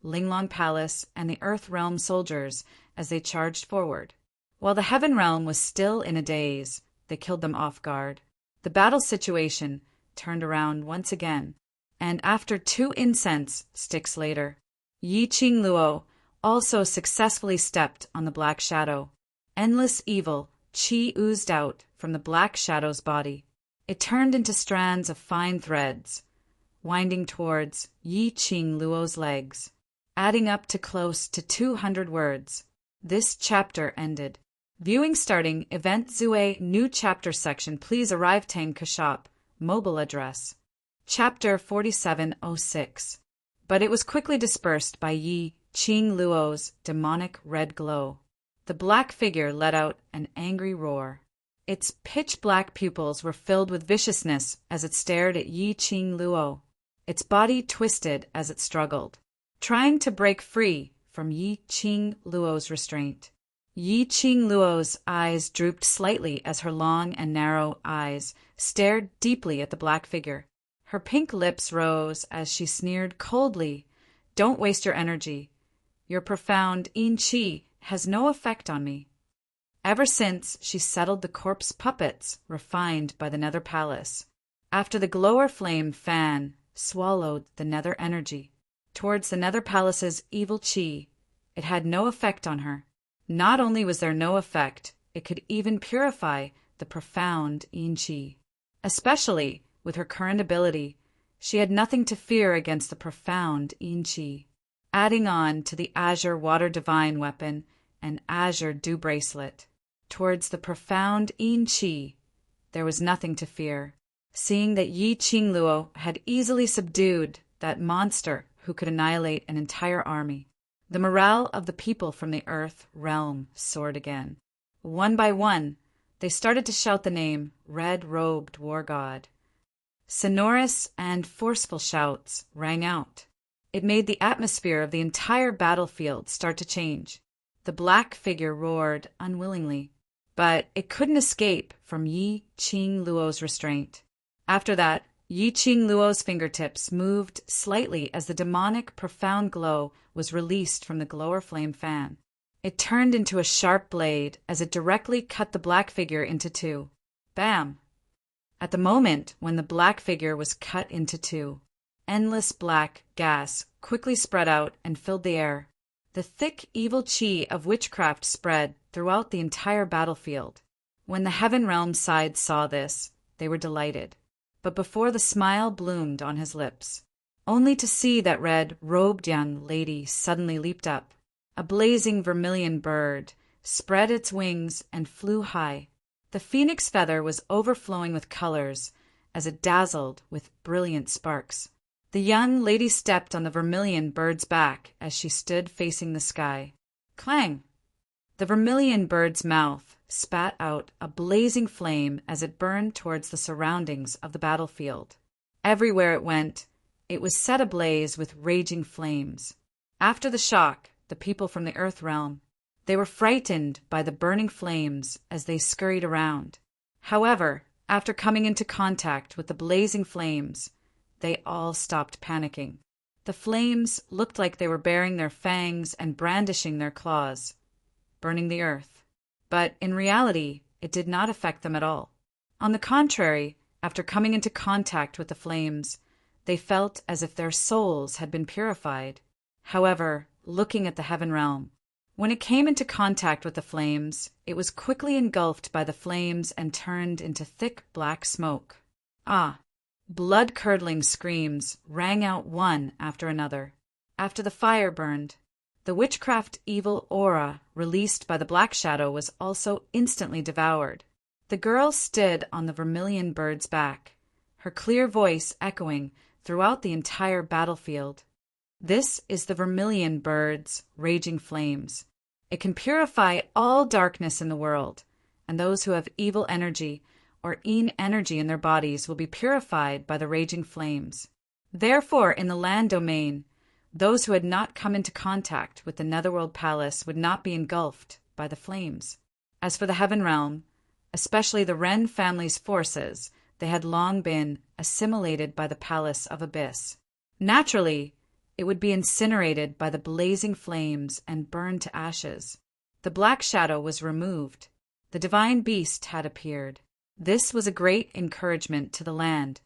Linglong Palace and the Earth Realm soldiers, as they charged forward. While the Heaven Realm was still in a daze, they killed them off guard. The battle situation turned around once again, and after 2 incense sticks later, Yi Qing Luo also successfully stepped on the Black Shadow. Endless evil qi oozed out from the Black Shadow's body. It turned into strands of fine threads, winding towards Yi Qing Luo's legs, adding up to close to 200 words. This chapter ended. Viewing starting, Event Zue New Chapter Section. Please arrive Tang Kashop. Mobile address. Chapter 4706. But it was quickly dispersed by Yi Qing Luo's demonic red glow. The black figure let out an angry roar. Its pitch-black pupils were filled with viciousness as it stared at Yi Qing Luo. Its body twisted as it struggled, trying to break free from Yi Qing Luo's restraint. Yi Qing Luo's eyes drooped slightly as her long and narrow eyes stared deeply at the black figure. Her pink lips rose as she sneered coldly. "Don't waste your energy. Your profound yin qi has no effect on me." Ever since she settled the corpse puppets refined by the Nether Palace, after the glower flame fan swallowed the Nether energy towards the Nether Palace's evil qi, it had no effect on her. Not only was there no effect, it could even purify the profound yin qi. Especially with her current ability, she had nothing to fear against the profound yin qi. Adding on to the Azure Water Divine weapon and Azure Dew Bracelet, towards the profound yin qi, there was nothing to fear. Seeing that Yi Qing Luo had easily subdued that monster who could annihilate an entire army, the morale of the people from the Earth Realm soared again. One by one, they started to shout the name Red-Robed War God. Sonorous and forceful shouts rang out. It made the atmosphere of the entire battlefield start to change. The black figure roared unwillingly, but it couldn't escape from Yi Qing Luo's restraint. After that, Yi Qing Luo's fingertips moved slightly as the demonic profound glow was released from the glower flame fan. It turned into a sharp blade as it directly cut the black figure into 2. Bam! At the moment when the black figure was cut into 2, endless black gas quickly spread out and filled the air. The thick evil qi of witchcraft spread throughout the entire battlefield. When the Heaven Realm side saw this, they were delighted. But before the smile bloomed on his lips, only to see that red-robed young lady suddenly leaped up. A blazing vermilion bird spread its wings and flew high. The phoenix feather was overflowing with colors as it dazzled with brilliant sparks. The young lady stepped on the vermilion bird's back as she stood facing the sky. Clang! The vermilion bird's mouth spat out a blazing flame as it burned towards the surroundings of the battlefield. Everywhere it went, it was set ablaze with raging flames. After the shock, the people from the Earth Realm, they were frightened by the burning flames as they scurried around. However, after coming into contact with the blazing flames, they all stopped panicking. The flames looked like they were baring their fangs and brandishing their claws, burning the earth. But in reality, it did not affect them at all. On the contrary, after coming into contact with the flames, they felt as if their souls had been purified. However, looking at the Heaven Realm, when it came into contact with the flames, it was quickly engulfed by the flames and turned into thick black smoke. Ah! Blood-curdling screams rang out one after another. After the fire burned, the witchcraft evil aura released by the Black Shadow was also instantly devoured. The girl stood on the vermilion bird's back, her clear voice echoing throughout the entire battlefield. This is the vermilion bird's raging flames. It can purify all darkness in the world, and those who have evil energy or yin energy in their bodies will be purified by the raging flames. Therefore, in the land domain, Those who had not come into contact with the Netherworld Palace would not be engulfed by the flames. As for the Heaven Realm, especially the Wren family's forces, they had long been assimilated by the Palace of Abyss. Naturally, it would be incinerated by the blazing flames and burned to ashes. The black shadow was removed. The divine beast had appeared. This was a great encouragement to the land.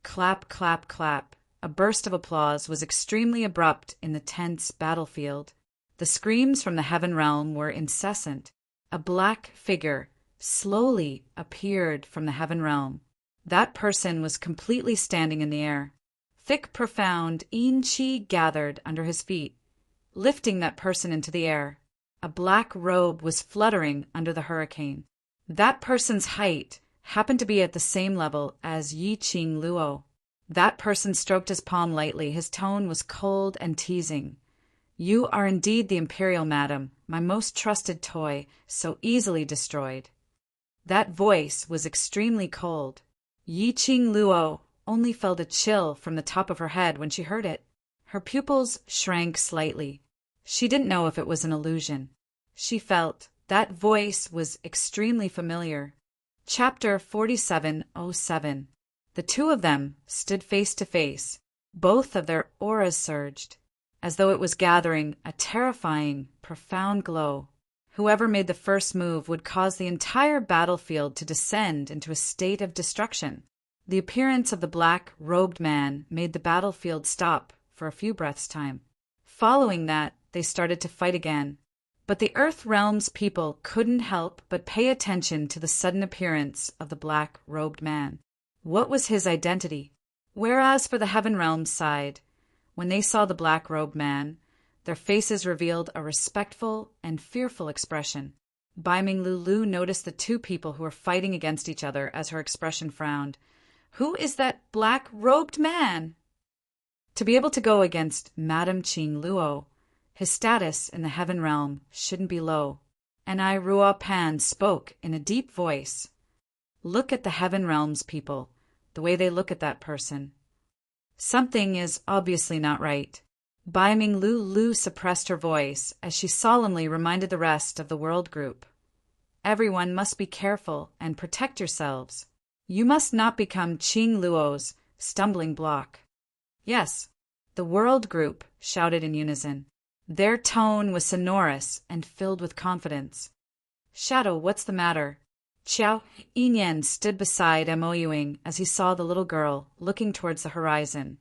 Clap, clap, clap. A burst of applause was extremely abrupt in the tense battlefield. The screams from the Heaven Realm were incessant. A black figure slowly appeared from the Heaven Realm. That person was completely standing in the air. Thick, profound Yin-Chi gathered under his feet, lifting that person into the air. A black robe was fluttering under the hurricane. That person's height happened to be at the same level as Yi-Ching Luo. That person stroked his palm lightly. His tone was cold and teasing. "You are indeed the Imperial Madam, my most trusted toy, so easily destroyed." That voice was extremely cold. Yi-Ching Luo only felt a chill from the top of her head when she heard it. Her pupils shrank slightly. She didn't know if it was an illusion. She felt that voice was extremely familiar. Chapter 4707. The two of them stood face to face. Both of their auras surged, as though it was gathering a terrifying, profound glow. Whoever made the first move would cause the entire battlefield to descend into a state of destruction. The appearance of the black-robed man made the battlefield stop for a few breaths' time. Following that, they started to fight again. But the Earth Realm's people couldn't help but pay attention to the sudden appearance of the black-robed man. What was his identity? Whereas for the Heaven Realm's side, when they saw the black-robed man, their faces revealed a respectful and fearful expression. Bai Ming Lulu noticed the two people who were fighting against each other as her expression frowned. Who is that black-robed man? To be able to go against Madame Ching Luo, his status in the Heaven Realm shouldn't be low. And I Ruo Pan spoke in a deep voice. Look at the Heaven Realm's people, the way they look at that person. Something is obviously not right. Bai Ming Lulu suppressed her voice as she solemnly reminded the rest of the world group. Everyone must be careful and protect yourselves. You must not become Ching Luo's stumbling block. Yes, the world group shouted in unison. Their tone was sonorous and filled with confidence. Shadow, what's the matter? Xiao Yinyan stood beside Mo Ying as he saw the little girl looking towards the horizon,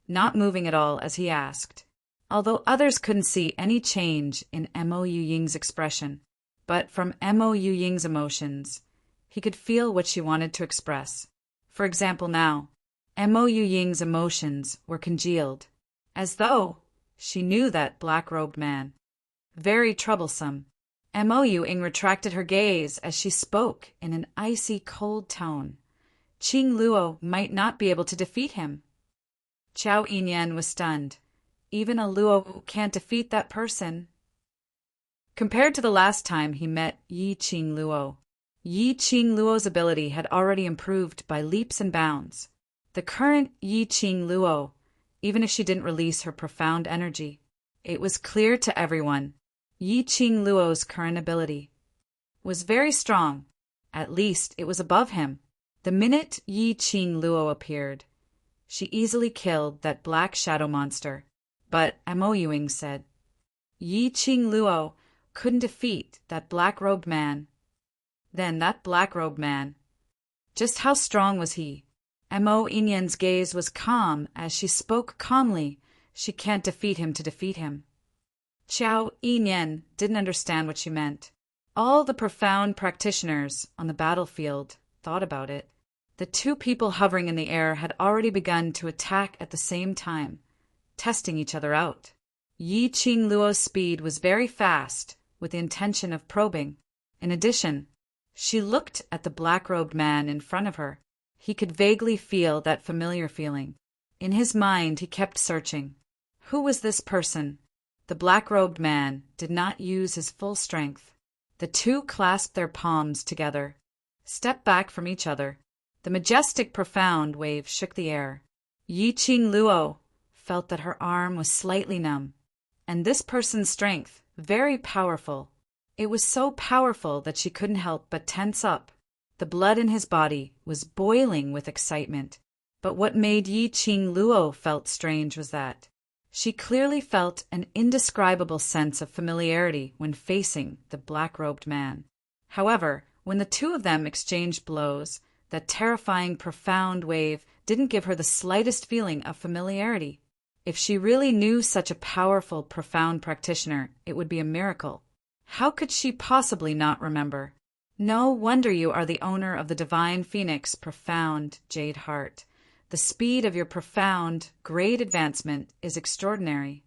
not moving at all as he asked, although others couldn't see any change in Mo Ying's expression. But from Mo Ying's emotions, he could feel what she wanted to express. For example, now, Mo Ying's emotions were congealed, as though she knew that black-robed man. Very troublesome. Mo Ying retracted her gaze as she spoke in an icy cold tone. Ching Luo might not be able to defeat him. Xiao Yinyan was stunned. Even a Luo can't defeat that person. Compared to the last time he met Yi-Ching Luo, Yi-Ching Luo's ability had already improved by leaps and bounds. The current Yi-Ching Luo, even if she didn't release her profound energy, it was clear to everyone Yi-Ching Luo's current ability was very strong. At least it was above him. The minute Yi-Ching Luo appeared, she easily killed that black shadow monster. But Mo Ying said, Yi-Ching Luo couldn't defeat that black-robed man. Then that black-robed man, just how strong was he? Mo Yinyan's gaze was calm as she spoke calmly. She can't defeat him to defeat him. Xiao Yinyan didn't understand what she meant. All the profound practitioners on the battlefield thought about it. The two people hovering in the air had already begun to attack at the same time, testing each other out. Yi-Ching Luo's speed was very fast, with the intention of probing. In addition, she looked at the black-robed man in front of her. He could vaguely feel that familiar feeling. In his mind, he kept searching. Who was this person? The black-robed man did not use his full strength. The two clasped their palms together, stepped back from each other. The majestic, profound wave shook the air. Yi-Ching Luo felt that her arm was slightly numb. And this person's strength, very powerful. It was so powerful that she couldn't help but tense up. The blood in his body was boiling with excitement. But what made Yi Qing Luo felt strange was that she clearly felt an indescribable sense of familiarity when facing the black-robed man. However, when the two of them exchanged blows, that terrifying, profound wave didn't give her the slightest feeling of familiarity. If she really knew such a powerful, profound practitioner, it would be a miracle. How could she possibly not remember? No wonder you are the owner of the divine phoenix, profound jade heart. The speed of your profound, great advancement is extraordinary.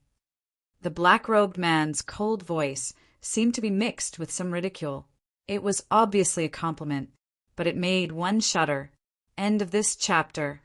The black-robed man's cold voice seemed to be mixed with some ridicule. It was obviously a compliment, but it made one shudder. End of this chapter.